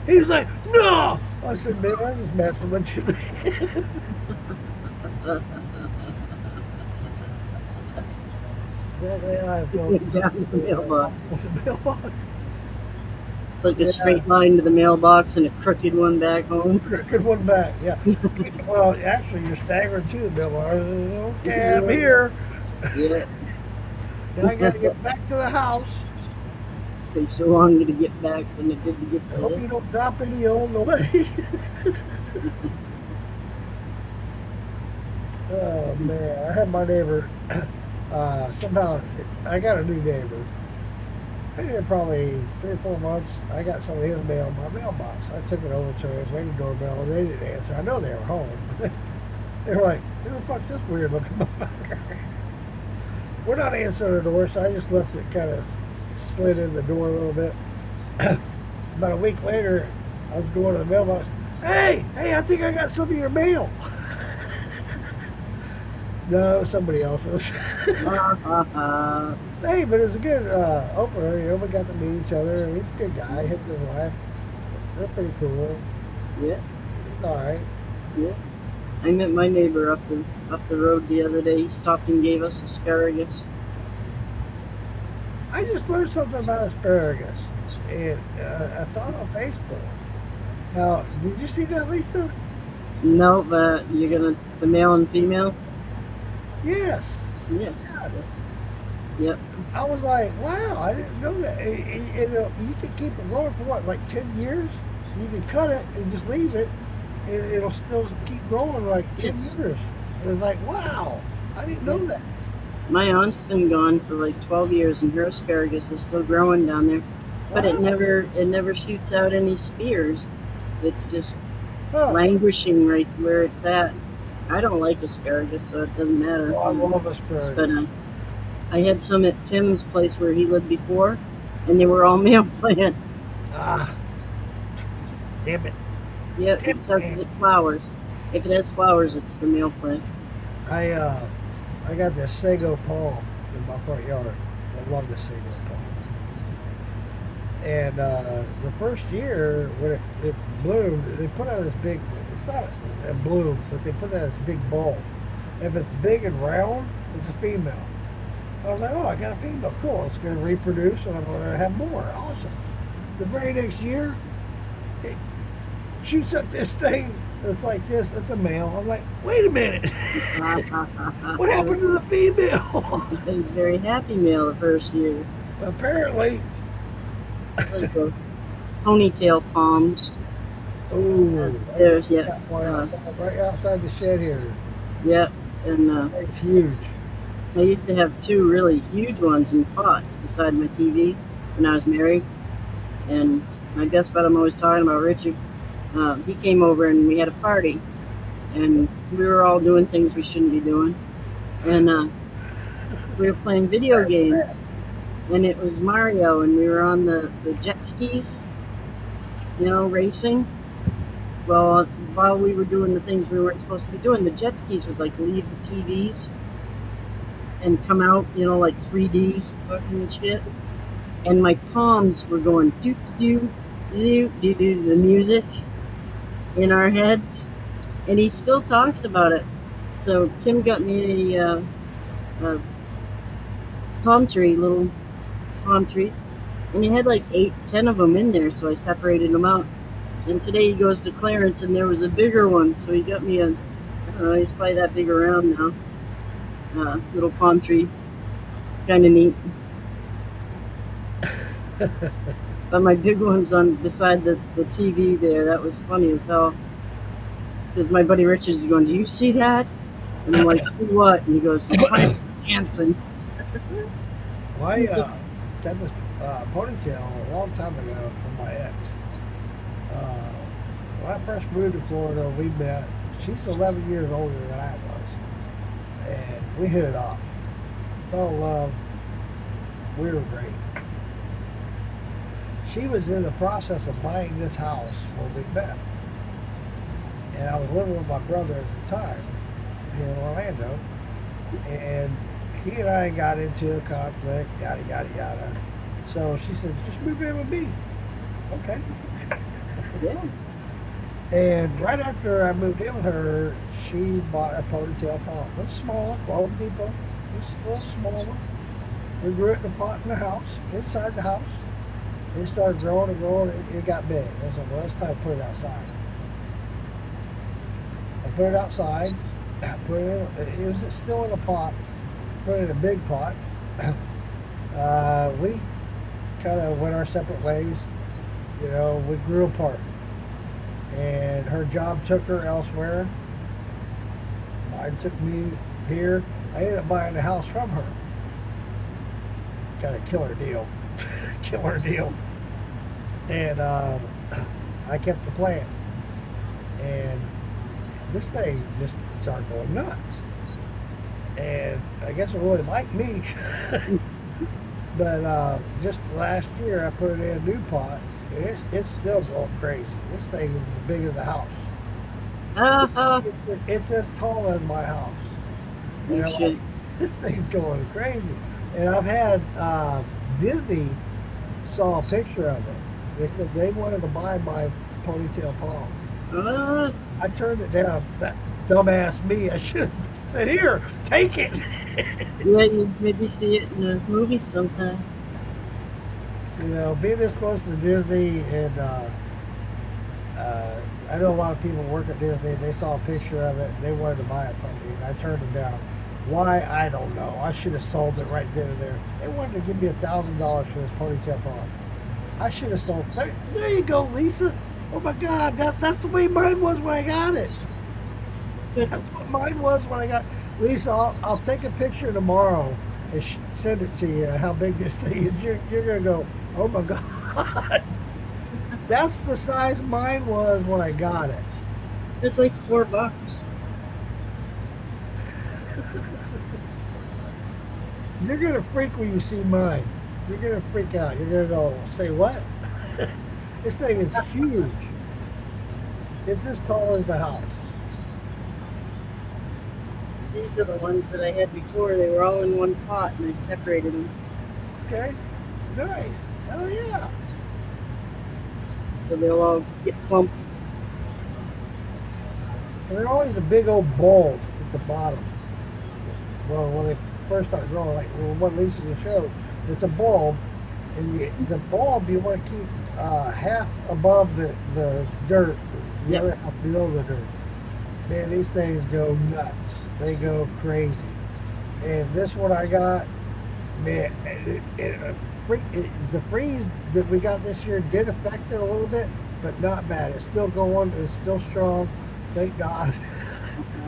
[SPEAKER 1] He was like, no! I said, man, I'm just messing with you. That's how I felt.
[SPEAKER 2] Down to the mailbox.
[SPEAKER 1] The mailbox.
[SPEAKER 2] It's like a straight line to the mailbox and a crooked one back home.
[SPEAKER 1] Good one back, yeah. Well, actually, you're staggering to the mailbox. Okay, I'm here.
[SPEAKER 2] Yeah,
[SPEAKER 1] Now I got to get back to the house.
[SPEAKER 2] it takes so long to get back than it did to get
[SPEAKER 1] I hope
[SPEAKER 2] there.
[SPEAKER 1] you don't drop any on the way. Oh man, I had my neighbor. Somehow, I got a new neighbor. I did probably 3 or 4 months. I got some of his mail in my mailbox. I took it over to him, rang the doorbell, and they didn't answer. I know they were home. They were like, "Who the fuck's this weird looking motherfucker?" We're not answering the door, so I just left it kind of slid in the door a little bit. About a week later, I was going to the mailbox. Hey, I think I got some of your mail. No, somebody else's. Hey, but it was a good opener. You know, we got to meet each other. He's a good guy. Him and his wife, they're pretty cool.
[SPEAKER 2] Yeah,
[SPEAKER 1] He's all right.
[SPEAKER 2] yeah. I met my neighbor up the road the other day. He stopped and gave us asparagus.
[SPEAKER 1] I just learned something about asparagus, and I saw it on Facebook. Now, did you see that, Lisa?
[SPEAKER 2] No, but you're gonna the male and female.
[SPEAKER 1] Yes.
[SPEAKER 2] Yes.
[SPEAKER 1] God,
[SPEAKER 2] Yep.
[SPEAKER 1] I was like, wow, I didn't know that. You can keep it growing for what, like 10 years? You can cut it and just leave it, and it'll still keep growing like 10
[SPEAKER 2] Yes.
[SPEAKER 1] years. It was like, wow, I didn't know that.
[SPEAKER 2] My aunt's been gone for like 12 years, and her asparagus is still growing down there. But it
[SPEAKER 1] Wow.
[SPEAKER 2] never shoots out any spears. It's just
[SPEAKER 1] Huh.
[SPEAKER 2] languishing right where it's at. I don't like asparagus, so it doesn't matter.
[SPEAKER 1] Oh, I love asparagus.
[SPEAKER 2] But I had some at Tim's place where he lived before, and they were all male plants.
[SPEAKER 1] Ah, damn it.
[SPEAKER 2] Yep, you tell because it flowers. If it has flowers, it's the male plant.
[SPEAKER 1] I got this sago palm in my front yard. I love this sago palm. And the first year when it bloomed, they put out this big, it's not a bloom, but they put out this big bulb. If it's big and round, it's a female. I was like, oh, I got a female. Cool. It's going to reproduce and I'm going to have more. Awesome. The very next year, it shoots up this thing. It's like this. It's a male. I'm like, wait a minute. What happened to the female?
[SPEAKER 2] He was a very happy male the first year.
[SPEAKER 1] Apparently.
[SPEAKER 2] It's like a ponytail palms.
[SPEAKER 1] Ooh.
[SPEAKER 2] There's
[SPEAKER 1] Got
[SPEAKER 2] yeah,
[SPEAKER 1] one right outside the shed here.
[SPEAKER 2] yep. And
[SPEAKER 1] It's huge.
[SPEAKER 2] I used to have 2 really huge ones in pots beside my TV when I was married. And my best bud I'm always talking about, Richard, he came over and we had a party. And we were all doing things we shouldn't be doing. And we were playing video games. And it was Mario, and we were on the jet skis, racing. Well, while we were doing the things we weren't supposed to be doing, the jet skis would like leave the TVs and come out, like 3D fucking shit. and my palms were going do do do do do the music in our heads, and he still talks about it. So Tim got me a palm tree, little palm tree, and he had like 8, 10 of them in there. So I separated them out. And today he goes to Clarence, and there was a bigger one. So he got me a, I don't know, he's probably that big around now. Little palm tree, kind of neat. But my big one's on beside the TV there. That was funny as hell. Because my buddy Richard is going, "Do you see that?" And I'm like, "See what?" And he goes, "Frank Hansen."
[SPEAKER 1] I got this ponytail a long time ago from my ex. Uh, when I first moved to Florida, we met. She's 11 years older than I was, and we hit it off. Fell in love. We were great. She was in the process of buying this house when we met, and I was living with my brother at the time here in Orlando, and he and I got into a conflict, yada yada yada. So she said, "Just move in with me." Okay.
[SPEAKER 2] Yeah.
[SPEAKER 1] And right after I moved in with her, she bought a ponytail palm. It was small, Home Depot. Just a little small one. We grew it in a pot in the house, inside the house. It started growing and growing. It got big. I was like, well, it's time to put it outside. I put it outside. I put it in. It was still in a pot. Put it in a big pot. We kind of went our separate ways. You know, we grew apart. And her job took her elsewhere. Mine took me here. I ended up buying the house from her. Kind of killer deal. Killer deal. And I kept the plan. And this thing just started going nuts. And I guess it really liked me. But just last year, I put it in a new pot. And it's still going crazy. This thing is as big as the house.
[SPEAKER 2] Uh-huh.
[SPEAKER 1] It's as tall as my house. And
[SPEAKER 2] You
[SPEAKER 1] I'm like,
[SPEAKER 2] should.
[SPEAKER 1] this thing's going crazy. And I've had Disney saw a picture of it. They said they wanted to buy my ponytail palm.
[SPEAKER 2] Uh,
[SPEAKER 1] I turned it down. That dumbass me. I should have said, "Here, take it."
[SPEAKER 2] yeah, you maybe see it in a movie sometime.
[SPEAKER 1] You know, being this close to Disney, and I know a lot of people work at Disney. They saw a picture of it. They wanted to buy it from me, and I turned it down. Why? I don't know. I should have sold it right then and there. They wanted to give me $1,000 for this ponytail palm. I should have sold. There you go, Lisa. Oh my God, that's the way mine was when I got it. That's what mine was when I got. Lisa, I'll take a picture tomorrow and send it to you. How big this thing is? You're gonna go. Oh my God. That's the size mine was when I got it.
[SPEAKER 2] It's like $4.
[SPEAKER 1] You're gonna freak when you see mine. You're gonna freak out. You're gonna go, say what? This thing is huge. It's as tall as the house.
[SPEAKER 2] These are the ones that I had before. They were all in one pot, and I separated them.
[SPEAKER 1] Okay, nice. Oh yeah.
[SPEAKER 2] So they'll all get plump.
[SPEAKER 1] And they're always a big old bulb at the bottom. Well, when they first start growing, like what Lisa just showed, it's a bulb, and the bulb you want to keep half above the dirt, the
[SPEAKER 2] Yep.
[SPEAKER 1] other half below the dirt. Man, these things go nuts. They go crazy. And this one I got, man, the freeze that we got this year did affect it a little bit, but not bad. It's still going. It's still strong. Thank God.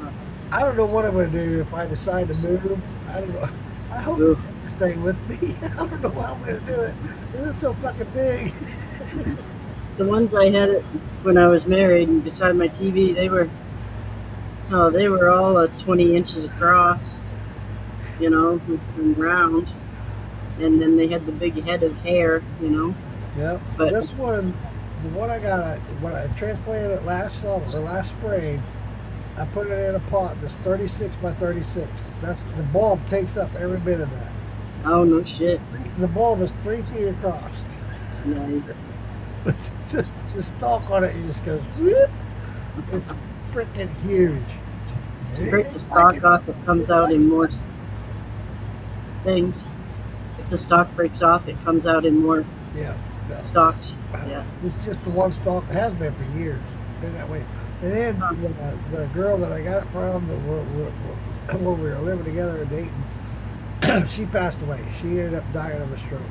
[SPEAKER 2] Uh,
[SPEAKER 1] I don't know what I'm going to do if I decide to move. I don't know. I hope to
[SPEAKER 2] Ugh.
[SPEAKER 1] take this thing with me. I don't know how I'm going to do it. This is so fucking big.
[SPEAKER 2] The ones I had it when I was married and beside my TV, they were all 20 inches across, and round. And then they had the big head of hair.
[SPEAKER 1] Yep.
[SPEAKER 2] But
[SPEAKER 1] This one, the one I got, when I transplanted it last summer or last spring, I put it in a pot that's 36 by 36. That's the bulb takes up every bit of that.
[SPEAKER 2] Oh, no shit.
[SPEAKER 1] The bulb is 3 feet across.
[SPEAKER 2] Nice.
[SPEAKER 1] The stalk on it, just goes whoop. It's freaking huge.
[SPEAKER 2] If you break the stalk off, it comes out in more things. If the stalk breaks off, it comes out in more
[SPEAKER 1] Yeah.
[SPEAKER 2] stalks. Yeah.
[SPEAKER 1] It's just the one stalk. It has been for years. Been that way. And then the girl that I got it from, when we were living together in Dayton, she passed away. She ended up dying of a stroke.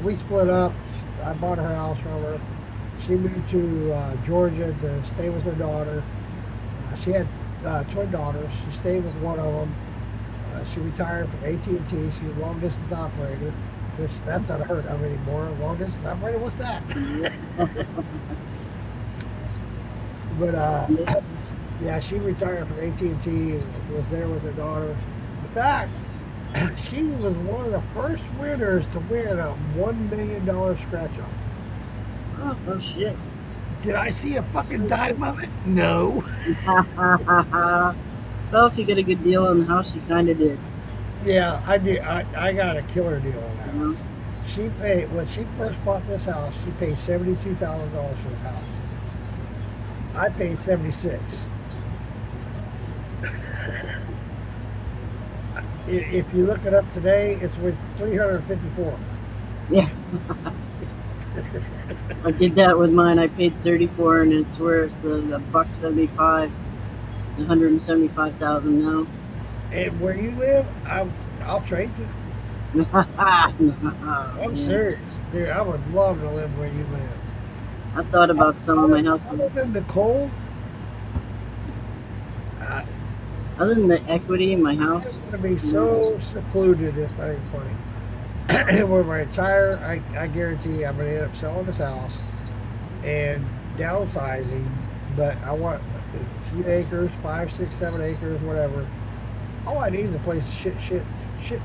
[SPEAKER 1] We split up. I bought her house from her. She moved to Georgia to stay with her daughter. She had twin daughters. She stayed with one of them. She retired from AT&T. She's a long distance operator. Which that's not heard of anymore. Long distance operator, what's that? But yeah, she retired from AT&T and was there with her daughter. In fact, she was one of the first winners to win a $1 million scratch off.
[SPEAKER 2] Oh shit.
[SPEAKER 1] Did I see a fucking dime of it? No.
[SPEAKER 2] Well, if you get a good deal on the house, you kind of did.
[SPEAKER 1] Yeah, I did. I got a killer deal on that.
[SPEAKER 2] You know?
[SPEAKER 1] She paid, when she first bought this house, she paid $72,000 for this house. I paid 76. If you look it up today, it's worth 354.
[SPEAKER 2] Yeah. I did that with mine. I paid 34, and it's worth $1.75, 175,000 now.
[SPEAKER 1] And where you live, I'll trade you. I'm serious, dude. I would love to live where you live.
[SPEAKER 2] I thought about selling my house,
[SPEAKER 1] I live in the cold.
[SPEAKER 2] other than the equity in my house.
[SPEAKER 1] It's going to be so secluded. This thing funny. And when I retire, I guarantee I'm going to end up selling this house and downsizing. But I want a few acres, 5, 6, 7 acres, whatever. All I need is a place to shit,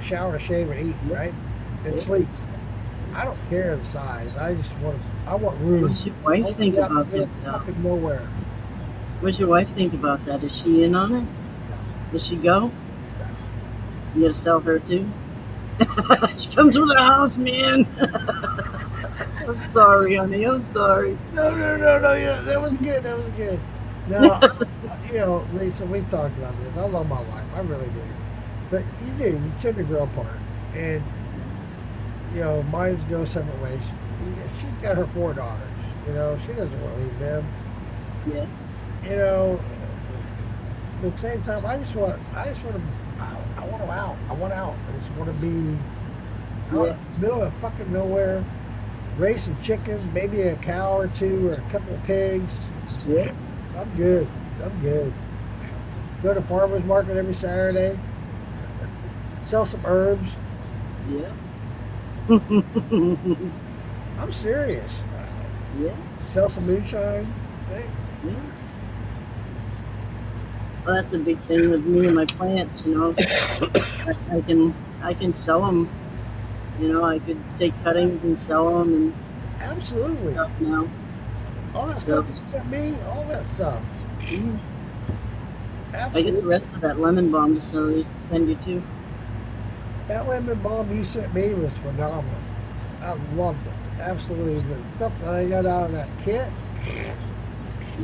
[SPEAKER 1] shower, shave, and eat, right? And sleep. I don't care the size. I want room.
[SPEAKER 2] What does your wife think about that, though?
[SPEAKER 1] Fucking nowhere.
[SPEAKER 2] What does your wife think about that? Is she in on it? Does she go? You gotta sell her too? She comes with a house, man. I'm sorry, honey. I'm sorry.
[SPEAKER 1] No. Yeah, that was good. That was good. No, you know, Lisa, we've talked about this. I love my wife. I really do. But you do. You tend to grow apart. And, you know, mines go separate ways. She's got her 4 daughters. You know, she doesn't want to leave them.
[SPEAKER 2] Yeah.
[SPEAKER 1] You know, but at the same time, I want to out. I want out. I just want to be out in the middle of fucking nowhere, raise some chickens, maybe a cow or 2 or a couple of pigs.
[SPEAKER 2] Yeah.
[SPEAKER 1] I'm good. Go to farmer's market every Saturday. Sell some herbs.
[SPEAKER 2] Yeah.
[SPEAKER 1] I'm serious.
[SPEAKER 2] Yeah.
[SPEAKER 1] Sell some moonshine. Hey.
[SPEAKER 2] Yeah. Well, that's a big thing with me and my plants, you know. I can sell them. You know, I could take cuttings and sell them and
[SPEAKER 1] Absolutely.
[SPEAKER 2] stuff now.
[SPEAKER 1] All that stuff you sent me, all that stuff.
[SPEAKER 2] Mhm. I
[SPEAKER 1] Absolutely.
[SPEAKER 2] get the rest of that lemon balm to send you too.
[SPEAKER 1] That lemon balm you sent me was phenomenal. I loved it. Absolutely. The stuff that I got out of that kit,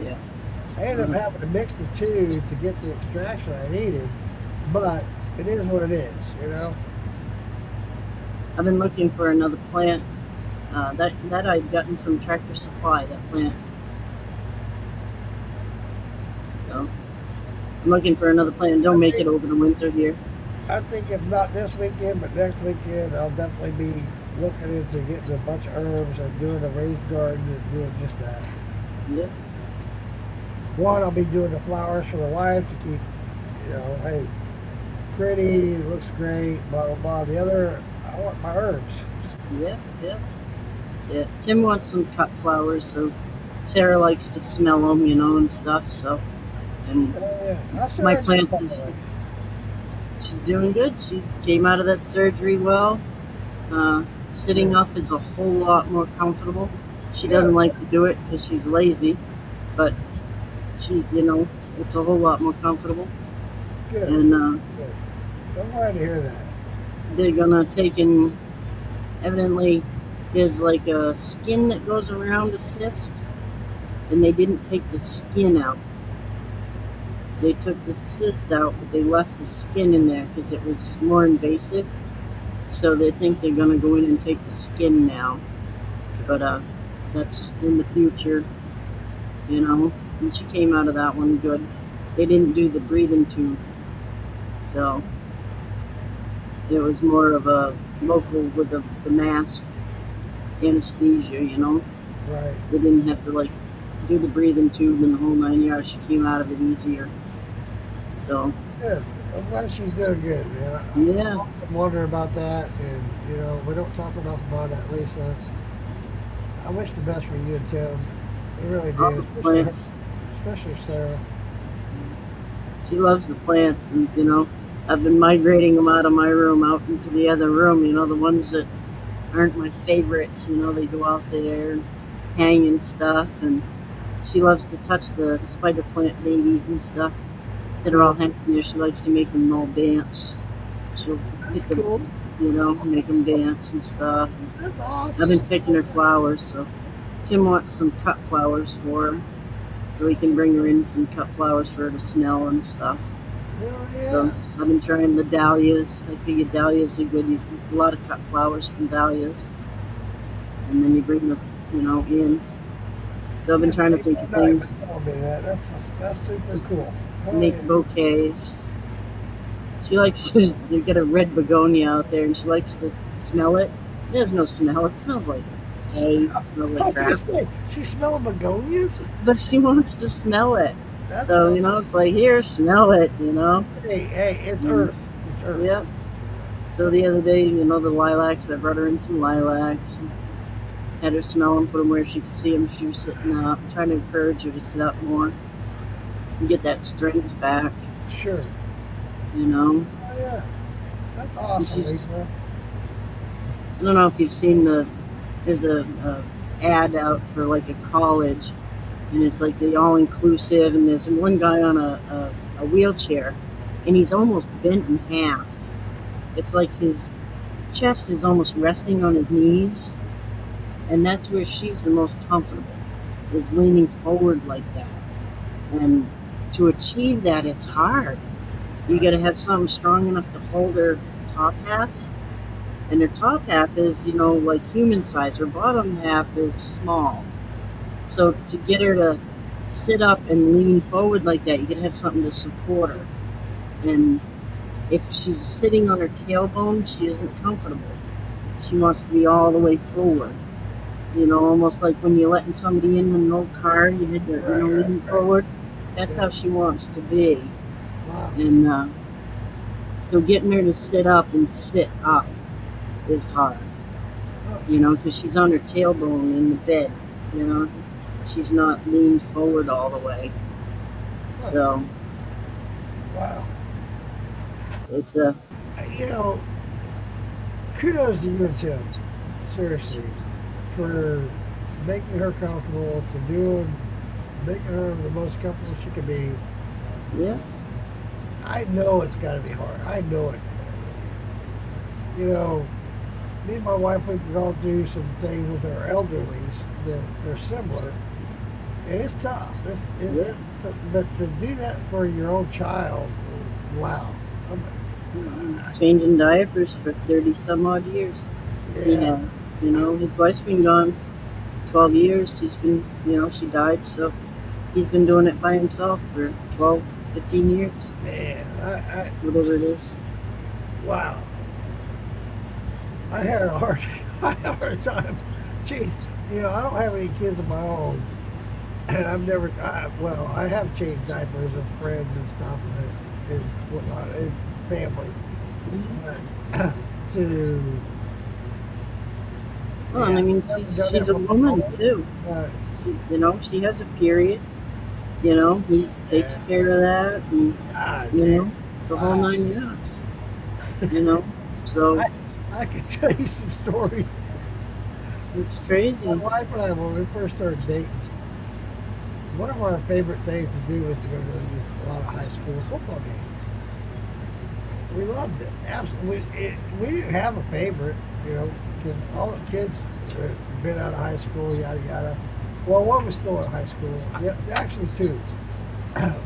[SPEAKER 2] Yeah.
[SPEAKER 1] I ended up having to mix the 2 to get the extraction I needed, but it is what it is, you know?
[SPEAKER 2] I've been looking for another plant. That I'd gotten from Tractor Supply, that plant. So I'm looking for another plant. Don't make it over the winter here.
[SPEAKER 1] I think if not this weekend, but next weekend, I'll definitely be looking into getting a bunch of herbs and doing a raised garden and doing just that.
[SPEAKER 2] Yeah.
[SPEAKER 1] One, I'll be doing the flowers for the wife to keep, you know, hey, pretty, looks great, blah, blah, blah. The other, I want my herbs.
[SPEAKER 2] Yeah. Tim wants some cut flowers, so Sarah likes to smell them, you know, and stuff. So, and
[SPEAKER 1] Yeah. I'll send
[SPEAKER 2] my
[SPEAKER 1] her some,
[SPEAKER 2] plants
[SPEAKER 1] by
[SPEAKER 2] is
[SPEAKER 1] the way.
[SPEAKER 2] she's doing good. She came out of that surgery well. Sitting up is a whole lot more comfortable. She doesn't like to do it because she's lazy, but she's, you know, it's a whole lot more comfortable.
[SPEAKER 1] Good.
[SPEAKER 2] And
[SPEAKER 1] Good. I'm glad to hear that.
[SPEAKER 2] they're gonna take and evidently there's like a skin that goes around a cyst, and they didn't take the skin out. They took the cyst out, but they left the skin in there because it was more invasive. So they think they're gonna go in and take the skin now, but that's in the future, you know. And she came out of that one good. They didn't do the breathing tube, so it was more of a local with the mask anesthesia, you know.
[SPEAKER 1] Right.
[SPEAKER 2] They didn't have to like do the breathing tube and the whole 9 yards. She came out of it easier. So
[SPEAKER 1] Good. I'm glad she's doing good, man.
[SPEAKER 2] yeah,
[SPEAKER 1] I'm wondering about that, and you know, we don't talk enough about that, Lisa. I wish the best for you and Tim. I really
[SPEAKER 2] all
[SPEAKER 1] do,
[SPEAKER 2] the plants.
[SPEAKER 1] especially Sarah.
[SPEAKER 2] She loves the plants, and you know, I've been migrating them out of my room out into the other room. You know, the ones that aren't my favorites. You know, they go out there and hang and stuff, and she loves to touch the spider plant babies and stuff that are all hanging there. She likes to make them all dance. She'll get them,
[SPEAKER 1] Cool.
[SPEAKER 2] you know, make them dance and stuff.
[SPEAKER 1] That's
[SPEAKER 2] I've
[SPEAKER 1] awesome.
[SPEAKER 2] been picking her flowers, so Tim wants some cut flowers for her, so he can bring her in some cut flowers for her to smell and stuff.
[SPEAKER 1] Hell yeah.
[SPEAKER 2] So I've been trying the dahlias. I figured dahlias are good. You get a lot of cut flowers from dahlias, and then you bring them, you know, in. So I've been trying to think of things,
[SPEAKER 1] That's super cool. Hell
[SPEAKER 2] make
[SPEAKER 1] yeah.
[SPEAKER 2] bouquets. She likes to get a red begonia out there, and she likes to smell it. There's no smell. It smells like hay. It smells like crap.
[SPEAKER 1] She's smelling begonias?
[SPEAKER 2] But she wants to smell it.
[SPEAKER 1] That's
[SPEAKER 2] So, you know, it's like, here, smell it, you know?
[SPEAKER 1] hey, it's
[SPEAKER 2] Mm.
[SPEAKER 1] Earth. It's Earth.
[SPEAKER 2] Yep. So the other day, you know, the lilacs, I brought her in some lilacs. And had her smell them, put them where she could see them. She was sitting up, trying to encourage her to sit up more and get that strength back,
[SPEAKER 1] Sure.
[SPEAKER 2] you know?
[SPEAKER 1] Oh, yeah. That's awesome,
[SPEAKER 2] she's-
[SPEAKER 1] Lisa.
[SPEAKER 2] I don't know if you've seen there's a ad out for like a college, and it's like the all inclusive, and there's one guy on a wheelchair, and he's almost bent in half. It's like his chest is almost resting on his knees, and that's where she's the most comfortable, is leaning forward like that. And to achieve that, it's hard. You got to have something strong enough to hold her top half. And her top half is, you know, like human size. Her bottom half is small. So to get her to sit up and lean forward like that, you got to have something to support her. And if she's sitting on her tailbone, she isn't comfortable. She wants to be all the way forward. You know, almost like when you're letting somebody in an old car, you had to, you know, lean forward. That's how she wants to be.
[SPEAKER 1] Wow.
[SPEAKER 2] And so getting her to sit up and sit up is hard, you know, because she's on her tailbone in the bed, you know. She's not leaned forward all the way. So
[SPEAKER 1] Wow.
[SPEAKER 2] it's
[SPEAKER 1] You know, kudos to you and Tim, seriously, for making her comfortable, making her the most comfortable she can be.
[SPEAKER 2] yeah,
[SPEAKER 1] I know it's got to be hard. I know it. You know, me and my wife, we've gone through some things with our elderlies that are similar, and it's tough.
[SPEAKER 2] Yeah.
[SPEAKER 1] But to do that for your own child, wow.
[SPEAKER 2] changing diapers for 30 some odd years. He
[SPEAKER 1] Yeah.
[SPEAKER 2] has, you know, his wife's been gone 12 years. She's been, you know, she died, so he's been doing it by himself for 12, 15 years,
[SPEAKER 1] Man,
[SPEAKER 2] whatever it is.
[SPEAKER 1] wow. I had a hard time. Gee, you know, I don't have any kids of my own, and I have changed diapers of friends and stuff and whatnot, and family. But to
[SPEAKER 2] Well, and I mean, she's a woman too.
[SPEAKER 1] uh,
[SPEAKER 2] You know, she has a period. You know, he takes care of that, and
[SPEAKER 1] God,
[SPEAKER 2] you
[SPEAKER 1] man,
[SPEAKER 2] know, the whole 9 yards. You know, so
[SPEAKER 1] I could tell you some stories.
[SPEAKER 2] it's crazy.
[SPEAKER 1] My wife and I, when we first started dating, one of our favorite things to do was to go to a lot of high school football games. We loved it. Absolutely. We didn't have a favorite, you know, because all the kids had been out of high school, yada yada. Well, one was still in high school. Yeah, actually two.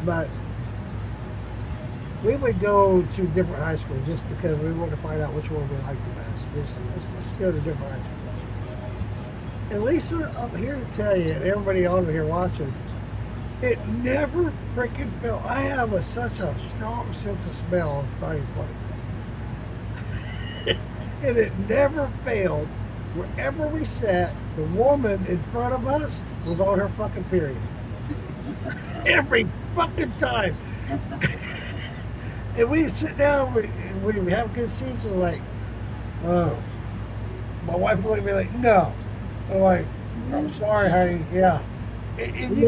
[SPEAKER 1] But we would go to different high schools just because we wanted to find out which one we liked the best. Let's go to different high schools. And Lisa, I'm here to tell you, and everybody on here watching, it never freaking failed. I have such a strong sense of smell. It's not even funny. And it never failed. Wherever we sat, the woman in front of us was on her fucking period. Every fucking time. And we'd sit down, we'd have good seats, and like, oh. My wife looked at me like, no. I'm like, I'm sorry, honey. Yeah. And you,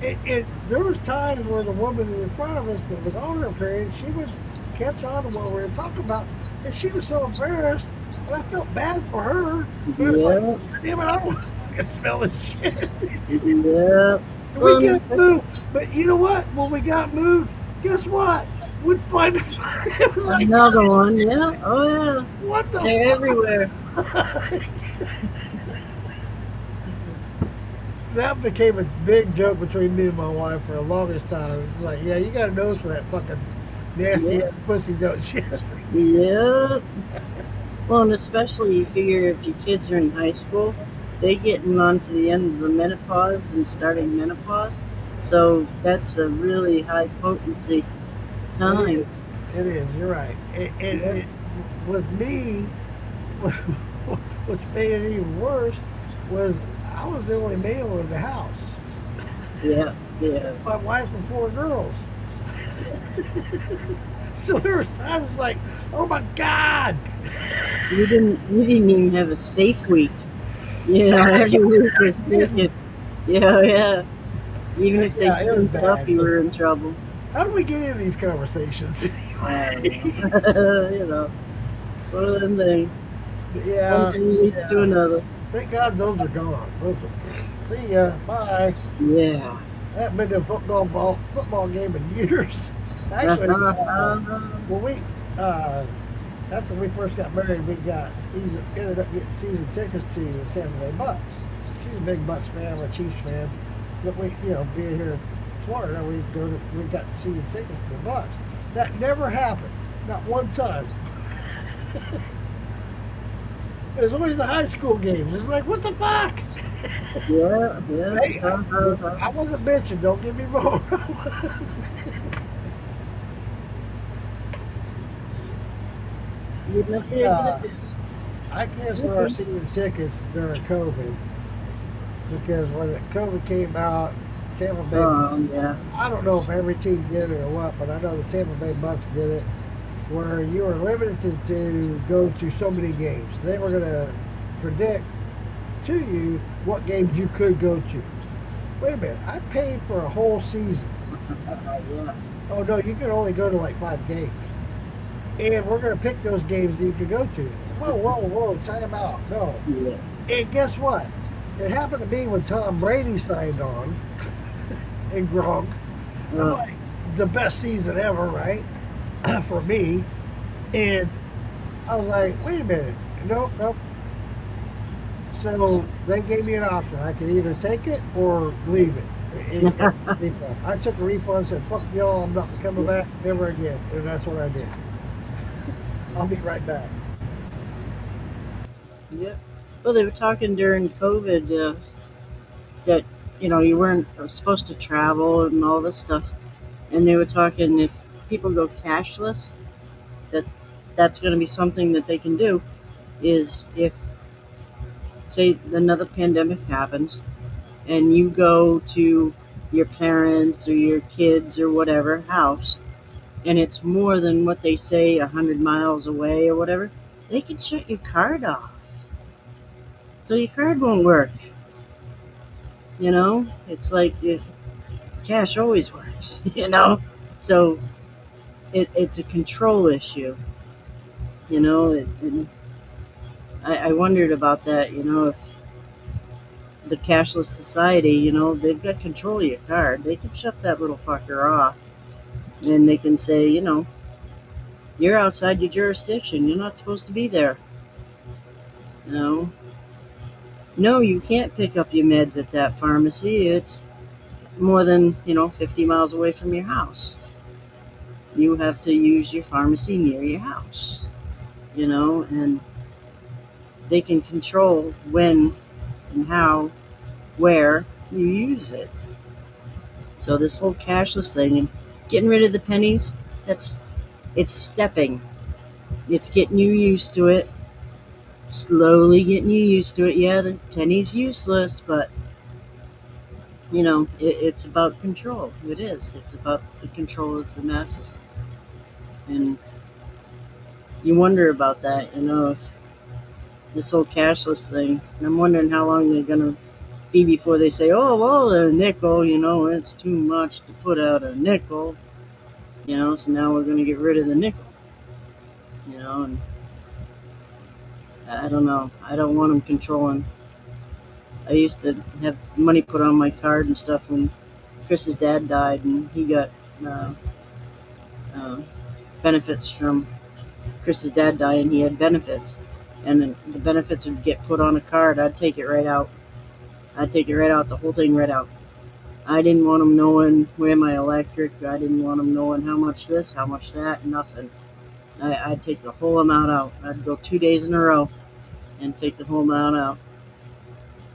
[SPEAKER 2] Yep.
[SPEAKER 1] there was times where the woman in front of us that was on her period, she would catch on to what we were talking about, and she was so embarrassed, and I felt bad for her. But it's like,
[SPEAKER 2] Yep.
[SPEAKER 1] damn it, I don't want to smell this shit.
[SPEAKER 2] Yep.
[SPEAKER 1] We
[SPEAKER 2] Well,
[SPEAKER 1] get moved, but you know what? When we got moved, guess what? We'd find it was like,
[SPEAKER 2] another one. Yeah. Oh yeah.
[SPEAKER 1] what the
[SPEAKER 2] They're everywhere.
[SPEAKER 1] fuck? That became a big joke between me and my wife for the longest time. It's like, yeah, you got a nose for that fucking nasty
[SPEAKER 2] Yeah.
[SPEAKER 1] ass pussy, don't you?
[SPEAKER 2] Yep. Well, and especially you figure if your kids are in high school, they getting on to the end of the menopause and starting menopause. So that's a really high potency
[SPEAKER 1] It is.
[SPEAKER 2] time.
[SPEAKER 1] It is. You're right.
[SPEAKER 2] Yep.
[SPEAKER 1] With me, what's made it even worse was I was the only male in the house.
[SPEAKER 2] Yeah. Yeah.
[SPEAKER 1] My wife and four girls. So there was times like, oh my god.
[SPEAKER 2] We didn't even have a safe week. Yeah, every week was taken. Yeah, yeah. Even if they
[SPEAKER 1] Yeah, it was
[SPEAKER 2] slipped up,
[SPEAKER 1] bad.
[SPEAKER 2] you were in trouble.
[SPEAKER 1] How do we get into these conversations?
[SPEAKER 2] I don't know. You know, one of them things. One
[SPEAKER 1] Yeah,
[SPEAKER 2] thing leads to
[SPEAKER 1] yeah.
[SPEAKER 2] another.
[SPEAKER 1] Thank God those are gone. See ya. Bye.
[SPEAKER 2] Yeah.
[SPEAKER 1] I haven't been to a football game in years. Actually, when we uh, after we first got married, ended up getting season tickets to the Tampa Bay Bucks. She's a big Bucks fan, I'm a Chiefs fan. But we, being here in Florida, we got season tickets to the Bucks. That never happened, not one time. There's always the high school games. It's like, what the fuck?
[SPEAKER 2] Yeah, yeah.
[SPEAKER 1] Hey, I wasn't bitching. Don't get me wrong.
[SPEAKER 2] Getting up there, get
[SPEAKER 1] uh,
[SPEAKER 2] up there.
[SPEAKER 1] I canceled our season tickets during COVID because when the COVID came out, Tampa Bay.
[SPEAKER 2] Yeah.
[SPEAKER 1] I don't know if every team did it or what, but I know the Tampa Bay Bucks did it, where you were limited to go to so many games. They were going to predict to you what games you could go to. Wait a minute, I paid for a whole season.
[SPEAKER 2] Yeah.
[SPEAKER 1] Oh no, you can only go to like 5 games, and we're going to pick those games that you can go to. Whoa, whoa, whoa! Time them out. No.
[SPEAKER 2] Yeah.
[SPEAKER 1] And guess what? It happened to me when Tom Brady signed on and Gronk. I'm
[SPEAKER 2] Uh,
[SPEAKER 1] like, the best season ever, right? For me. And I was like, wait a minute. Nope, nope. So they gave me an option. I could either take it or leave it. Refund. I took a refund and said, fuck y'all, I'm not coming back never again. And that's what I did. I'll be right back.
[SPEAKER 2] yeah. Well, they were talking during COVID that you weren't supposed to travel and all this stuff, and they were talking if people go cashless, that that's going to be something that they can do. Is if say another pandemic happens and you go to your parents or your kids or whatever house and it's more than what they say 100 miles away or whatever, they can shut your card off. So your card won't work. It's like cash always works, So it's a control issue, and I wondered about that, if the cashless society, they've got control of your card. They can shut that little fucker off and they can say, You're outside your jurisdiction. You're not supposed to be there. No. No, you can't pick up your meds at that pharmacy. It's more than, 50 miles away from your house. You have to use your pharmacy near your house, and they can control when and how, where you use it. So this whole cashless thing and getting rid of the pennies, it's stepping. It's getting you used to it. Slowly getting you used to it. Yeah, the penny's useless, but it's about control. It is. It's about the control of the masses. And you wonder about that, if this whole cashless thing, I'm wondering how long they're going to be before they say, oh, well, a nickel, it's too much to put out a nickel, so now we're going to get rid of the nickel, and I don't know. I don't want them controlling. I used to have money put on my card and stuff when Chris's dad died, and he got benefits from Chris's dad dying. He had benefits, and then the benefits would get put on a card. I'd take it right out. The whole thing right out. I didn't want them knowing where my electric. I didn't want them knowing how much this, how much that, nothing. I'd take the whole amount out. I'd go 2 days in a row and take the whole amount out.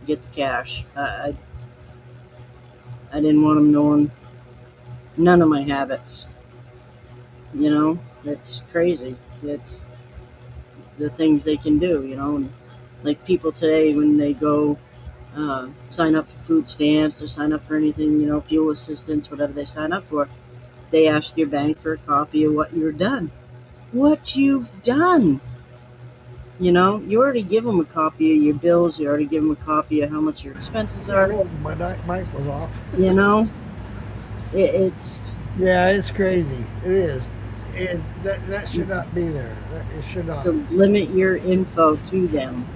[SPEAKER 2] Get the cash. I didn't want them knowing none of my habits. It's crazy. It's the things they can do, and like people today when they go sign up for food stamps or sign up for anything, fuel assistance, whatever they sign up for, they ask your bank for a copy of what you've done. You already give them a copy of your bills. You already give them a copy of how much your expenses are.
[SPEAKER 1] My mic was off.
[SPEAKER 2] It's
[SPEAKER 1] Yeah, it's crazy. It is. And that should not be there. It should not.
[SPEAKER 2] to limit your info to them,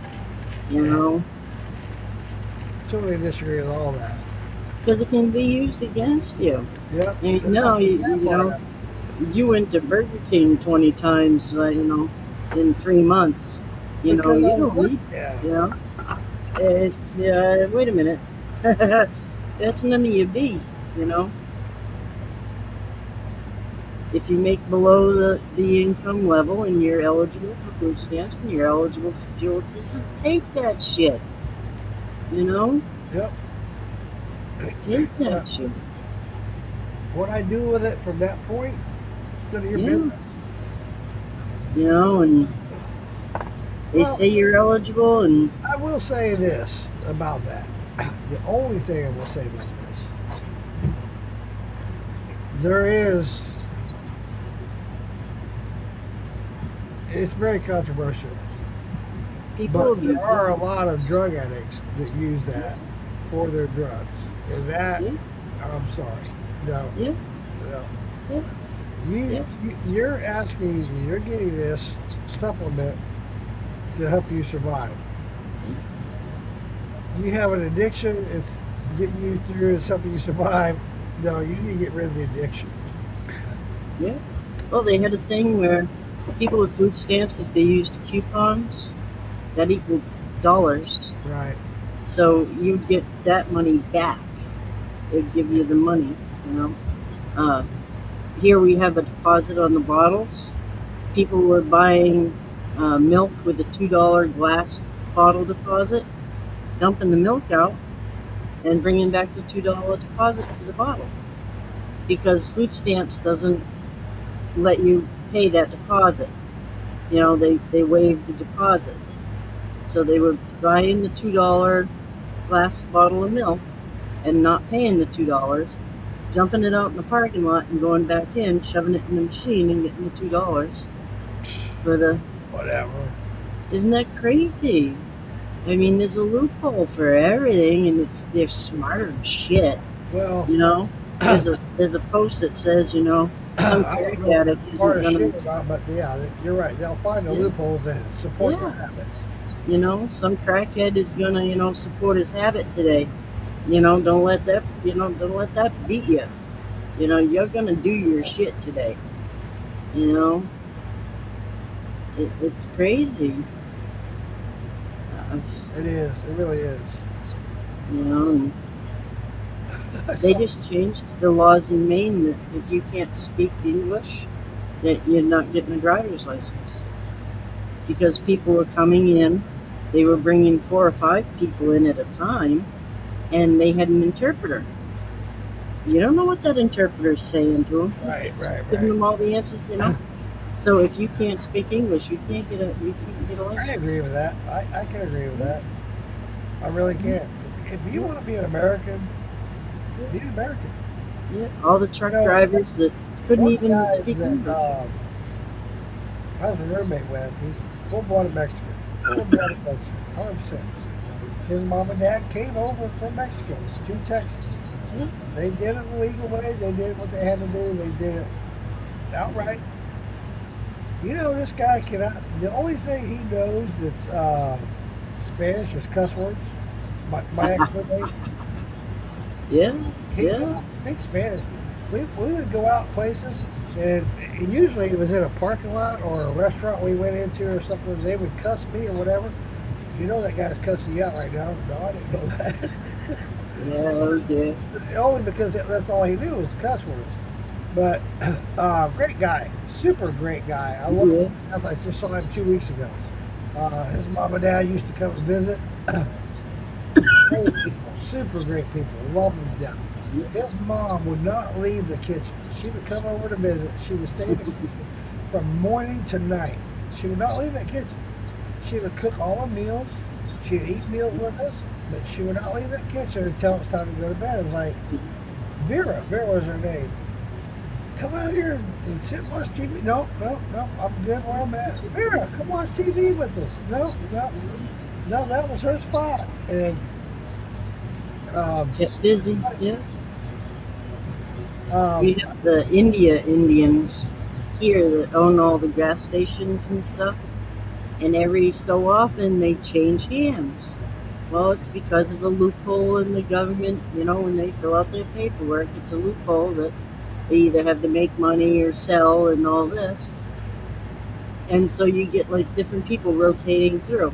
[SPEAKER 1] Totally disagree with all that.
[SPEAKER 2] because it can be used against you.
[SPEAKER 1] Yep.
[SPEAKER 2] You went to Burger King 20 times, in 3 months. You don't need,
[SPEAKER 1] Yeah.
[SPEAKER 2] it's, wait a minute. That's none of your B, If you make below the income level and you're eligible for food stamps and you're eligible for fuel assistance, take that shit.
[SPEAKER 1] Yep.
[SPEAKER 2] Take that shit.
[SPEAKER 1] What I do with it from that point, it's none of your
[SPEAKER 2] Yeah.
[SPEAKER 1] business.
[SPEAKER 2] And they
[SPEAKER 1] Well-
[SPEAKER 2] say you're eligible, and
[SPEAKER 1] I will say this about that. The only thing I will say about this, it's very controversial,
[SPEAKER 2] people
[SPEAKER 1] but
[SPEAKER 2] abuse
[SPEAKER 1] there are a
[SPEAKER 2] it.
[SPEAKER 1] lot of drug addicts that use that for their drugs. And that,
[SPEAKER 2] Yeah.
[SPEAKER 1] I'm sorry. No.
[SPEAKER 2] Yeah.
[SPEAKER 1] No.
[SPEAKER 2] Yeah. Yeah.
[SPEAKER 1] You're getting this supplement to help you survive. You have an addiction, it's getting you through something you survive. No, you need to get rid of the addiction.
[SPEAKER 2] Yeah. Well, they had a thing where people with food stamps, if they used coupons, that equaled dollars.
[SPEAKER 1] Right.
[SPEAKER 2] So you'd get that money back. They'd give you the money, Here we have a deposit on the bottles. People were buying milk with a $2 glass bottle deposit, dumping the milk out, and bringing back the $2 deposit for the bottle. Because food stamps doesn't let you pay that deposit. They waive the deposit. So they were buying the $2 glass bottle of milk and not paying the $2, dumping it out in the parking lot and going back in, shoving it in the machine and getting the $2 for the.
[SPEAKER 1] Whatever.
[SPEAKER 2] Isn't that crazy? I mean, there's a loophole for everything, and they're smarter than shit.
[SPEAKER 1] Well,
[SPEAKER 2] There's a post that says, some
[SPEAKER 1] I don't
[SPEAKER 2] crack
[SPEAKER 1] know
[SPEAKER 2] addict
[SPEAKER 1] what
[SPEAKER 2] isn't
[SPEAKER 1] part of
[SPEAKER 2] gonna.
[SPEAKER 1] shit about, but yeah, you're right. They'll find the
[SPEAKER 2] Yeah.
[SPEAKER 1] loopholes and support their
[SPEAKER 2] Yeah.
[SPEAKER 1] habits.
[SPEAKER 2] Some crackhead is gonna, support his habit today. Don't let that beat you. You're gonna do your shit today. It's crazy. Uh,
[SPEAKER 1] It is. It really is.
[SPEAKER 2] you know, and they
[SPEAKER 1] So,
[SPEAKER 2] just changed the laws in Maine that if you can't speak English, that you're not getting a driver's license. Because people were coming in, they were bringing 4 or 5 people in at a time, and they had an interpreter. You don't know what that interpreter's saying to them. He's
[SPEAKER 1] right, right,
[SPEAKER 2] giving
[SPEAKER 1] right.
[SPEAKER 2] them all the answers, you know. So if you can't speak English, you can't get a
[SPEAKER 1] I
[SPEAKER 2] license.
[SPEAKER 1] agree with that. I can agree with that. I really can. If you want to be an American, be an American.
[SPEAKER 2] Yeah, all the truck
[SPEAKER 1] You know,
[SPEAKER 2] drivers that couldn't
[SPEAKER 1] one of the
[SPEAKER 2] even
[SPEAKER 1] guys
[SPEAKER 2] speak
[SPEAKER 1] that
[SPEAKER 2] English.
[SPEAKER 1] I was a roommate with, he's full-blooded Mexican. Full-blooded Mexican, 100%. His mom and dad came over from Mexico to Texas.
[SPEAKER 2] Yeah.
[SPEAKER 1] They did it the legal way. They did what they had to do. They did it outright. You know, this guy cannot. The only thing he knows that's Spanish is cuss words. My ex-roommate,
[SPEAKER 2] Yeah,
[SPEAKER 1] he
[SPEAKER 2] yeah.
[SPEAKER 1] cannot speak Spanish. We would go out places, and usually it was in a parking lot or a restaurant we went into or something. They would cuss me or whatever. You know that guy's cussing you out right now. No, I didn't know that.
[SPEAKER 2] Yeah, okay.
[SPEAKER 1] Only because that's all he knew was cuss words. But great guy, super great guy. I love
[SPEAKER 2] Yeah.
[SPEAKER 1] him. I just saw him 2 weeks ago. His mom and dad used to come and visit. Great people, super great people. Love them to death. His mom would not leave the kitchen. She would come over to visit. She would stay in the kitchen from morning to night. She would not leave that kitchen. She would cook all the meals. She'd eat meals with us, but she would not leave that kitchen until it was time to go to bed. It was like Vera was her name. Come out here and sit and watch TV. No, no, no, I'm good where I'm at. Vera, come watch TV with us. No, no, no, that was her spot. And um,
[SPEAKER 2] Kept busy. Yeah.
[SPEAKER 1] um,
[SPEAKER 2] We have the Indians here that own all the gas stations and stuff, and every so often they change hands. Well, it's because of a loophole in the government. You know, when they fill out their paperwork, it's a loophole that they either have to make money or sell and all this. And so you get like different people rotating through.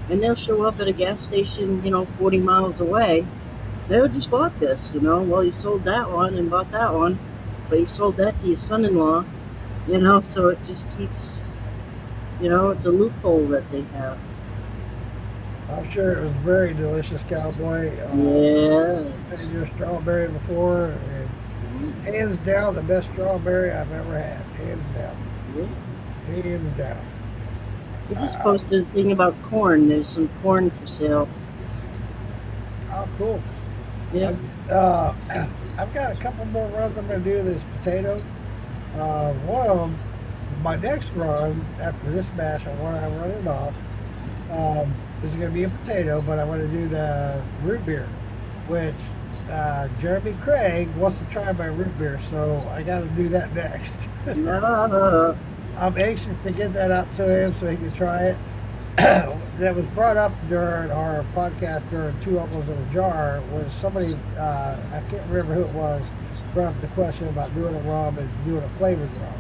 [SPEAKER 2] And they'll show up at a gas station, 40 miles away. They just bought this, Well, you sold that one and bought that one, but you sold that to your son-in-law, so it just keeps, it's a loophole that they have.
[SPEAKER 1] I'm sure it was very delicious, Cowboy.
[SPEAKER 2] Yes.
[SPEAKER 1] Had your strawberry before, and hands down the best strawberry I've ever had. Hands down.
[SPEAKER 2] Yeah.
[SPEAKER 1] Hands down.
[SPEAKER 2] I just
[SPEAKER 1] Uh,
[SPEAKER 2] posted a thing about corn. There's some corn for sale.
[SPEAKER 1] oh, cool.
[SPEAKER 2] Yeah.
[SPEAKER 1] Uh, I've got a couple more runs I'm going to do this potato. One of them, my next run after this batch, I want to run it off. Is going to be a potato, but I want to do the root beer, which Jeremy Craig wants to try my root beer, so I got to do that next.
[SPEAKER 2] No.
[SPEAKER 1] I'm anxious to get that out to him so he can try it. That was brought up during our podcast during Two Uncles in a Jar, was somebody, I can't remember who it was, brought up the question about doing a rum and doing a flavored rum.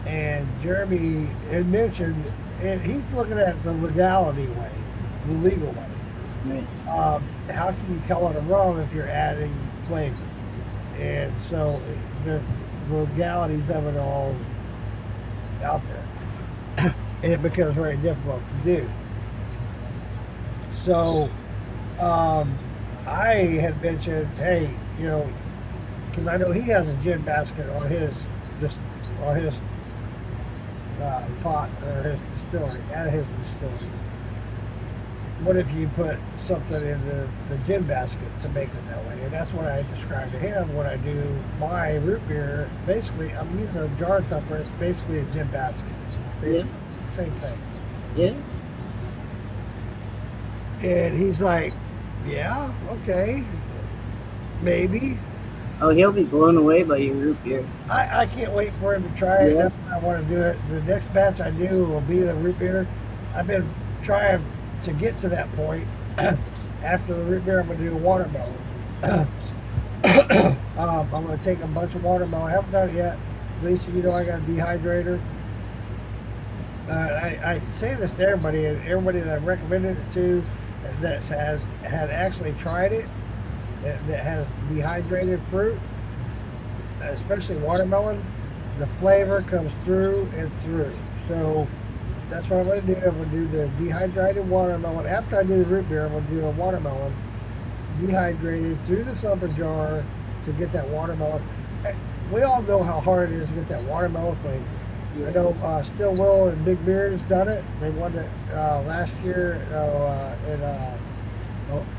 [SPEAKER 1] And Jeremy had mentioned, and he's looking at the legality way, the legal way.
[SPEAKER 2] Right.
[SPEAKER 1] How can you call it a rum if you're adding flavor? And so the legalities of it all out there. And it becomes very difficult to do. So I had mentioned, hey, because I know he has a gin basket on his just on his pot or his distillery, at his distillery. What if you put something in the gin basket to make it that way? And that's what I described to him when I do my root beer. Basically, I'm using a jar thumper. It's basically a gin basket.
[SPEAKER 2] Yeah.
[SPEAKER 1] Basically, same thing.
[SPEAKER 2] Yeah.
[SPEAKER 1] And he's like, yeah, okay, maybe.
[SPEAKER 2] Oh, he'll be blown away by your root beer.
[SPEAKER 1] I can't wait for him to try it.
[SPEAKER 2] Yeah.
[SPEAKER 1] That's why I want to do it. The next batch I do will be the root beer. I've been trying to get to that point. After the root beer, I'm going to do a watermelon. I'm going to take a bunch of watermelon. I haven't done it yet. Lisa, I got a dehydrator. I say this to everybody, and everybody that I've recommended it to that has had actually tried it, that has dehydrated fruit, especially watermelon, the flavor comes through and through. So that's what I'm going to do. I'm going to do the dehydrated watermelon. After I do the root beer, I'm going to do a watermelon dehydrated through the thumper jar to get that watermelon. We all know how hard it is to get that watermelon flavor. I know Still Will and Big Beard has done it. They won it last year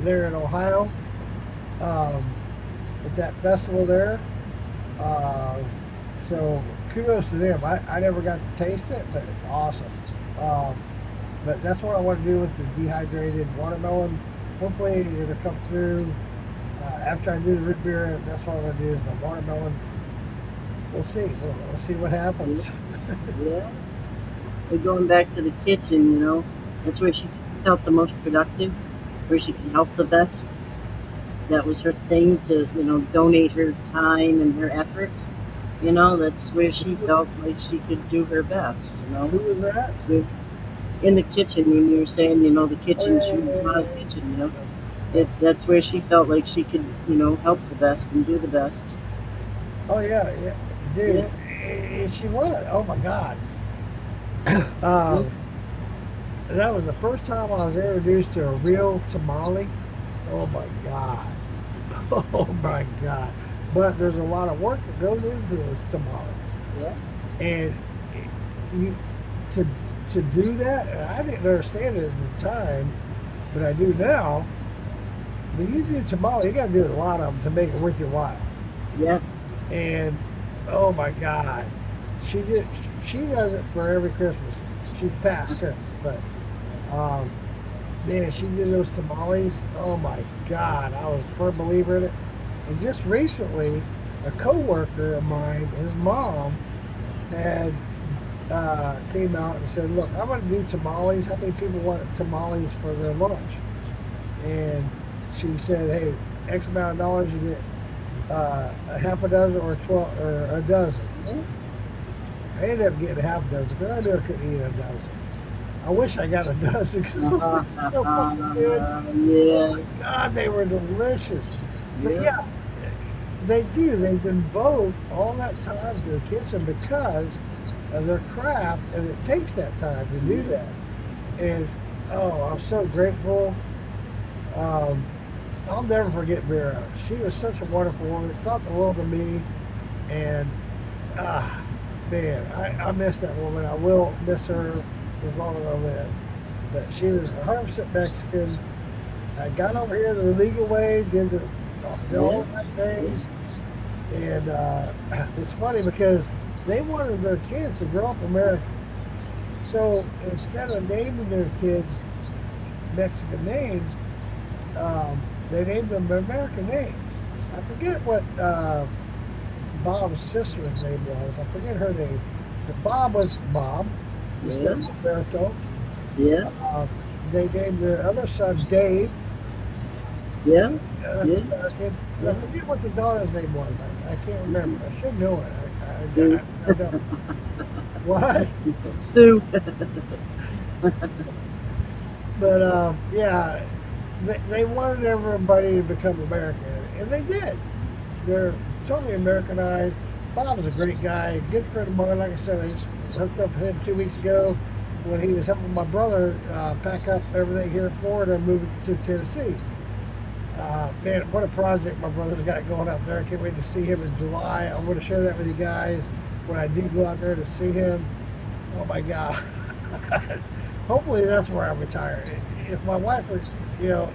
[SPEAKER 1] there in Ohio at that festival there. Uh, so kudos to them. I never got to taste it, but it's awesome. Um, but that's what I want to do with the dehydrated watermelon. Hopefully it'll come through after I do the root beer. That's what I'm going to do is the watermelon. We'll see. We'll see what happens.
[SPEAKER 2] Yeah. But going back to the kitchen, that's where she felt the most productive, where she could help the best. That was her thing to, donate her time and her efforts. That's where she felt like she could do her best,
[SPEAKER 1] Who was that?
[SPEAKER 2] So in the kitchen, when you were saying, the
[SPEAKER 1] Oh,
[SPEAKER 2] kitchen,
[SPEAKER 1] yeah,
[SPEAKER 2] she
[SPEAKER 1] yeah,
[SPEAKER 2] was
[SPEAKER 1] yeah,
[SPEAKER 2] not a kitchen. That's where she felt like she could, help the best and do the best.
[SPEAKER 1] Oh yeah, yeah, dude.
[SPEAKER 2] Yeah.
[SPEAKER 1] She was. Oh my God.
[SPEAKER 2] Yeah.
[SPEAKER 1] Um, that was the first time I was introduced to a real tamale. Oh my God. Oh my God. But there's a lot of work that goes into those tamales,
[SPEAKER 2] Yeah.
[SPEAKER 1] and you to to do that. And I didn't understand it at the time, but I do now. When you do tamale, you got to do a lot of them to make it worth your while.
[SPEAKER 2] Yeah.
[SPEAKER 1] And oh my God, she did. She does it for every Christmas. She's passed since, but um, man, she did those tamales. Oh my God, I was a firm believer in it. And just recently, a coworker of mine, his mom, had came out and said, "Look, I'm going to do tamales. How many people want tamales for their lunch?" And she said, "Hey, X amount of dollars, you get a half a dozen or 12 or a dozen."
[SPEAKER 2] Yeah.
[SPEAKER 1] I ended up getting a half a dozen because I knew I couldn't eat a dozen. I wish I got a dozen because those were so fucking good. Oh my
[SPEAKER 2] Yes.
[SPEAKER 1] God, they were delicious. But
[SPEAKER 2] Yeah.
[SPEAKER 1] yeah, they do. They devote all that time to the kitchen because of their craft, and it takes that time to do that. And oh, I'm so grateful. Um, I'll never forget Vera. She was such a wonderful woman. Thought the world of me, and ah, man, I miss that woman. I will miss her as long as I live. But she was 100% Mexican. I got over here the legal way, did all
[SPEAKER 2] Yeah.
[SPEAKER 1] the right
[SPEAKER 2] Yeah.
[SPEAKER 1] things, and it's funny because they wanted their kids to grow up American. So instead of naming their kids Mexican names, they named them American names. I forget what Bob's sister's name was. I forget her name. But Bob was Bob instead
[SPEAKER 2] Yeah.
[SPEAKER 1] of Roberto.
[SPEAKER 2] Yeah.
[SPEAKER 1] Uh, they named their other son Dave.
[SPEAKER 2] Yeah.
[SPEAKER 1] That's
[SPEAKER 2] Yeah.
[SPEAKER 1] American. And I
[SPEAKER 2] Yeah.
[SPEAKER 1] forget what the daughter's name was. I can't remember. I should know it.
[SPEAKER 2] Sue.
[SPEAKER 1] I don't. What?
[SPEAKER 2] Sue.
[SPEAKER 1] But yeah, they wanted everybody to become American, and they did. They're totally Americanized. Bob was a great guy, good friend of mine. Like I said, I just hooked up with him 2 weeks ago when he was helping my brother pack up everything here in Florida and move it to Tennessee. Man, what a project my brother's got going out there. I can't wait to see him in July. I'm going to share that with you guys when I do go out there to see him. Oh my God. Hopefully that's where I retire. If my wife was, you know,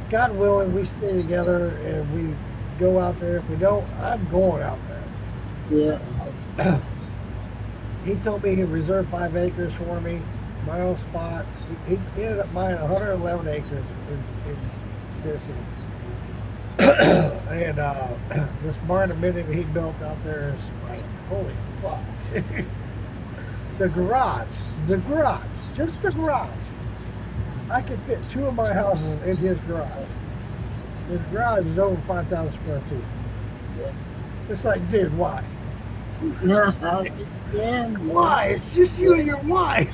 [SPEAKER 1] God willing, we stay together and we go out there. If we don't, I'm going out
[SPEAKER 2] Yeah.
[SPEAKER 1] there. He told me he'd reserve 5 acres for me, my own spot. He ended up buying 111 acres in Tennessee. And this barn amenity he built out there is like, holy fuck. The garage, just the garage. I could fit 2 of my houses in his garage. His garage is over 5,000 square feet.
[SPEAKER 2] Yeah.
[SPEAKER 1] It's like, dude, why?
[SPEAKER 2] Just again.
[SPEAKER 1] Why? It's just you and your wife.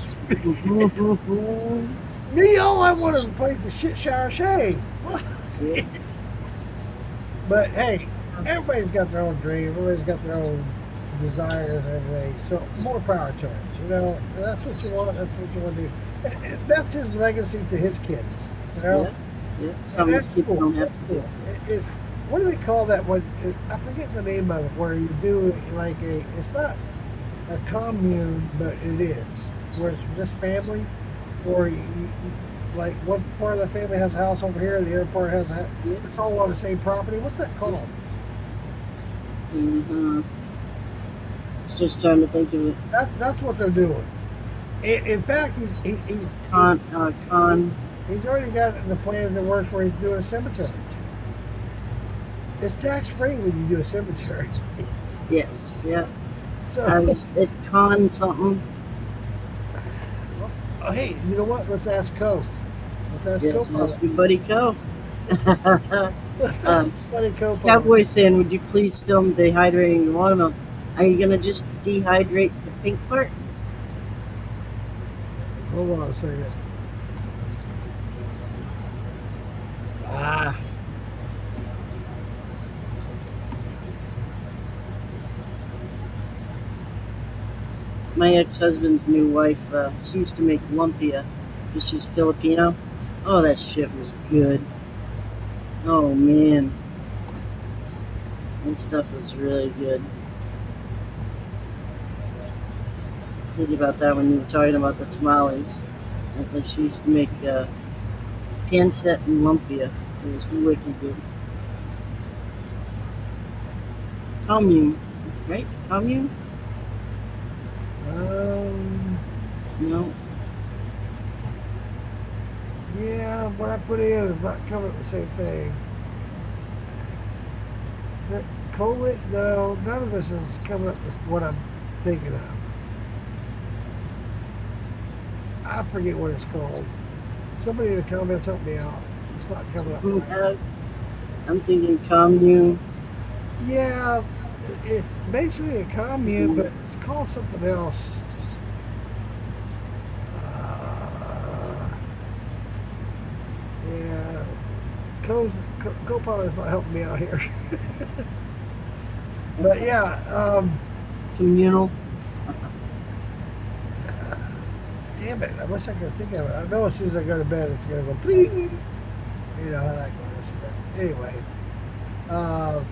[SPEAKER 1] Me, all I want is a place to shit, shower, shave.
[SPEAKER 2] Yeah.
[SPEAKER 1] But hey, everybody's got their own dream. Everybody's got their own desires and everything. So more power to it. You know, if that's what you want. That's what you want to do. That's his legacy to his kids. You know,
[SPEAKER 2] Yeah. Yeah.
[SPEAKER 1] and
[SPEAKER 2] Some of
[SPEAKER 1] that's
[SPEAKER 2] these kids
[SPEAKER 1] cool.
[SPEAKER 2] don't have
[SPEAKER 1] That's
[SPEAKER 2] to do
[SPEAKER 1] cool. What do they call that one? I forget the name of it. Where you do like a. It's not a commune, but it is. Where it's just family, or like one part of the family has a house over here, the other part has a house.
[SPEAKER 2] it.
[SPEAKER 1] It's all on the same property. What's that called?
[SPEAKER 2] Mm-hmm. It's just trying to think of it.
[SPEAKER 1] That's what they're doing. In fact,
[SPEAKER 2] Con.
[SPEAKER 1] he's already got it in the plans in the works where he's doing a cemetery. It's tax free when you do a cemetery.
[SPEAKER 2] Yes. Yeah.
[SPEAKER 1] So,
[SPEAKER 2] It's con something.
[SPEAKER 1] oh, hey, you know what? Let's ask Co. Let's
[SPEAKER 2] Yes.
[SPEAKER 1] ask
[SPEAKER 2] Must
[SPEAKER 1] Co.
[SPEAKER 2] be Buddy Co.
[SPEAKER 1] Let's
[SPEAKER 2] um,
[SPEAKER 1] ask Buddy Co.
[SPEAKER 2] Cowboy saying, "Would you please film dehydrating the watermelon? Are you gonna just dehydrate the pink part?"
[SPEAKER 1] Hold on a second. Ah.
[SPEAKER 2] My ex-husband's new wife, she used to make lumpia because she's Filipino. Oh, that shit was good. Oh man, that stuff was really good. Think about that when you were talking about the tamales. It's like she used to make pancetta and lumpia. It was wicked good. Commune, right? Commune? No.
[SPEAKER 1] Yeah, what I put in is not coming up the same thing. Collet, no, none of this is coming up with what I'm thinking of. I forget what it's called. Somebody in the comments help me out. It's not coming up. Right.
[SPEAKER 2] I'm thinking commune.
[SPEAKER 1] Yeah, it's basically a commune, but it's called something else. Yeah, Copilot's not helping me out here. But yeah,
[SPEAKER 2] Communal.
[SPEAKER 1] damn it, I wish I could think of it. I know as soon as I go to bed, it's gonna go pling. You know how that goes. But anyway, uh,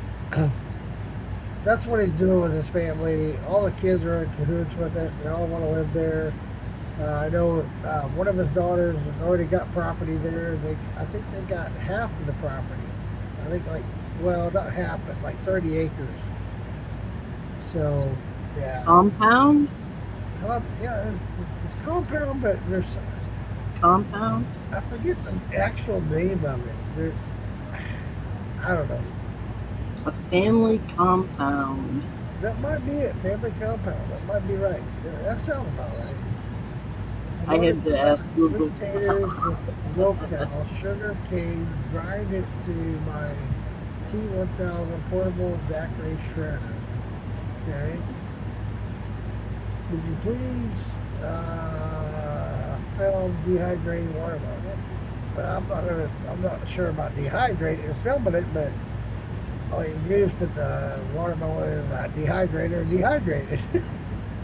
[SPEAKER 1] that's what he's doing with his family. All the kids are in cahoots with it. They all want to live there. I know one of his daughters has already got property there. I think they got half of the property. I think well, not half, but like 30 acres. So, yeah.
[SPEAKER 2] Compound?
[SPEAKER 1] Yeah, it's compound, but there's,
[SPEAKER 2] Compound?
[SPEAKER 1] I forget the actual name of it. I don't know.
[SPEAKER 2] A family compound.
[SPEAKER 1] That might be it, family compound. That might be right. Yeah, that sounds about right.
[SPEAKER 2] I had to ask Google.
[SPEAKER 1] Potatoes with milk cow, sugar cane, grind it to my T1000 portable daiquiri shredder. Okay. Would you please film dehydrating watermelon? But I'm not sure about dehydrating or filming it, but all you do is put the watermelon in that dehydrator and dehydrate it.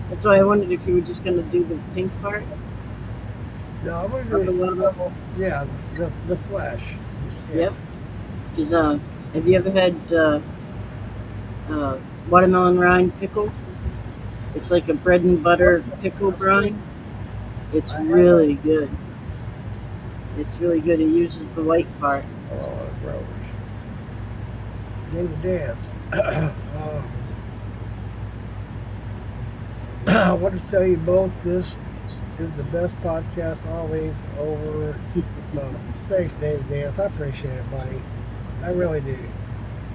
[SPEAKER 2] That's why I wondered if you were just going to do the pink part.
[SPEAKER 1] No, I'm
[SPEAKER 2] Of
[SPEAKER 1] gonna
[SPEAKER 2] the
[SPEAKER 1] do
[SPEAKER 2] watermelon?
[SPEAKER 1] yeah, the flesh. Yeah.
[SPEAKER 2] Yep. Because have you ever had watermelon rind pickled? It's like a bread and butter pickle brine. It's really good. It's really good. It uses the white part.
[SPEAKER 1] Oh, gross. David Dance. I want to tell you both this is the best podcast always over. Thanks, David Dance. I appreciate it, buddy. I really do.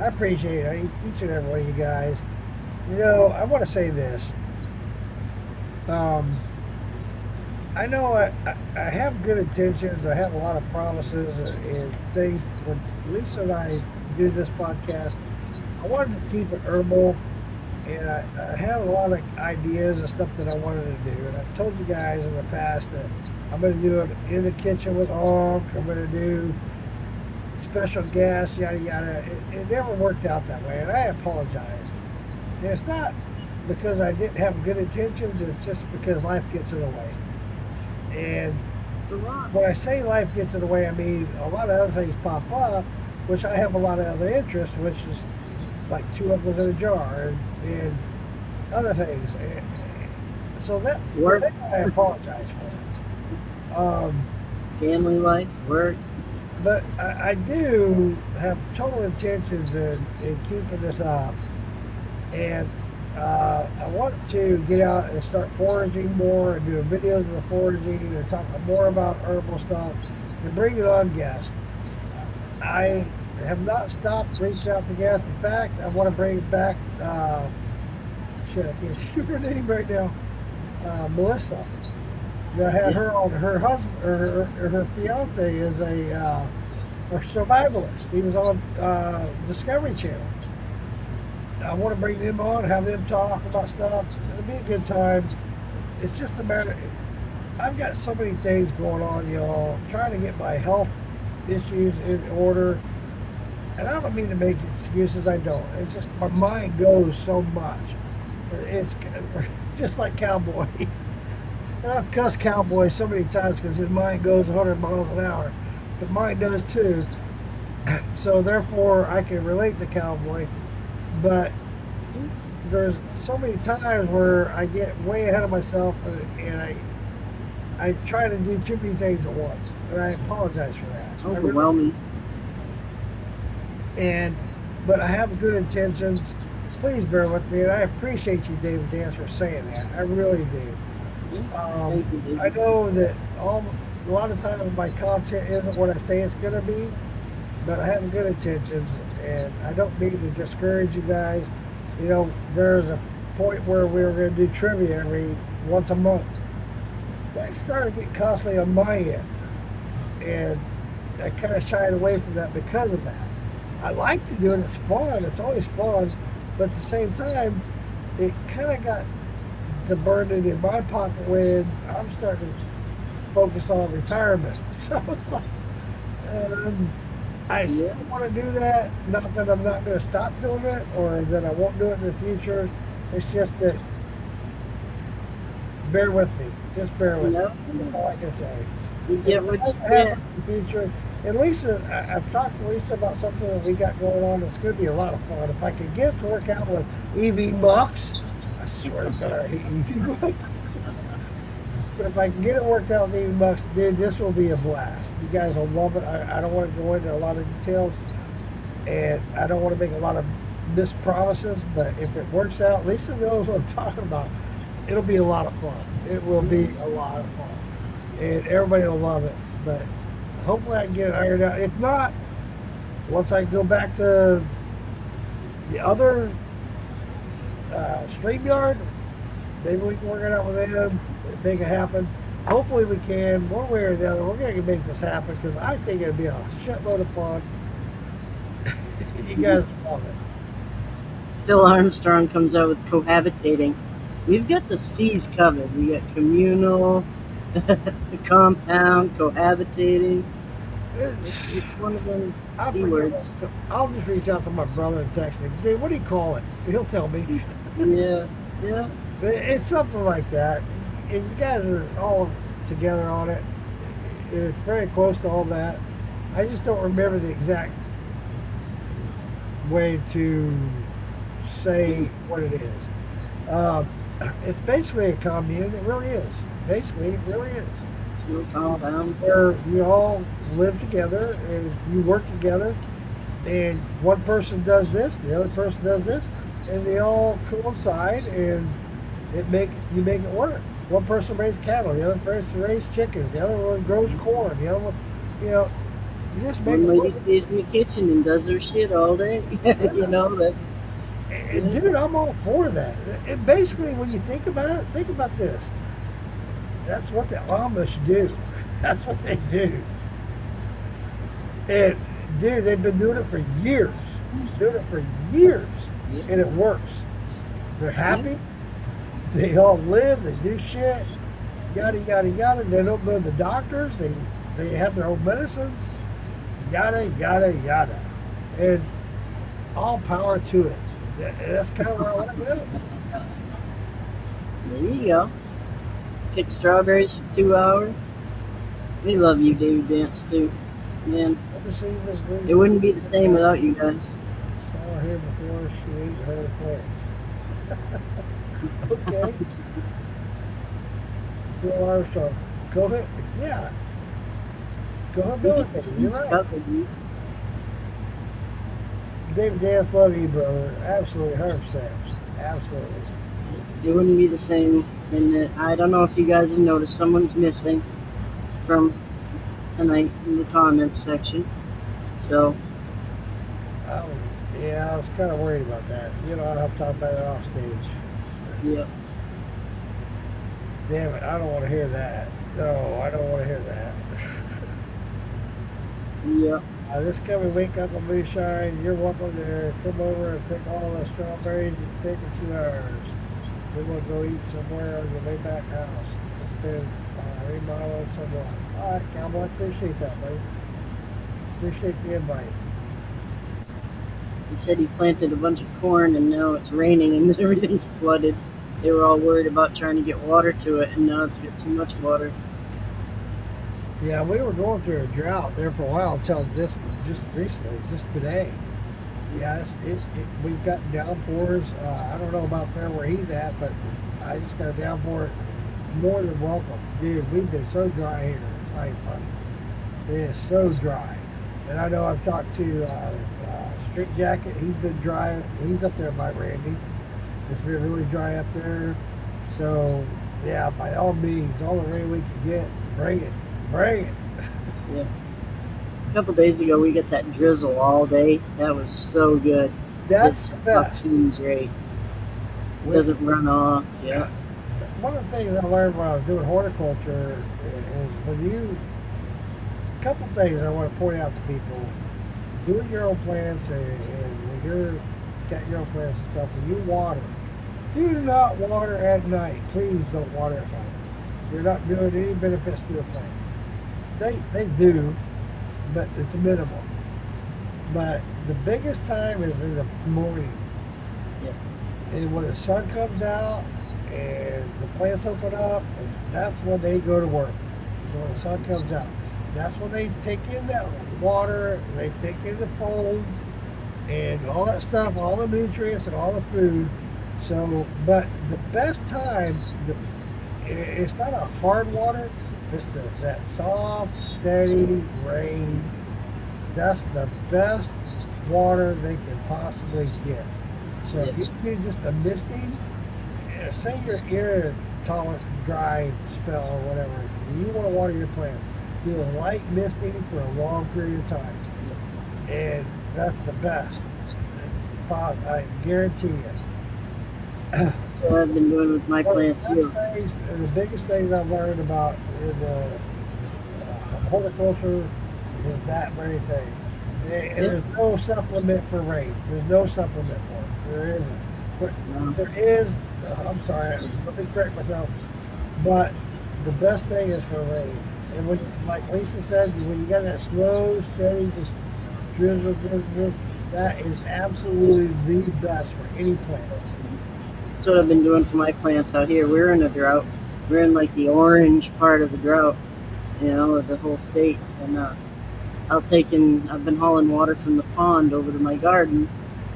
[SPEAKER 1] I appreciate it. Each and every one of you guys. You know, I want to say this. I know I have good intentions. I have a lot of promises and things. When Lisa and I do this podcast, I wanted to keep it herbal and I have a lot of ideas and stuff that I wanted to do. And I've told you guys in the past that I'm going to do it in the kitchen with Onk. I'm going to do special guests, yada yada. It never worked out that way, and I apologize. And it's not because I didn't have good intentions. It's just because life gets in the way. And
[SPEAKER 2] It's a lot.
[SPEAKER 1] when I say life gets in the way, I mean a lot of other things pop up, which I have a lot of other interests, which is like two uncles in a jar and other things. So
[SPEAKER 2] Work,
[SPEAKER 1] I apologize for.
[SPEAKER 2] family life, work.
[SPEAKER 1] But I do have total intentions in keeping this up, and I want to get out and start foraging more and doing videos of the foraging and talk more about herbal stuff and bringing on guests. I have not stopped reaching out to guests. In fact, I want to bring back, shit, I can't see her name right now, Melissa. I had her on. Her husband, her fiance is a survivalist. He was on Discovery Channel. I want to bring them on, have them talk about stuff. It'll be a good time. It's just a matter. I've got so many things going on, y'all. Trying to get my health issues in order, and I don't mean to make excuses. I don't. It's just my mind goes so much. It's just like Cowboy. And I've cussed Cowboy so many times because his mind goes 100 miles an hour. But mine does too. So therefore, I can relate to Cowboy. But there's so many times where I get way ahead of myself and I try to do too many things at once. And I apologize for that.
[SPEAKER 2] Overwhelming.
[SPEAKER 1] But I have good intentions. Please bear with me. And I appreciate you, David Dance, for saying that. I really do.
[SPEAKER 2] Thank you, David.
[SPEAKER 1] I know that a lot of times my content isn't what I say it's going to be, but I have good intentions, and I don't mean to discourage you guys. You know, there's a point where we were going to do trivia every once a month. That started getting costly on my end, and I kind of shied away from that because of that. I like to do it. It's fun. It's always fun, but at the same time, it kind of got the burden in my pocket when I'm starting to focus on retirement. So it's like, I still want to do that. Not that I'm not going to stop doing it or that I won't do it in the future. It's just that, bear with me. Just bear with me. That's all I can say.
[SPEAKER 2] You get what you
[SPEAKER 1] Have
[SPEAKER 2] get.
[SPEAKER 1] in the future. And Lisa, I've talked to Lisa about something that we got going on. It's going to be a lot of fun. If I could get to work out with EV Bucks, I swear to God, I hate EV Bucks. But if I can get it worked out with EV Bucks, dude, this will be a blast. You guys will love it. I don't want to go into a lot of details, and I don't want to make a lot of missed promises, but if it works out, Lisa knows what I'm talking about. It'll be a lot of fun. It will be a lot of fun. And everybody will love it. But hopefully I can get it ironed out. If not, once I go back to the other StreamYard, maybe we can work it out with them, make it happen. Hopefully we can, one way or the other. We're going to make this happen because I think it'll be a shitload of fun. You guys love it.
[SPEAKER 2] Phil Armstrong comes out with cohabitating. We've got the C's covered. We got communal, compound, cohabitating. It's one of them C words.
[SPEAKER 1] I'll just reach out to my brother and text him. Hey, what do you call it? He'll tell me.
[SPEAKER 2] Yeah.
[SPEAKER 1] It's something like that. And you guys are all together on it. It's very close to all that. I just don't remember the exact way to say what it is. It's basically a commune. It really is. Basically, it really is.
[SPEAKER 2] No compound.
[SPEAKER 1] Where you all live together and you work together, and one person does this, the other person does this, and they all coincide, and you make it work. One person raises cattle, the other person raises chickens, the other one grows corn, the other one, you just make
[SPEAKER 2] One
[SPEAKER 1] it
[SPEAKER 2] lady
[SPEAKER 1] work.
[SPEAKER 2] stays in the kitchen and does her shit all day. That's
[SPEAKER 1] And dude, I'm all for that. And basically, when you think about it, think about this. That's what the Amish do. That's what they do. And dude, they've been doing it for years. Doing it for years, and it works. They're happy. They all live. They do shit. Yada yada yada. They don't go to the doctors. They have their own medicines. Yada yada yada. And all power to it. That's kind of where I want to go.
[SPEAKER 2] There you go. Pick strawberries for 2 hours. We love you, David Dance, too. Man,
[SPEAKER 1] Never seen this lady.
[SPEAKER 2] it wouldn't be the same without you guys.
[SPEAKER 1] Saw her before she ate her plants. Okay. Bill Armstrong. Go ahead. Yeah. Go ahead,
[SPEAKER 2] We
[SPEAKER 1] Bill.
[SPEAKER 2] get the
[SPEAKER 1] You're
[SPEAKER 2] seeds
[SPEAKER 1] right.
[SPEAKER 2] covered, dude.
[SPEAKER 1] David Dance, love you, brother. Absolutely, 100%. Absolutely.
[SPEAKER 2] It wouldn't be the same. And I don't know if you guys have noticed, someone's missing from tonight in the comments section. So,
[SPEAKER 1] I was, yeah, I was kind of worried about that. You know, I'll have to talk about it off stage.
[SPEAKER 2] yeah.
[SPEAKER 1] Damn it, I don't want to hear that. No, I don't want to hear that.
[SPEAKER 2] Yeah.
[SPEAKER 1] This coming week up on Moonshine, you're welcome to come over and pick all the strawberries and take a few hours. We're going to go eat somewhere on your way back house. It's been remodeled somewhat. All right, Cowboy, appreciate that, buddy. Appreciate the invite.
[SPEAKER 2] He said he planted a bunch of corn and now it's raining and everything's flooded. They were all worried about trying to get water to it, and now it's got too much water.
[SPEAKER 1] Yeah, we were going through a drought there for a while until this just recently, just today. Yeah, we've got downpours. I don't know about there where he's at, but I just got a downpour more than welcome. Dude, we've been so dry here. It's not even funny. It is so dry. And I know I've talked to Street Jacket. He's been dry. He's up there by Randy. It's been really dry up there. So, yeah, by all means, all the rain we can get, bring it. Bring it.
[SPEAKER 2] Yeah. A couple days ago, we got that drizzle all day. That was so good.
[SPEAKER 1] That's
[SPEAKER 2] It's
[SPEAKER 1] the best.
[SPEAKER 2] fucking great. It doesn't run off. Yeah.
[SPEAKER 1] One of the things I learned when I was doing horticulture is a couple things I want to point out to people. Doing your own plants and when you're got your own plants and stuff, when you water, do not water at night. Please don't water at night. You're not doing any benefits to the plant. They do, but it's minimal. But the biggest time is in the morning.
[SPEAKER 2] Yeah.
[SPEAKER 1] And when the sun comes out and the plants open up, and that's when they go to work. When the sun comes out. That's when they take in that water, they take in the foam, and all that stuff, all the nutrients and all the food. So, but the best time, it's not a hard water, it's that soft, steady rain. That's the best water they can possibly get. So if you do just a misting, say you're in a tolerant dry spell or whatever, and you want to water your plant, do a light misting for a long period of time. And that's the best. I guarantee you.
[SPEAKER 2] That's what I've been doing with my plants here.
[SPEAKER 1] The biggest things I've learned about in horticulture is that very thing. And there's no supplement for rain. There's no supplement for it. There isn't. But there is, I'm sorry, let me correct myself, but the best thing is for rain. And when, like Lisa said, when you got that slow, steady, just drizzle, that is absolutely the best for any plant.
[SPEAKER 2] That's what I've been doing for my plants out here. We're in a drought. We're in like the orange part of the drought, of the whole state. And I've been hauling water from the pond over to my garden,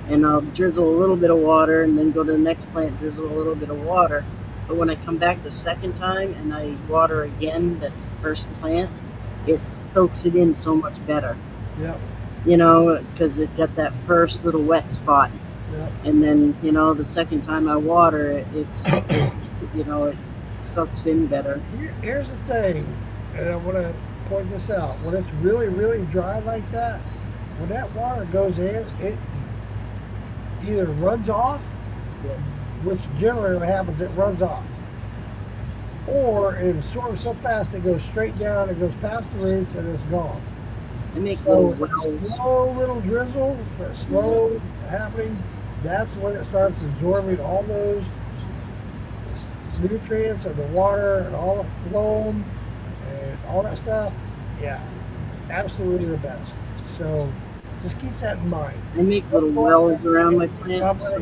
[SPEAKER 2] and I'll drizzle a little bit of water and then go to the next plant, drizzle a little bit of water. But when I come back the second time and I water again, that's first plant, it soaks it in so much better.
[SPEAKER 1] Yep.
[SPEAKER 2] Because it got that first little wet spot.
[SPEAKER 1] Yep.
[SPEAKER 2] And then, the second time I water it, it soaks in better.
[SPEAKER 1] Here's the thing, and I want to point this out. When it's really, really dry like that, when that water goes in, it either runs off, which generally happens, it runs off. Or it absorbs so fast it goes straight down, it goes past the roots, and it's gone.
[SPEAKER 2] I make
[SPEAKER 1] So
[SPEAKER 2] little wells.
[SPEAKER 1] slow little drizzle, that slow happening, that's when it starts absorbing all those nutrients of the water and all the phloem and all that stuff. Yeah, absolutely the best. So just keep that in mind.
[SPEAKER 2] I make little
[SPEAKER 1] Don't go out
[SPEAKER 2] wells around my
[SPEAKER 1] there and
[SPEAKER 2] plants.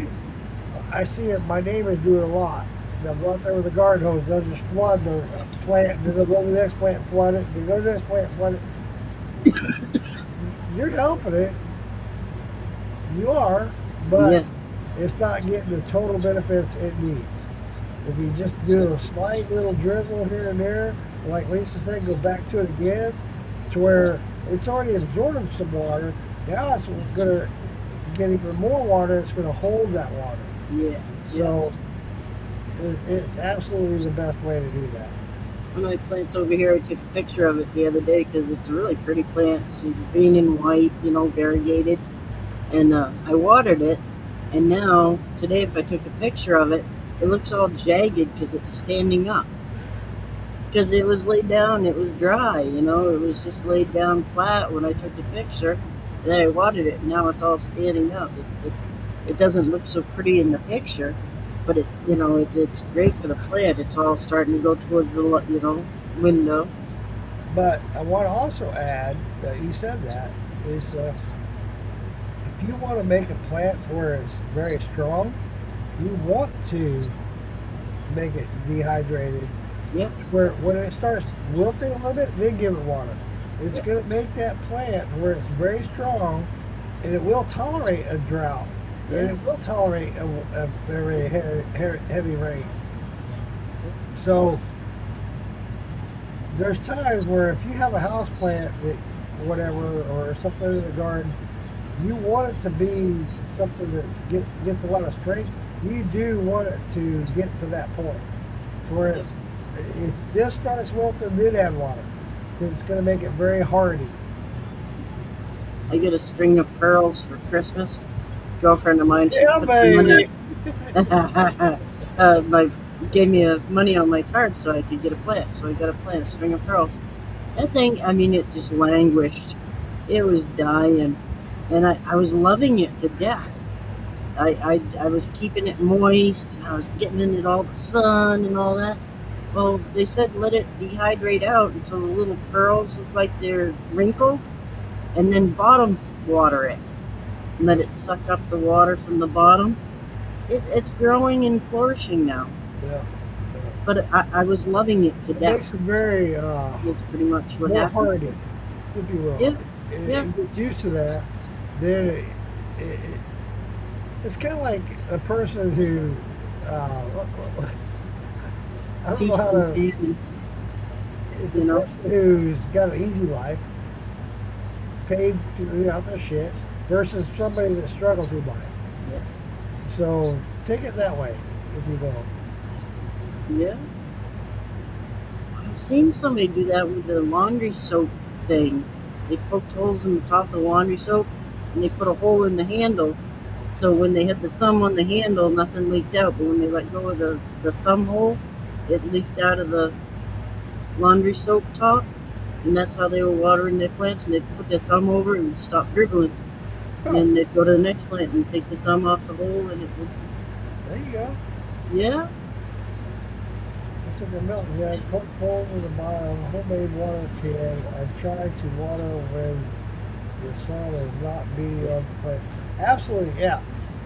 [SPEAKER 1] I see it. My neighbors do it a lot. They'll go out there with a garden hose. They'll just flood the plant. Then they'll go to the next plant and flood it. They go to the next plant and flood it. You're helping it. You are, but
[SPEAKER 2] Yeah,
[SPEAKER 1] it's not getting the total benefits it needs. If you just do a slight little drizzle here and there, like Lisa said, go back to it again, to where it's already absorbed some water. Now it's going to get even more water. It's going to hold that water.
[SPEAKER 2] yes, yeah.
[SPEAKER 1] So it's absolutely the best way to do that.
[SPEAKER 2] One of my plants over here, I took a picture of it the other day because it's a really pretty plant. It's green and white, variegated. And I watered it. And now, today, if I took a picture of it, it looks all jagged because it's standing up. Because it was laid down, it was dry, it was just laid down flat when I took the picture. And then I watered it, and now it's all standing up. It doesn't look so pretty in the picture, but it's great for the plant. It's all starting to go towards the window.
[SPEAKER 1] But I want to also add that you said that is if you want to make a plant where it's very strong, you want to make it dehydrated.
[SPEAKER 2] Yep.
[SPEAKER 1] Where when it starts wilting a little bit, then give it water. It's
[SPEAKER 2] Yep.
[SPEAKER 1] going to make that plant where it's very strong, and it will tolerate a drought, and it will tolerate a very heavy rain. So there's times where if you have a house plant that whatever or something in the garden, you want it to be something that gets a lot of strength. You do want it to get to that point where if this starts wilting, then add water. 'Cause it's going to make it very hardy.
[SPEAKER 2] I get a string of pearls for Christmas. Girlfriend of mine, she
[SPEAKER 1] Yeah,
[SPEAKER 2] put the
[SPEAKER 1] baby.
[SPEAKER 2] money, gave me money on my card so I could get a plant. So I got a string of pearls. That thing, it just languished. It was dying, and I was loving it to death. I was keeping it moist. I was getting in it all the sun and all that. Well, they said let it dehydrate out until the little pearls look like they're wrinkled, and then bottom water it. And let it suck up the water from the bottom. It's growing and flourishing now.
[SPEAKER 1] Yeah.
[SPEAKER 2] But I was loving it to
[SPEAKER 1] It
[SPEAKER 2] death.
[SPEAKER 1] makes it very
[SPEAKER 2] That's pretty much what
[SPEAKER 1] more
[SPEAKER 2] happened.
[SPEAKER 1] hardy, if you will.
[SPEAKER 2] Yeah,
[SPEAKER 1] And
[SPEAKER 2] yeah.
[SPEAKER 1] you get used to that, then it's kind of like a person who I don't know
[SPEAKER 2] Feast
[SPEAKER 1] how
[SPEAKER 2] and
[SPEAKER 1] to.
[SPEAKER 2] famine,
[SPEAKER 1] It's
[SPEAKER 2] you
[SPEAKER 1] a
[SPEAKER 2] know.
[SPEAKER 1] person who's got an easy life, paid to do out their shit, versus somebody that struggles through life.
[SPEAKER 2] Yeah.
[SPEAKER 1] So take it that way, if you will.
[SPEAKER 2] Yeah. I've seen somebody do that with the laundry soap thing. They poked holes in the top of the laundry soap and they put a hole in the handle. So when they had the thumb on the handle, nothing leaked out. But when they let go of the thumb hole, it leaked out of the laundry soap top. And that's how they were watering their plants. And they'd put their thumb over and stop dribbling. And then they'd go to the next plant and take the thumb off the hole and it would,
[SPEAKER 1] There you go.
[SPEAKER 2] yeah.
[SPEAKER 1] I took a milk jug, poked holes in the bottom, homemade water can. I tried to water when the sun is not beating on the plant. Absolutely, yeah.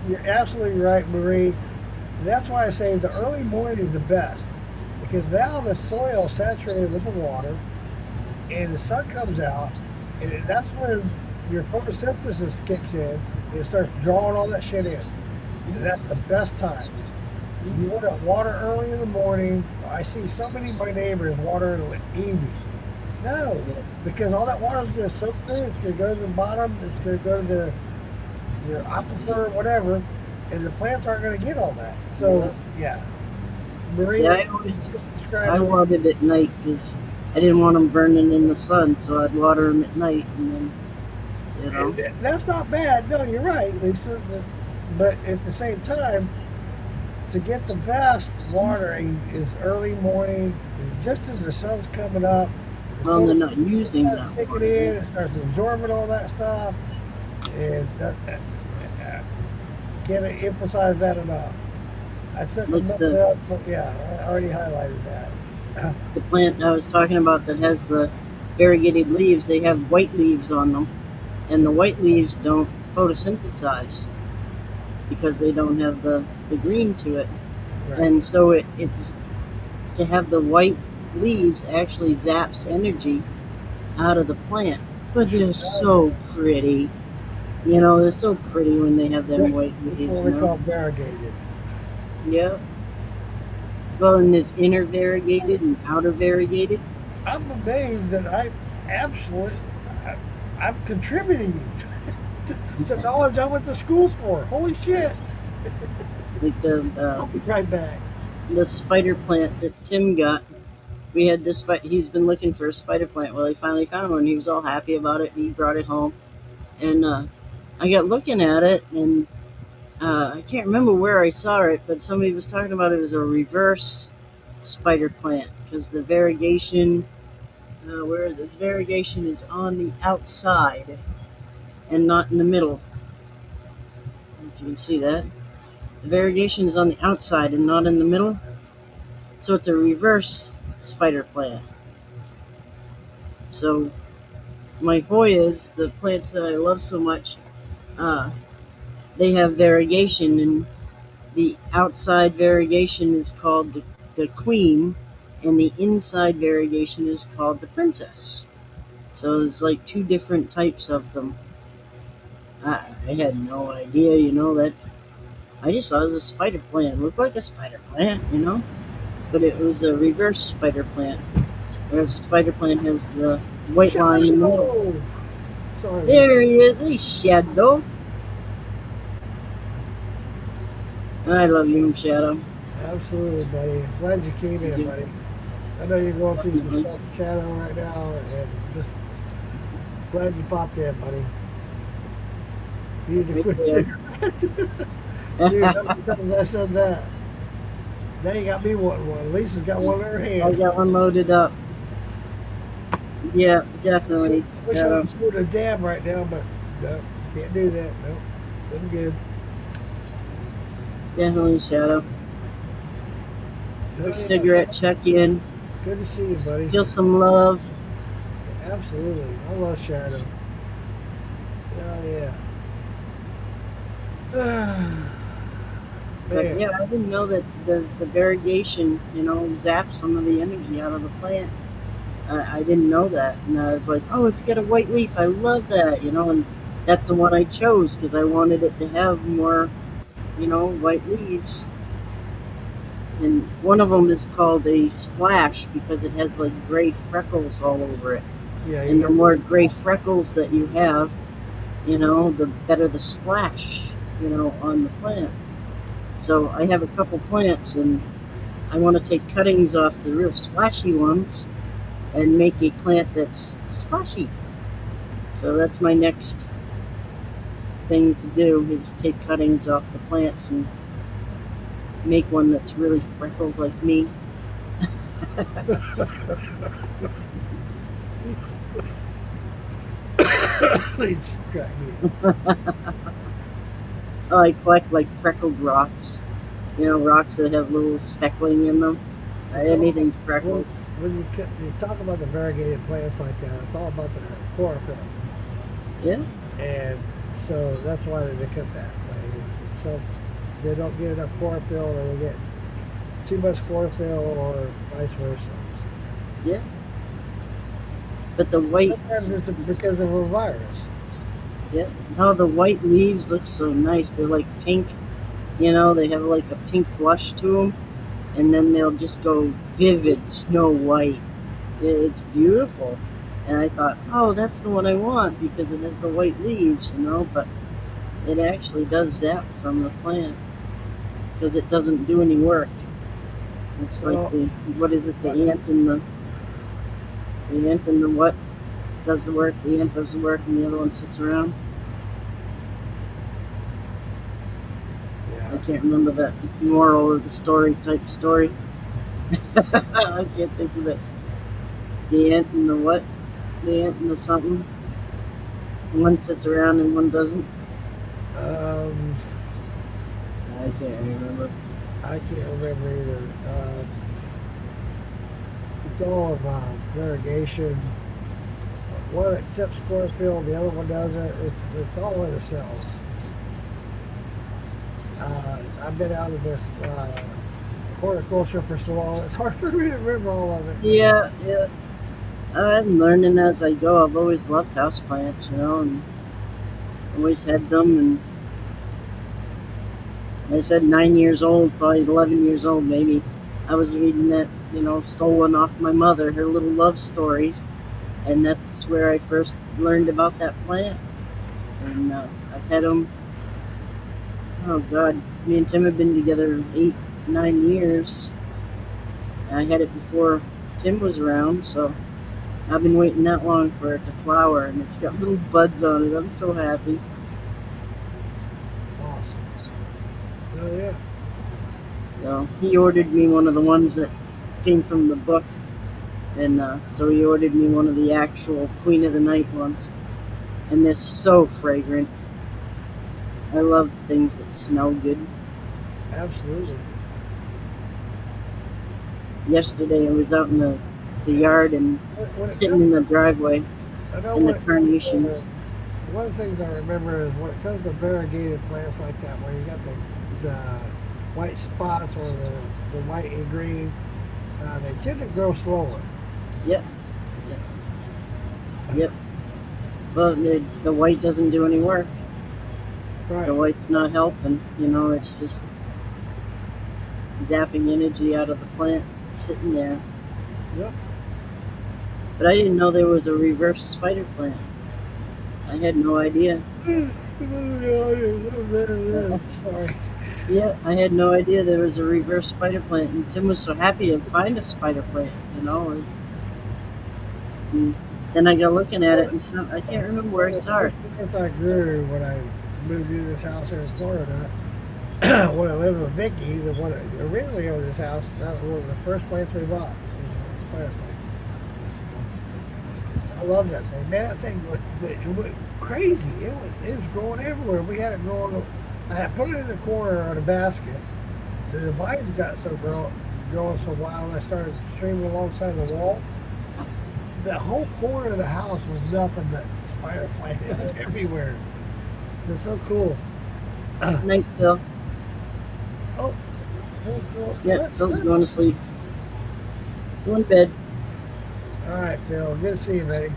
[SPEAKER 1] You're absolutely right, Marie. That's why I say the early morning is the best. Because now the soil is saturated with the water, and the sun comes out, and that's when your photosynthesis kicks in, and it starts drawing all that shit in. And that's the best time. You want to water early in the morning. I see so many of my neighbors watering in the evening. No, because all that water is going to soak through. It's going to go to the bottom. It's going to go to your aquifer, whatever, and the plants aren't going to get all that. So, yeah. Marie,
[SPEAKER 2] See, I
[SPEAKER 1] describe it.
[SPEAKER 2] watered at night because I didn't want them burning in the sun, so I'd water them at night, and then,
[SPEAKER 1] And that's not bad. No, you're right, Lisa. But at the same time, to get the best watering is early morning, just as the sun's coming up.
[SPEAKER 2] well, they're not using that
[SPEAKER 1] Take it
[SPEAKER 2] water.
[SPEAKER 1] in, it starts absorbing all that stuff, and can't emphasize that enough. I took a
[SPEAKER 2] Like
[SPEAKER 1] note there, but yeah, I already highlighted that.
[SPEAKER 2] the plant I was talking about that has the variegated leaves, they have white leaves on them, and the white leaves don't photosynthesize because they don't have the green to it.
[SPEAKER 1] Right.
[SPEAKER 2] And so it's to have the white leaves actually zaps energy out of the plant. But they're so pretty. You know, they're so pretty when they have them white
[SPEAKER 1] That's
[SPEAKER 2] leaves,
[SPEAKER 1] what we call variegated.
[SPEAKER 2] Yep. Well, and there's inner variegated and outer variegated.
[SPEAKER 1] I'm amazed that I, I'm contributing to knowledge I went to school for. Holy shit!
[SPEAKER 2] Like
[SPEAKER 1] I'll be right back.
[SPEAKER 2] the spider plant that Tim got. We had this, he's been looking for a spider plant. Well, he finally found one. He was all happy about it, and he brought it home. And I got looking at it, and I can't remember where I saw it, but somebody was talking about it as a reverse spider plant because the variegation, where is it? The variegation is on the outside and not in the middle. If you can see that, the variegation is on the outside and not in the middle. So it's a reverse spider plant. So my Hoyas, the plants that I love so much, uh, they have variegation, and the outside variegation is called the queen, and the inside variegation is called the princess. So there's like two different types of them. I had no idea, that I just thought it was a spider plant. It looked like a spider plant, but it was a reverse spider plant. Whereas the spider plant has the white line in the middle.
[SPEAKER 1] Oh, sorry.
[SPEAKER 2] There he is, a shadow. I love you, Shadow.
[SPEAKER 1] Absolutely, buddy. Glad you came in, buddy. I know you're going through some stuff, Shadow, right now, and just glad you popped in, buddy. You need to quit Dude, how many times I said that? Now you got me wanting one. Lisa's got one in her
[SPEAKER 2] I
[SPEAKER 1] hand.
[SPEAKER 2] got one loaded up. Yeah, definitely.
[SPEAKER 1] Wish I was doing a dab right now, but no, can't do that. No, I'm good.
[SPEAKER 2] Definitely, Shadow. Quick cigarette check in.
[SPEAKER 1] Good to see you, buddy.
[SPEAKER 2] Feel some love.
[SPEAKER 1] Absolutely. I love Shadow. Oh, yeah.
[SPEAKER 2] But
[SPEAKER 1] Man,
[SPEAKER 2] yeah, I didn't know that the variegation, zaps some of the energy out of the plant. I didn't know that. And I was like, oh, it's got a white leaf. I love that, and that's the one I chose because I wanted it to have more, white leaves. And one of them is called a splash because it has like gray freckles all over it.
[SPEAKER 1] yeah,
[SPEAKER 2] And the more gray freckles that you have, the better the splash, on the plant. So I have a couple plants, and I want to take cuttings off the real splashy ones and make a plant that's splashy. So that's my next thing to do is take cuttings off the plants and make one that's really freckled like me.
[SPEAKER 1] Please crack me up.
[SPEAKER 2] I collect like freckled rocks, rocks that have little speckling in them. Anything freckled.
[SPEAKER 1] When you talk about the variegated plants like that, it's all about the chlorophyll.
[SPEAKER 2] Yeah.
[SPEAKER 1] And so that's why they become that way. So they don't get enough chlorophyll, or they get too much chlorophyll, or vice versa.
[SPEAKER 2] Yeah. But the white.
[SPEAKER 1] Sometimes it's because of a virus.
[SPEAKER 2] Yeah. Oh, the white leaves look so nice. They're like pink. They have like a pink blush to them, and then they'll just go vivid snow white. It's beautiful. And I thought, oh, that's the one I want because it has the white leaves, but it actually does zap from the plant because it doesn't do any work. It's like what is it, the ant and the what does the work, the ant does the work, and the other one sits around.
[SPEAKER 1] Yeah.
[SPEAKER 2] I can't remember that moral of the story type story. I can't think of it. The ant and the what? The ant and the something. One sits around and one doesn't. I can't remember.
[SPEAKER 1] I can't remember either. It's all of irrigation. One accepts chlorophyll, the other one doesn't. It's all in the cells. I've been out of this horticulture for so long. It's hard for me to remember all of it.
[SPEAKER 2] Yeah, yeah. I'm learning as I go. I've always loved houseplants, and always had them. And I said 9 years old, probably 11 years old, maybe. I was reading that, stolen off my mother, her little love stories, and that's where I first learned about that plant. And I've had them. Oh God, me and Tim have been together 8, 9 years. I had it before Tim was around, so I've been waiting that long for it to flower, and it's got little buds on it. I'm so happy.
[SPEAKER 1] Awesome. Oh yeah.
[SPEAKER 2] So he ordered me one of the ones that came from the book, and so he ordered me one of the actual Queen of the Night ones, and they're so fragrant. I love things that smell good.
[SPEAKER 1] Absolutely.
[SPEAKER 2] Yesterday I was out in the yard and
[SPEAKER 1] When it
[SPEAKER 2] sitting in the driveway,
[SPEAKER 1] I know
[SPEAKER 2] and
[SPEAKER 1] when
[SPEAKER 2] the
[SPEAKER 1] it comes
[SPEAKER 2] carnations.
[SPEAKER 1] to, one of the things I remember is when it comes to variegated plants like that, where you got the white spots or the white and green, they tend to grow slower.
[SPEAKER 2] Yep, yep. Well, the white doesn't do any work.
[SPEAKER 1] Right.
[SPEAKER 2] The white's not helping. It's just zapping energy out of the plant sitting there.
[SPEAKER 1] Yep.
[SPEAKER 2] But I didn't know there was a reverse spider plant. I had no idea.
[SPEAKER 1] Sorry.
[SPEAKER 2] Yeah, I had no idea there was a reverse spider plant, and Tim was so happy to find a spider plant, And then I got looking at it, and I can't remember where I saw it.
[SPEAKER 1] Once I grew when I moved into this house here in Florida, when I lived with Vicky, the one that originally owned this house, that was one of the first plants we bought. Spider plant. I love that thing. Man, that thing was crazy. It was growing everywhere. We had it growing. I had put it in the corner on a basket. The vines got so growing so wild, I started streaming alongside the wall. The whole corner of the house was nothing but spider plant. It was everywhere. It was so cool.
[SPEAKER 2] Night, Phil.
[SPEAKER 1] Oh, cool.
[SPEAKER 2] Yeah, Phil's going to sleep. Go in bed.
[SPEAKER 1] All right, Phil. Good to see you, buddy.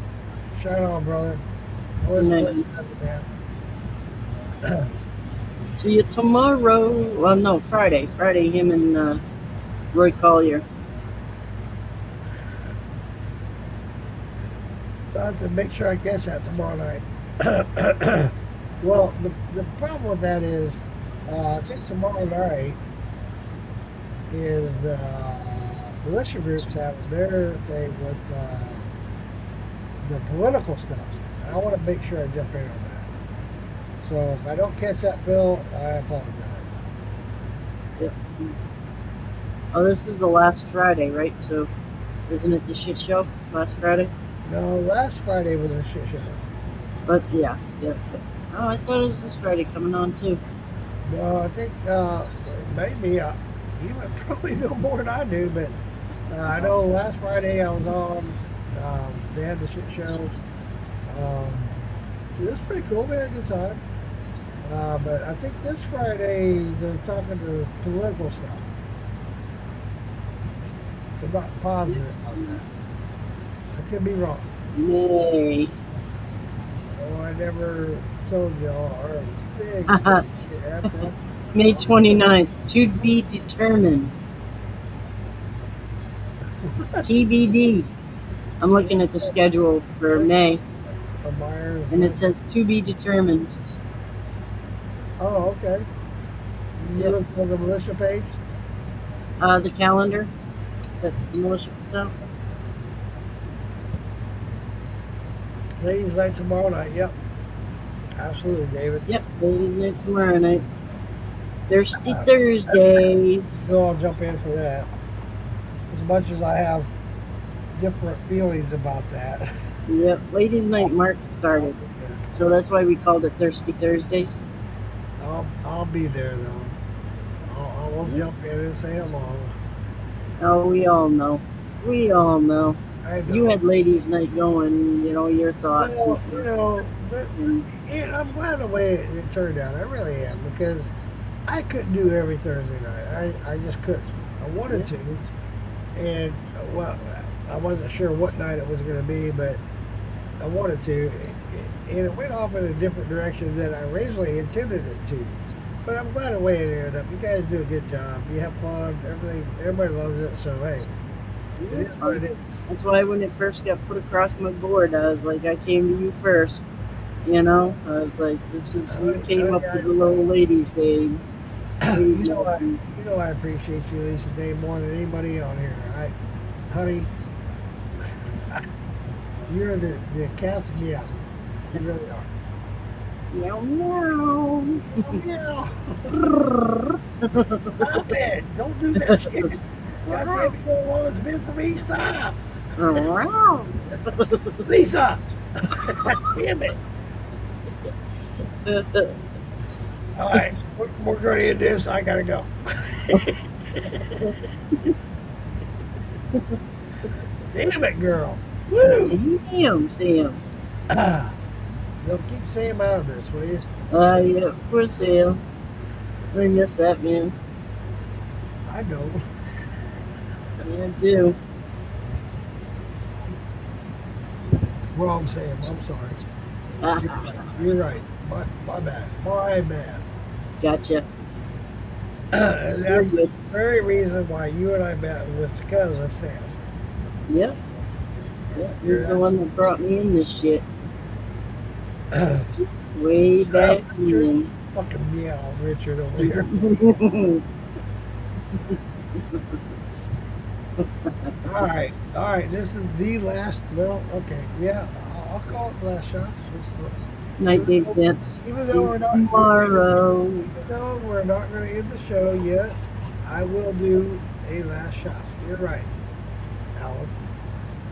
[SPEAKER 1] Shine on, brother. Always
[SPEAKER 2] Good night.
[SPEAKER 1] a pleasure, man.
[SPEAKER 2] See you tomorrow. Well, no, Friday. Friday, him and Roy Collier.
[SPEAKER 1] So I have to make sure I catch that tomorrow night. Well, the problem with that is, I think tomorrow night is militia groups have their thing with the political stuff. I want to make sure I jump in on that. So if I don't catch that, Phil, I apologize.
[SPEAKER 2] Yep. Oh, this is the last Friday, right? So, isn't it the shit show last Friday?
[SPEAKER 1] No, last Friday was a shit show.
[SPEAKER 2] But yeah. Oh, I thought it was this Friday coming on too.
[SPEAKER 1] No, I think maybe you would probably know more than I do, but I know last Friday I was on. They had the shit show. It was pretty cool. We had a good time. But I think this Friday they're talking to political stuff. I'm not positive on that. I could be wrong.
[SPEAKER 2] Yay.
[SPEAKER 1] Oh, I never told y'all. Or big.
[SPEAKER 2] May 29th, to be determined. TBD. I'm looking at the schedule for May, and it says to be determined.
[SPEAKER 1] Oh, okay. You
[SPEAKER 2] Yep.
[SPEAKER 1] look for the militia page?
[SPEAKER 2] The calendar that the militia puts out.
[SPEAKER 1] Ladies' night tomorrow night. Yep. Absolutely, David.
[SPEAKER 2] Yep, ladies' night tomorrow night. Thirsty Thursdays.
[SPEAKER 1] So I'll jump in for that. As much as I have different feelings about that.
[SPEAKER 2] Yep, ladies' night Mark started, so that's why we called it Thirsty Thursdays.
[SPEAKER 1] I'll be there though. we'll jump in and say hello.
[SPEAKER 2] Oh, we all know. We all know.
[SPEAKER 1] I know.
[SPEAKER 2] You had ladies' night going, you know, your thoughts and
[SPEAKER 1] Well,
[SPEAKER 2] stuff.
[SPEAKER 1] you know,
[SPEAKER 2] And,
[SPEAKER 1] I'm glad the way it turned out. I really am because I couldn't do every Thursday night. I just couldn't. I wanted to, and well, I wasn't sure what night it was going to be, but I wanted to, and it went off in a different direction than I originally intended it to. But I'm glad the way it ended up. You guys do a good job. You have fun. Everybody loves it. So hey, it is what it is.
[SPEAKER 2] that's why when it first got put across my board, I was like, I came to you first. You know, I was like, this is, you came up with the little ladies' day. Ladies'
[SPEAKER 1] You know,
[SPEAKER 2] night.
[SPEAKER 1] I appreciate you, Lisa, Day, more than anybody on here. Honey, you're the cat's meow. You really are.
[SPEAKER 2] Meow meow.
[SPEAKER 1] Meow. Stop it! Don't do that shit. God damn it, how long it's been for me. Stop,
[SPEAKER 2] Wow.
[SPEAKER 1] Lisa. Damn it. All right, we're going to end this. I gotta go. Damn it, girl. Woo!
[SPEAKER 2] Damn, Sam.
[SPEAKER 1] Don't keep Sam out of this, will you?
[SPEAKER 2] Yeah, poor Sam. I miss that man.
[SPEAKER 1] I know.
[SPEAKER 2] Yeah, I do.
[SPEAKER 1] Wrong, Sam. I'm sorry. You're right. My bad. My bad.
[SPEAKER 2] Gotcha.
[SPEAKER 1] And that's the very reason why you and I met was because of Sam.
[SPEAKER 2] Yep. Yep. He's the one that brought me in this shit. Way back when.
[SPEAKER 1] Fucking meow, Richard over here. All right. This is the last. Well, okay, yeah. I'll call it the last shot.
[SPEAKER 2] Night Big Dance.
[SPEAKER 1] Even
[SPEAKER 2] See
[SPEAKER 1] though
[SPEAKER 2] you
[SPEAKER 1] we're not,
[SPEAKER 2] tomorrow.
[SPEAKER 1] even though we're not going to end the show yet, I will do a last shot. You're right, Alan.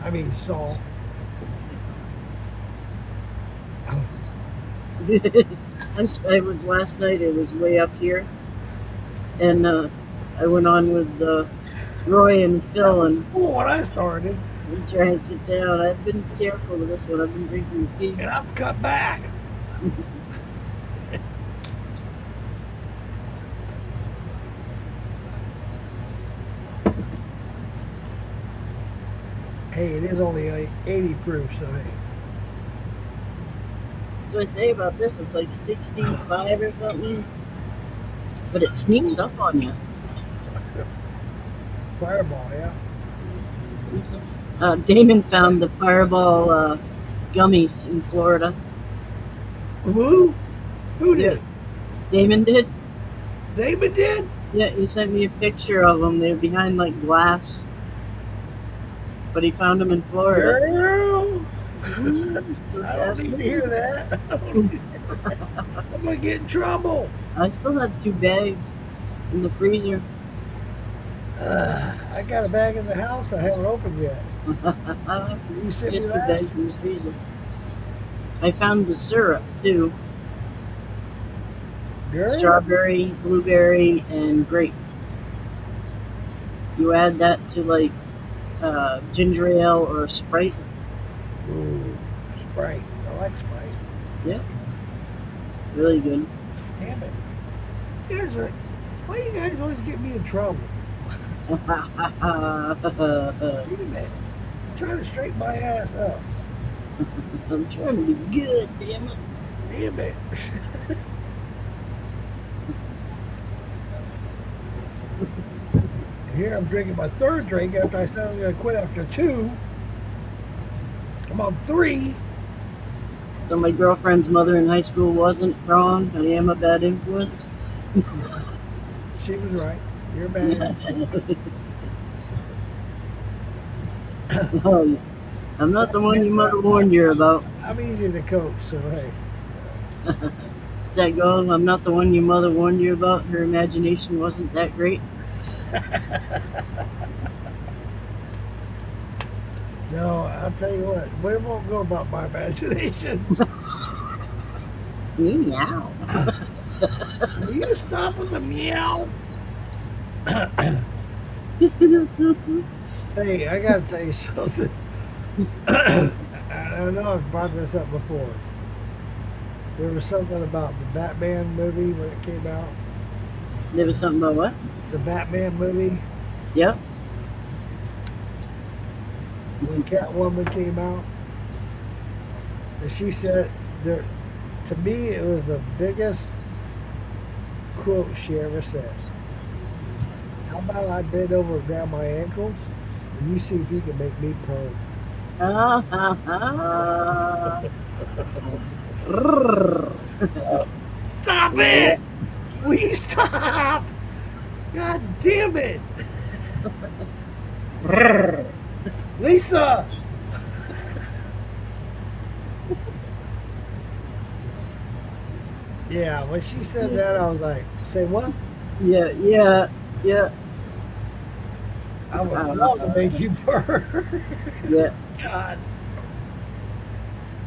[SPEAKER 1] I mean Saul.
[SPEAKER 2] I was last night. It was way up here, and I went on with Roy and Phil, and
[SPEAKER 1] Oh, when I started,
[SPEAKER 2] we drank it down. I've been careful with this one. I've been drinking tea.
[SPEAKER 1] and I'm cut back. Hey, it is only 80 proof, so hey.
[SPEAKER 2] So I say about this, it's like 65 or something, but it sneaks up on you.
[SPEAKER 1] Fireball, yeah.
[SPEAKER 2] Damon found the Fireball gummies in Florida.
[SPEAKER 1] Who? Who did?
[SPEAKER 2] Damon did.
[SPEAKER 1] David did?
[SPEAKER 2] Yeah, he sent me a picture of them. They're behind like glass, but he found them in Florida.
[SPEAKER 1] Girl,
[SPEAKER 2] Mm-hmm.
[SPEAKER 1] I don't need to hear that. I'm gonna get in trouble.
[SPEAKER 2] I still have 2 bags in the freezer.
[SPEAKER 1] I got a bag in the house I haven't opened yet. You
[SPEAKER 2] I
[SPEAKER 1] sent me
[SPEAKER 2] got 2
[SPEAKER 1] that?
[SPEAKER 2] bags in the freezer. I found the syrup too.
[SPEAKER 1] Girl,
[SPEAKER 2] Strawberry, blueberry, and grape. You add that to like ginger ale or Sprite.
[SPEAKER 1] ooh, Sprite. I like Sprite.
[SPEAKER 2] Yeah, really good.
[SPEAKER 1] Damn it. You guys are, why you guys always get me in trouble? Damn it. I'm trying to straighten my ass up.
[SPEAKER 2] I'm trying to be good, damn it.
[SPEAKER 1] Damn it. Here I'm drinking my 3rd drink after I said I was going to quit after 2. I'm on 3.
[SPEAKER 2] So my girlfriend's mother in high school wasn't wrong. I am a bad influence.
[SPEAKER 1] She was right. You're bad.
[SPEAKER 2] Oh, yeah. I'm not the one your mother warned you about.
[SPEAKER 1] I'm easy to coach, so hey.
[SPEAKER 2] Does that go? I'm not the one your mother warned you about. Her imagination wasn't that great.
[SPEAKER 1] No, I'll tell you what. We won't go about my imagination.
[SPEAKER 2] Meow.
[SPEAKER 1] Will you stop with the meow? Hey, I gotta tell you something. I know I've brought this up before. There was something about the Batman movie when it came out.
[SPEAKER 2] There was something about what?
[SPEAKER 1] The Batman movie
[SPEAKER 2] Yep.
[SPEAKER 1] when Catwoman came out, and she said there. To me, it was the biggest quote she ever said. How about I bend over and grab my ankles, and you see if you can make me prone.
[SPEAKER 2] Ah, ha, ha. Rrrr.
[SPEAKER 1] Stop
[SPEAKER 2] Yeah.
[SPEAKER 1] it! Please stop! God damn it!
[SPEAKER 2] Rrrr.
[SPEAKER 1] Lisa! Yeah, when she said that, I was like, say what?
[SPEAKER 2] Yeah, yeah, yeah,
[SPEAKER 1] I would love to make you burn.
[SPEAKER 2] yeah.
[SPEAKER 1] God.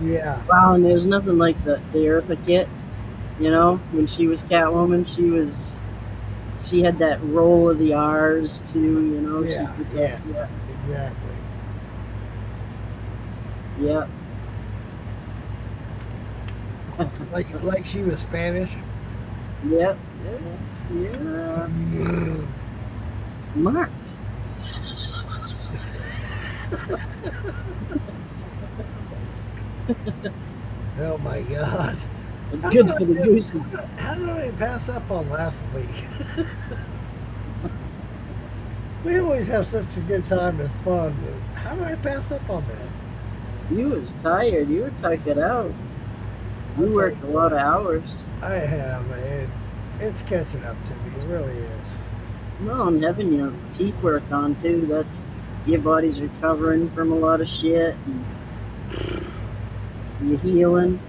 [SPEAKER 1] Yeah.
[SPEAKER 2] Wow, and there's nothing like the Eartha Kitt. You know, when she was Catwoman, she had that roll of the R's too. You know, she
[SPEAKER 1] Yeah.
[SPEAKER 2] did
[SPEAKER 1] Yeah.
[SPEAKER 2] that. Yeah,
[SPEAKER 1] Exactly.
[SPEAKER 2] yeah,
[SPEAKER 1] Like she was Spanish.
[SPEAKER 2] yeah, yeah, yeah. Mark.
[SPEAKER 1] Oh my God.
[SPEAKER 2] It's
[SPEAKER 1] How
[SPEAKER 2] good
[SPEAKER 1] did I
[SPEAKER 2] for the
[SPEAKER 1] do-
[SPEAKER 2] gooses.
[SPEAKER 1] How did I pass up on last week? We always have such a good time and fun. How did I pass up on that?
[SPEAKER 2] You was tired. You were tucking out. You
[SPEAKER 1] I'll
[SPEAKER 2] worked a
[SPEAKER 1] take
[SPEAKER 2] lot of hours.
[SPEAKER 1] I have, man. It's catching up to me. It really is.
[SPEAKER 2] No, I'm having your teeth worked on too. That's your body's recovering from a lot of shit. And you're healing.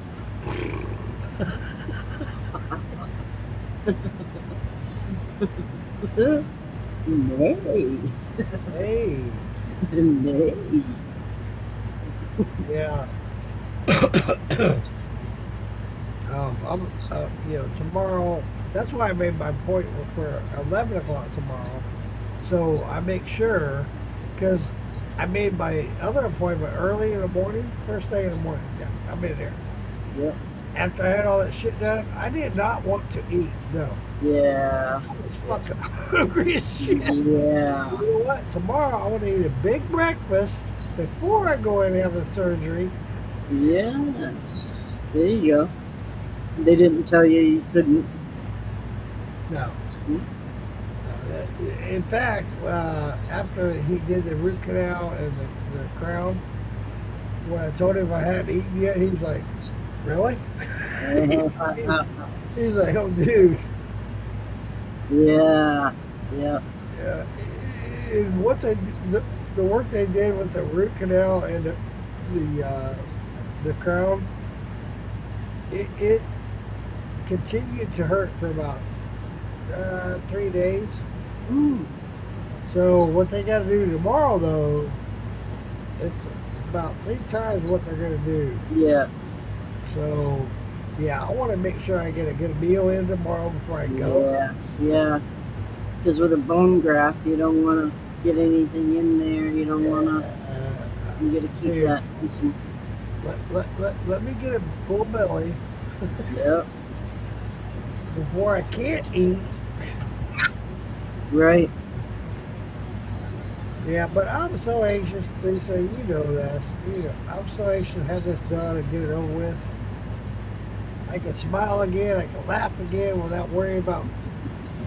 [SPEAKER 2] Nay.
[SPEAKER 1] Hey,
[SPEAKER 2] Nay.
[SPEAKER 1] yeah. Tomorrow. That's why I made my appointment for 11 o'clock tomorrow. So I make sure, because I made my other appointment early in the morning, first thing in the morning. Yeah, I'm in there.
[SPEAKER 2] Yep.
[SPEAKER 1] After I had all that shit done, I did not want to eat. No.
[SPEAKER 2] Yeah.
[SPEAKER 1] I was fucking hungry as shit.
[SPEAKER 2] Yeah.
[SPEAKER 1] You know what? Tomorrow I want to eat a big breakfast before I go in and have the surgery.
[SPEAKER 2] Yes. There you go. They didn't tell you couldn't.
[SPEAKER 1] No.
[SPEAKER 2] Hmm?
[SPEAKER 1] In fact, after he did the root canal and the crown, when I told him I hadn't eaten yet, he was like, "Really?" He's like, "Oh, dude."
[SPEAKER 2] Yeah. Yeah.
[SPEAKER 1] Uh, and what the work they did with the root canal and the crown, it continued to hurt for about 3 days.
[SPEAKER 2] Mm.
[SPEAKER 1] So what they got to do tomorrow, though, it's about 3 times what they're going to do.
[SPEAKER 2] Yeah.
[SPEAKER 1] So, yeah, I want to make sure I get a good meal in tomorrow before I go.
[SPEAKER 2] Yes. Yeah. Because with a bone graft, you don't want to get anything in there. You don't want to. You got to keep
[SPEAKER 1] Dude.
[SPEAKER 2] that nice and.
[SPEAKER 1] Let me get a full belly
[SPEAKER 2] Yep.
[SPEAKER 1] before I can't eat.
[SPEAKER 2] Right.
[SPEAKER 1] Yeah, but I'm so anxious, Lisa. You know this. I'm so anxious to have this done and get it over with. I can smile again. I can laugh again without worrying about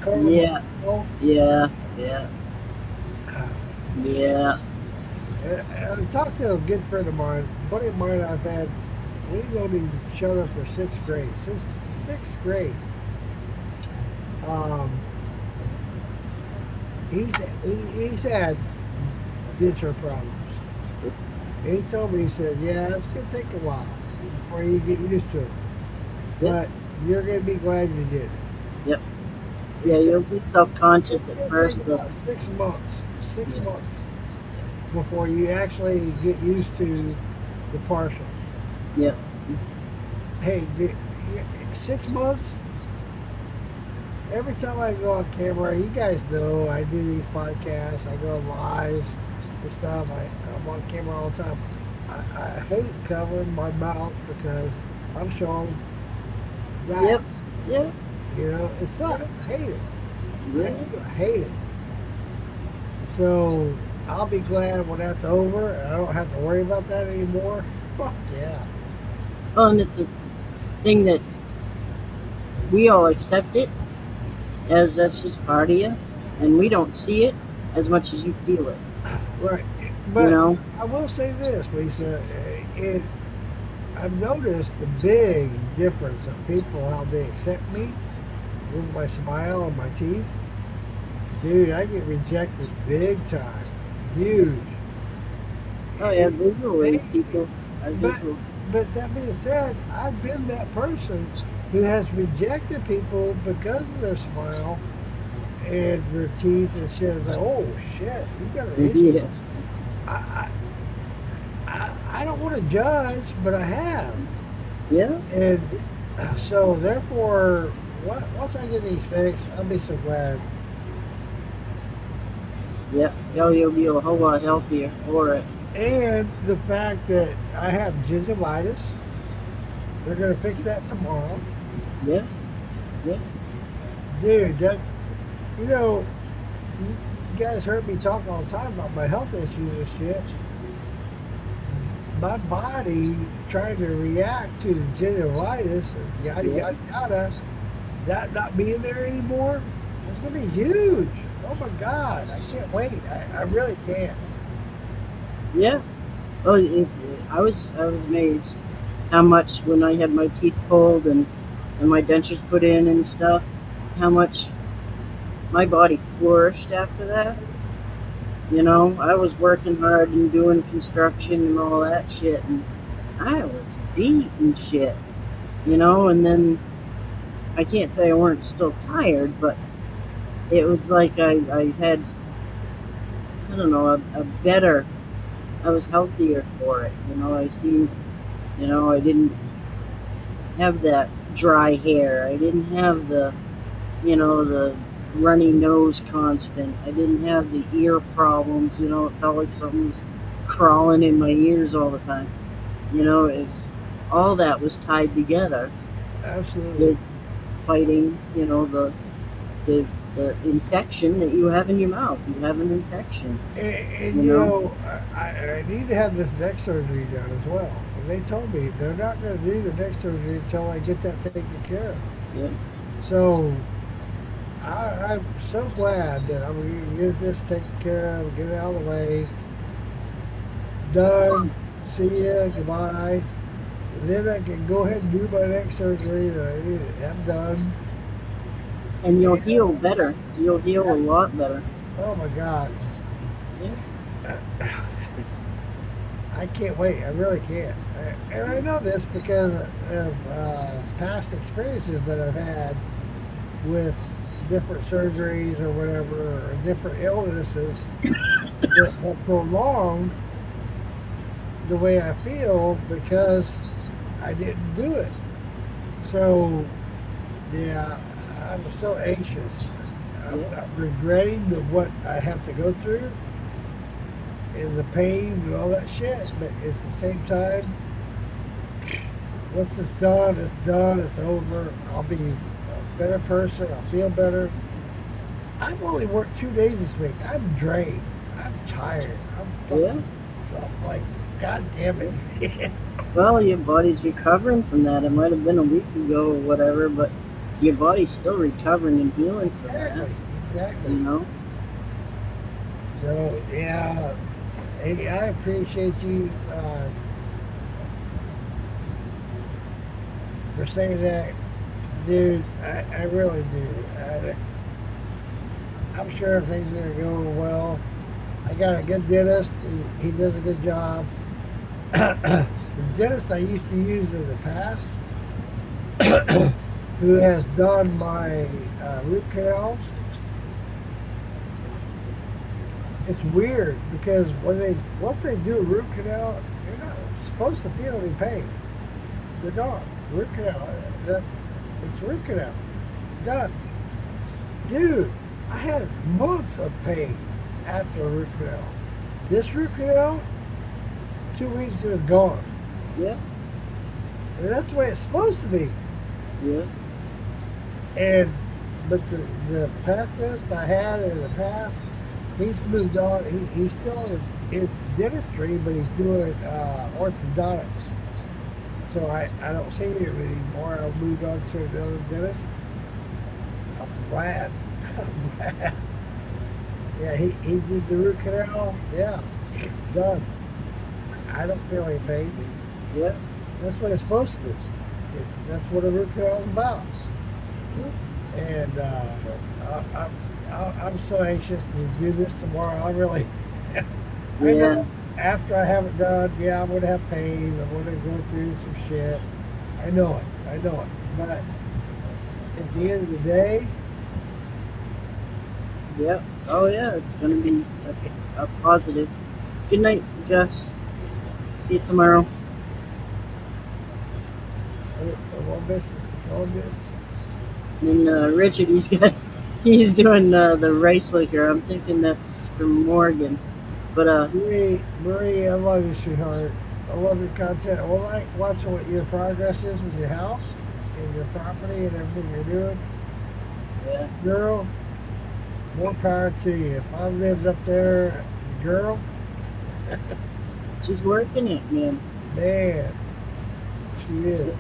[SPEAKER 1] COVID.
[SPEAKER 2] Yeah. Yeah. Yeah. Yeah.
[SPEAKER 1] And I talked to a good friend of mine, a buddy of mine I've had. We've known each other for sixth grade. Since sixth grade. He's had ditcher problems. And he told me, he said, yeah, it's going to take a while before you get used to it. But you're going to be glad you did it.
[SPEAKER 2] Yep. Yeah, you'll be self-conscious at
[SPEAKER 1] It'll
[SPEAKER 2] first.
[SPEAKER 1] take about 6 months. 6 months before you actually get used to the partials.
[SPEAKER 2] Yep.
[SPEAKER 1] Hey, 6 months? every time I go on camera, you guys know I do these podcasts. I go live and stuff. I'm on camera all the time. I hate covering my mouth because I'm showing that.
[SPEAKER 2] Yep. Yep.
[SPEAKER 1] You know, it's not. I hate it. I
[SPEAKER 2] Yeah.
[SPEAKER 1] do hate it. So I'll be glad when that's over and I don't have to worry about that anymore. Fuck yeah.
[SPEAKER 2] Oh, and it's a thing that we all accept it as that's just part of you, and we don't see it as much as you feel it.
[SPEAKER 1] Right.
[SPEAKER 2] You
[SPEAKER 1] But
[SPEAKER 2] know.
[SPEAKER 1] I will say this, Lisa. I've noticed the big difference of people, how they accept me with my smile and my teeth. Dude, I get rejected big time. Huge.
[SPEAKER 2] Oh yeah,
[SPEAKER 1] It's
[SPEAKER 2] visually
[SPEAKER 1] amazing.
[SPEAKER 2] people are
[SPEAKER 1] But
[SPEAKER 2] visual.
[SPEAKER 1] but that being said, I've been that person who has rejected people because of their smile and their teeth and shit. It's like, oh shit, you got an issue.
[SPEAKER 2] Yeah.
[SPEAKER 1] I I don't want to judge, but I have,
[SPEAKER 2] Yeah.
[SPEAKER 1] and so therefore, once I get these fixed, I'll be so glad.
[SPEAKER 2] Yeah. Oh, you'll be a whole lot healthier for it.
[SPEAKER 1] And the fact that I have gingivitis, they're gonna fix that tomorrow,
[SPEAKER 2] Yeah. Yeah.
[SPEAKER 1] dude. That you know, you guys heard me talk all the time about my health issues and shit. My body trying to react to the gingivitis, and yada
[SPEAKER 2] Yeah.
[SPEAKER 1] yada yada. That not being there anymore, it's gonna be huge. Oh my god, I can't wait. I really can't.
[SPEAKER 2] Yeah. Oh, I was amazed how much when I had my teeth pulled and my dentures put in and stuff, how much my body flourished after that. You know, I was working hard and doing construction and all that shit, and I was beat and shit. You know, and then I can't say I weren't still tired, but it was like I had, I don't know, a better, I was healthier for it. You know, I seemed, I didn't have that dry hair. I didn't have the runny nose constant. I didn't have the ear problems. It felt like something was crawling in my ears all the time. All that was tied together
[SPEAKER 1] Absolutely.
[SPEAKER 2] with fighting, the the infection that you have in your mouth. You have an infection,
[SPEAKER 1] And
[SPEAKER 2] you
[SPEAKER 1] you
[SPEAKER 2] know.
[SPEAKER 1] know, I need to have this neck surgery done as well. And they told me they're not going to do the neck surgery until I get that taken care of.
[SPEAKER 2] Yeah,
[SPEAKER 1] So I'm so glad that I'm going to get this taken care of, get it out of the way, done, see ya, goodbye. And then I can go ahead and do my neck surgery that I need to have done.
[SPEAKER 2] and you'll
[SPEAKER 1] And
[SPEAKER 2] heal better. You'll heal a lot better.
[SPEAKER 1] oh my God,
[SPEAKER 2] Yeah,
[SPEAKER 1] I can't wait. I really can't. And I know this because of past experiences that I've had with different surgeries or whatever, or different illnesses that have prolonged the way I feel because I didn't do it. So, yeah, I'm so anxious.
[SPEAKER 2] yeah,
[SPEAKER 1] I'm regretting what I have to go through and the pain and all that shit, but at the same time, once it's done, it's done, it's over. I'll be a better person, I'll feel better. I've only worked 2 days this week. I'm drained. I'm tired.
[SPEAKER 2] yeah.
[SPEAKER 1] I'm like, God damn
[SPEAKER 2] Yeah.
[SPEAKER 1] it.
[SPEAKER 2] Well, your body's recovering from that. It might have been a week ago or whatever, but your body's still recovering and healing from that.
[SPEAKER 1] Exactly,
[SPEAKER 2] You
[SPEAKER 1] exactly.
[SPEAKER 2] know?
[SPEAKER 1] So, yeah, hey, I appreciate you for saying that, dude. I really do. I'm sure everything's going to go well. I got a good dentist. He does a good job. The dentist I used to use in the past, who has done my root canals, it's weird because once they do a root canal, you're not supposed to feel any pain. You're not. Root canal, it's root canal. Done. Dude, I had months of pain after a root canal. This root canal, 2 weeks it was gone.
[SPEAKER 2] Yeah,
[SPEAKER 1] And that's the way it's supposed to be.
[SPEAKER 2] yeah,
[SPEAKER 1] And but the pacifist I had in the past, he's moved on. He's still in dentistry, but he's doing orthodontics. So I don't see him anymore. I moved on to another dentist. I'm glad. I'm glad. Yeah, he did the root canal. Yeah, done. I don't feel any pain.
[SPEAKER 2] yeah.
[SPEAKER 1] That's what it's supposed to be. That's what a root canal is about. And I'm so anxious to do this tomorrow. I really, I
[SPEAKER 2] Yeah,
[SPEAKER 1] know after I have it done, yeah, I'm gonna have pain. I'm gonna go through some shit. I know it. I know it. But at the end of the day,
[SPEAKER 2] yeah. Oh yeah, it's gonna be a positive. Good night, Jess. See you tomorrow.
[SPEAKER 1] one business is all good.
[SPEAKER 2] And Richard, he's doing the rice liquor. I'm thinking that's from Morgan, but
[SPEAKER 1] Marie, I love you, sweetheart. I love your content. I like watching what your progress is with your house and your property and everything you're doing.
[SPEAKER 2] yeah,
[SPEAKER 1] Girl, more power to you. If I lived up there, girl,
[SPEAKER 2] she's working it, man.
[SPEAKER 1] man, she is.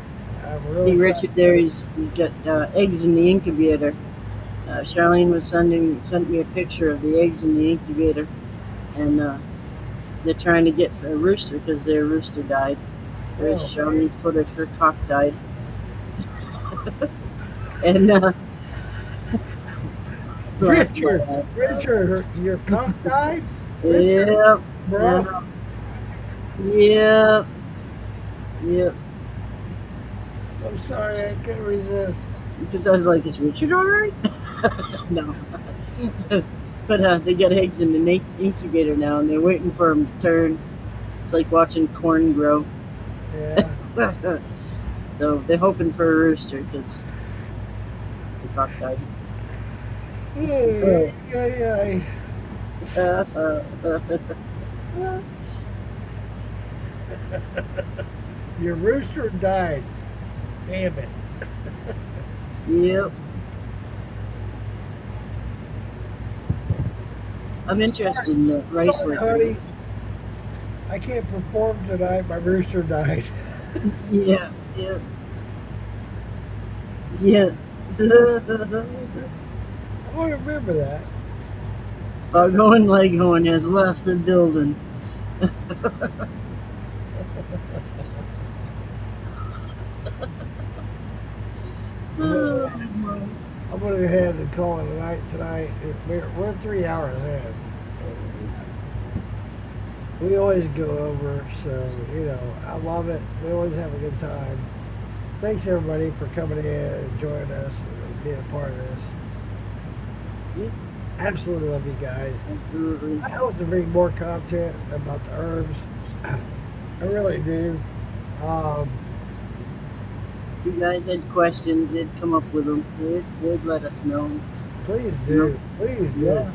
[SPEAKER 1] I'm
[SPEAKER 2] See
[SPEAKER 1] really proud.
[SPEAKER 2] Richard there. He's got eggs in the incubator. Charlene was sent me a picture of the eggs in the incubator, and they're trying to get a rooster because their rooster died. Or
[SPEAKER 1] Oh,
[SPEAKER 2] Charlene put it, her cock died, and
[SPEAKER 1] Richard, your cock died? Richard,
[SPEAKER 2] Yep,
[SPEAKER 1] bro.
[SPEAKER 2] yep, yep.
[SPEAKER 1] I'm sorry, I couldn't resist.
[SPEAKER 2] Because I was like, is Richard all right? No. But they got eggs in the incubator now, and they're waiting for them to turn. It's like watching corn grow.
[SPEAKER 1] Yeah.
[SPEAKER 2] So they're hoping for a rooster because the cock died.
[SPEAKER 1] Ay, ay, ay. Your rooster died. Damn it.
[SPEAKER 2] Yep. I'm interested in the rice
[SPEAKER 1] Sorry,
[SPEAKER 2] liquor.
[SPEAKER 1] honey. I can't perform tonight. My rooster died.
[SPEAKER 2] Yeah, yeah, yeah.
[SPEAKER 1] I want to remember that.
[SPEAKER 2] Foghorn Leghorn has left the building. Oh,
[SPEAKER 1] I'm going to go ahead and call it a night tonight. We're 3 hours ahead. We always go over, so, I love it. We always have a good time. Thanks, everybody, for coming in and joining us and being a part of this.
[SPEAKER 2] Yeah,
[SPEAKER 1] Absolutely love you guys.
[SPEAKER 2] absolutely.
[SPEAKER 1] I hope to bring more content about the herbs. I really do. Um,
[SPEAKER 2] If you guys had questions, they'd come up with them. They'd let us know.
[SPEAKER 1] please do. Please do.
[SPEAKER 2] Yeah.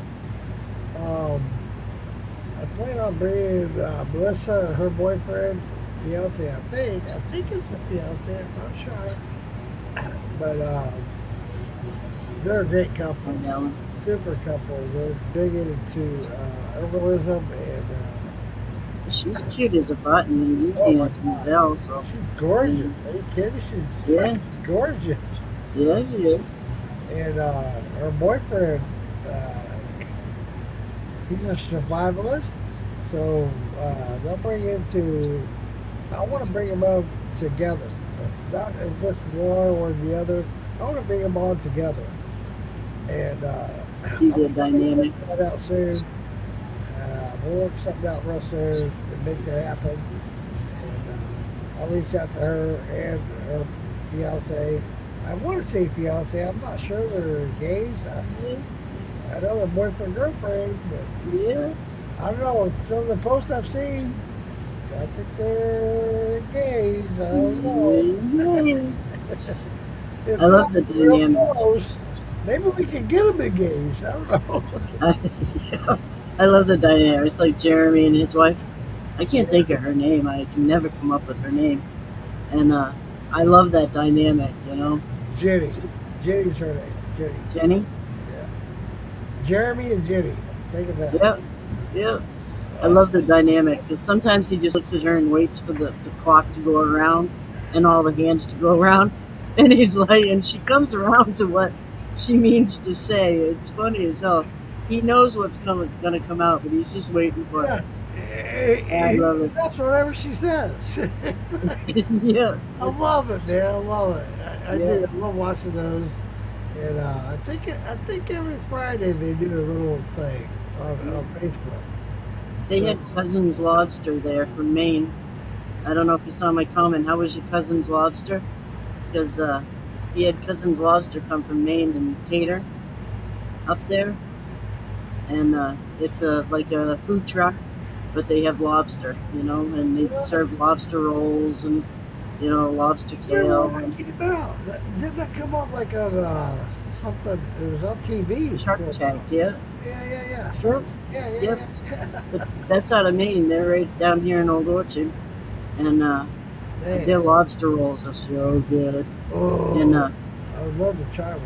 [SPEAKER 1] I plan on bringing Melissa and her boyfriend, fiance, I think. I think it's a fiance. I'm not sure. But they're a great couple.
[SPEAKER 2] And Ellen.
[SPEAKER 1] Super couple. They're big into herbalism and
[SPEAKER 2] She's cute as a button, and he's
[SPEAKER 1] Oh my
[SPEAKER 2] handsome as
[SPEAKER 1] God.
[SPEAKER 2] hell. So
[SPEAKER 1] she's gorgeous. Are you kidding? She's
[SPEAKER 2] Yeah.
[SPEAKER 1] fucking gorgeous.
[SPEAKER 2] yeah, yeah.
[SPEAKER 1] And her boyfriend, he's a survivalist. So they'll bring into. I want to bring them up together, not as just one or the other. I want to bring them all together, and
[SPEAKER 2] See the
[SPEAKER 1] I'm
[SPEAKER 2] dynamic.
[SPEAKER 1] work that out soon. We'll work something out real soon and make that happen. And I'll reach out to her and her fiance. I want to say fiance. I'm not sure they're engaged. I know they're boyfriend girlfriend, but
[SPEAKER 2] Yeah.
[SPEAKER 1] I don't know. Some of the posts I've seen, I think they're engaged. I don't know.
[SPEAKER 2] Yeah.
[SPEAKER 1] It's
[SPEAKER 2] I love
[SPEAKER 1] not
[SPEAKER 2] the
[SPEAKER 1] real
[SPEAKER 2] dynamic.
[SPEAKER 1] close, Maybe we can get them engaged. I don't know.
[SPEAKER 2] I love the dynamic. It's like Jeremy and his wife. I can't
[SPEAKER 1] Yeah,
[SPEAKER 2] think of her name. I can never come up with her name. And I love that dynamic, you know.
[SPEAKER 1] Jenny. Jenny's her name. Jenny.
[SPEAKER 2] Jenny?
[SPEAKER 1] Yeah. Jeremy and Jenny. Think of that.
[SPEAKER 2] Yep, yep. I
[SPEAKER 1] Uh,
[SPEAKER 2] love the dynamic because sometimes he just looks at her and waits for the clock to go around and all the hands to go around. And he's like, and she comes around to what she means to say. It's funny as hell. He knows what's gonna come out, but he's just waiting for
[SPEAKER 1] yeah.
[SPEAKER 2] it. I love it.
[SPEAKER 1] That's whatever she says.
[SPEAKER 2] Yeah,
[SPEAKER 1] I love it, man. I love it. I
[SPEAKER 2] yeah.
[SPEAKER 1] do. I love watching those. And I think every Friday they do a little thing on Facebook.
[SPEAKER 2] They
[SPEAKER 1] So
[SPEAKER 2] had Cousins Lobster there from Maine. I don't know if you saw my comment. How was your Cousins Lobster? Because he had Cousins Lobster come from Maine and cater up there, and it's a like a food truck, but they have lobster, you know, and they serve lobster rolls and lobster
[SPEAKER 1] where
[SPEAKER 2] tail
[SPEAKER 1] would that
[SPEAKER 2] and
[SPEAKER 1] came out? Didn't that come up like on something? It was on TV.
[SPEAKER 2] Shark
[SPEAKER 1] For a
[SPEAKER 2] Tank.
[SPEAKER 1] while.
[SPEAKER 2] Yeah,
[SPEAKER 1] Yeah. Sure. Yeah.
[SPEAKER 2] yep.
[SPEAKER 1] Yeah.
[SPEAKER 2] But that's out of Maine. They're right down here in Old Orchard, and
[SPEAKER 1] Man.
[SPEAKER 2] their lobster rolls are so good. And
[SPEAKER 1] Oh, I would love to try one.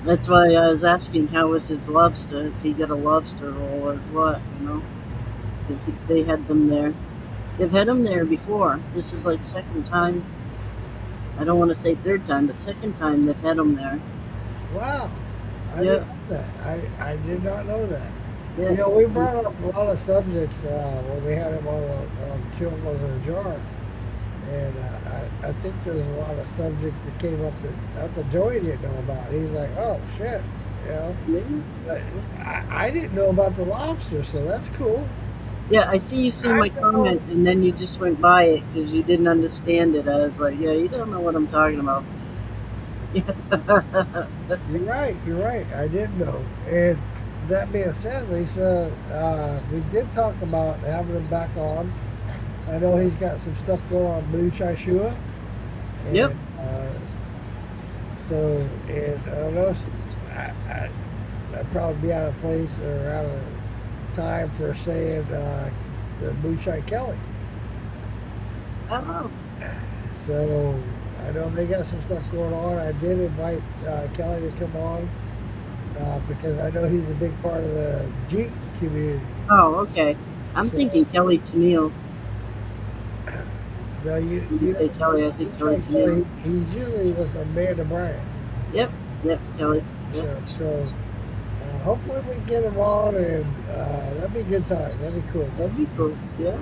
[SPEAKER 2] that's why I was asking how was his lobster, if he got a lobster roll or what, you know, because they had them there. They've had them there before. This is like second time. I don't want to say third time, but second time they've had them there.
[SPEAKER 1] Wow. I
[SPEAKER 2] Yeah,
[SPEAKER 1] didn't know that. I did not know that.
[SPEAKER 2] yeah, it's
[SPEAKER 1] We
[SPEAKER 2] good.
[SPEAKER 1] brought up a lot of subjects when we had him on Children's in a Jar, and I think there's a lot of subjects that came up that Joey didn't know about. He's like, oh shit, you know.
[SPEAKER 2] Yeah.
[SPEAKER 1] But I didn't know about the lobster, so that's cool.
[SPEAKER 2] Yeah, I see you see
[SPEAKER 1] I
[SPEAKER 2] my
[SPEAKER 1] know.
[SPEAKER 2] comment and then you just went by it because you didn't understand it. I was like, yeah, you don't know what I'm talking about.
[SPEAKER 1] You're right. You're right. I didn't know. And that being said, Lisa, we did talk about having him back on. I know he's got some stuff going on Blue Chai Shua,
[SPEAKER 2] Yep.
[SPEAKER 1] and and I don't know, I'd probably be out of place or out of time for saying the Blue Chai Kelly.
[SPEAKER 2] Oh,
[SPEAKER 1] So I know they got some stuff going on. I did invite Kelly to come on because I know he's a big part of the Jeep community.
[SPEAKER 2] oh, okay. I'm
[SPEAKER 1] So
[SPEAKER 2] thinking Kelly Tennille.
[SPEAKER 1] now
[SPEAKER 2] When you
[SPEAKER 1] you
[SPEAKER 2] say
[SPEAKER 1] know,
[SPEAKER 2] Kelly, I
[SPEAKER 1] Blue
[SPEAKER 2] think Kelly
[SPEAKER 1] Chai
[SPEAKER 2] Tennille.
[SPEAKER 1] Kelly, he's usually with Amanda Bryant.
[SPEAKER 2] Yep, yep, Kelly. Yep,
[SPEAKER 1] So hopefully we can get him on, and that'd be a good time. That'd be cool.
[SPEAKER 2] that'd be cool. Yeah,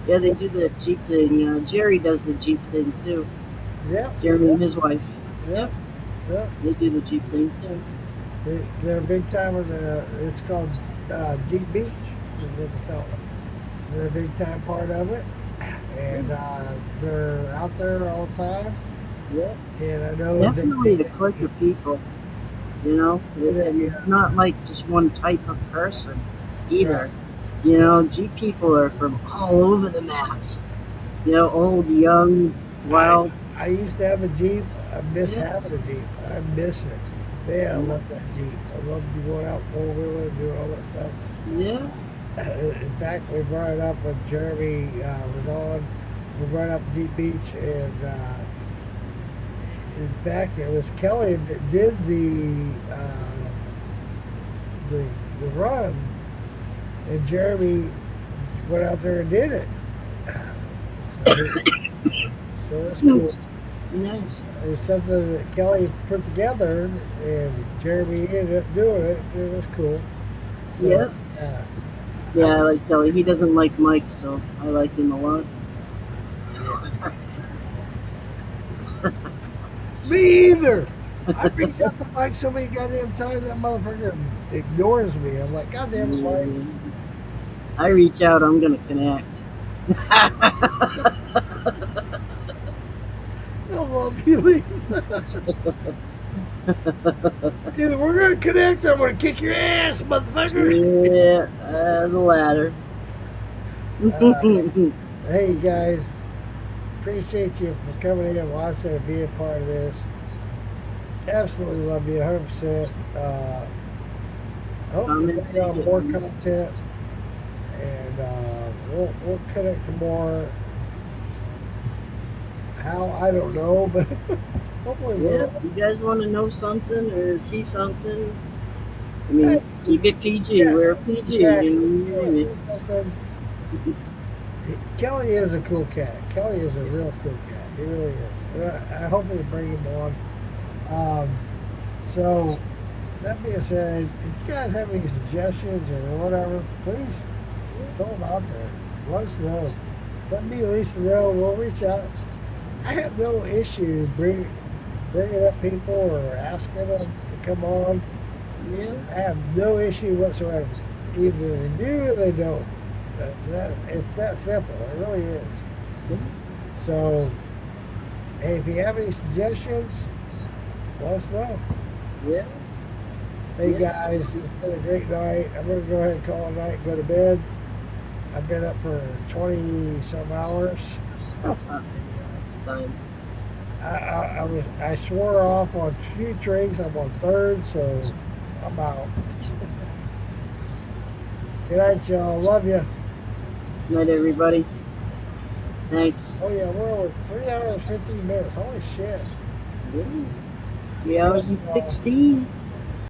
[SPEAKER 2] yeah. They do the Jeep thing. Jerry does the Jeep thing too.
[SPEAKER 1] Yep,
[SPEAKER 2] Jeremy and
[SPEAKER 1] yep,
[SPEAKER 2] his wife.
[SPEAKER 1] yep,
[SPEAKER 2] Yep,
[SPEAKER 1] yep.
[SPEAKER 2] they do the Jeep thing too.
[SPEAKER 1] They're a big time of it's called Deep Beach, is what they call it. They're a big time part of it, and they're out there all the time.
[SPEAKER 2] Yep.
[SPEAKER 1] And I know
[SPEAKER 2] Definitely a clique of people. You know, and
[SPEAKER 1] yeah,
[SPEAKER 2] it's not like just one type of person
[SPEAKER 1] right.
[SPEAKER 2] either. You know, Jeep people are from all over the maps. You know, old, young,
[SPEAKER 1] I
[SPEAKER 2] wild.
[SPEAKER 1] I used to have a Jeep. I miss
[SPEAKER 2] Yeah,
[SPEAKER 1] having a Jeep. I miss it. Man, I
[SPEAKER 2] yeah,
[SPEAKER 1] love that Jeep. I love going out four wheeling, doing all that stuff.
[SPEAKER 2] yeah.
[SPEAKER 1] In fact, we brought it up when Jeremy was on. We brought up Deep Beach, and in fact, it was Kelly that did the the run, and Jeremy went out there and did it. So, so that's cool.
[SPEAKER 2] Nice.
[SPEAKER 1] It was something that Kelly put together, and Jeremy ended up doing it. It was cool. So,
[SPEAKER 2] Yep.
[SPEAKER 1] yeah.
[SPEAKER 2] Yeah, I like Kelly. He doesn't like Mike, so I like him a lot.
[SPEAKER 1] Me either. I reached out to Mike so many goddamn times. That motherfucker ignores me. I'm like, goddamn it, Mike.
[SPEAKER 2] Yeah. I reach out, I'm gonna connect.
[SPEAKER 1] I love you, Lee. Either we're gonna connect or I'm gonna kick your ass, motherfucker.
[SPEAKER 2] Yeah, the latter.
[SPEAKER 1] Uh, hey guys, appreciate you for coming in and watching and being part of this. absolutely love you 100%. I hope to
[SPEAKER 2] Comments
[SPEAKER 1] bring on more
[SPEAKER 2] taken.
[SPEAKER 1] content, and we'll connect some more. How, I don't know, but hopefully
[SPEAKER 2] Yeah,
[SPEAKER 1] we'll.
[SPEAKER 2] if you guys want to know something or see something, I
[SPEAKER 1] Hey,
[SPEAKER 2] mean, keep it PG.
[SPEAKER 1] yeah,
[SPEAKER 2] We're PG,
[SPEAKER 1] exactly.
[SPEAKER 2] you
[SPEAKER 1] You
[SPEAKER 2] know what I
[SPEAKER 1] want to
[SPEAKER 2] mean?
[SPEAKER 1] see something? Kelly is a cool cat. Kelly is a real cool cat. He really is. And I hope they bring him on. So that being said, if you guys have any suggestions or whatever, please throw them out there. Let us know. Let me at least know. We'll reach out. I have no issue bringing up people or asking them to come on.
[SPEAKER 2] Yeah,
[SPEAKER 1] I have no issue whatsoever. Either they do or they don't. It's that simple. It really is. So, hey, if you have any suggestions, let us know.
[SPEAKER 2] yeah,
[SPEAKER 1] Hey
[SPEAKER 2] yeah.
[SPEAKER 1] guys, it's been a great night. I'm gonna go ahead and call it a night and go to bed. I've been up for 20 some hours.
[SPEAKER 2] Yeah, it's time.
[SPEAKER 1] I swore off on 2 drinks. I'm on third, so I'm out. Good night, y'all. Love you.
[SPEAKER 2] Night, everybody. Thanks.
[SPEAKER 1] Oh yeah, we're over 3 hours 15 minutes. Holy shit.
[SPEAKER 2] Yeah. 3 hours
[SPEAKER 1] Love
[SPEAKER 2] and
[SPEAKER 1] you all.
[SPEAKER 2] 16.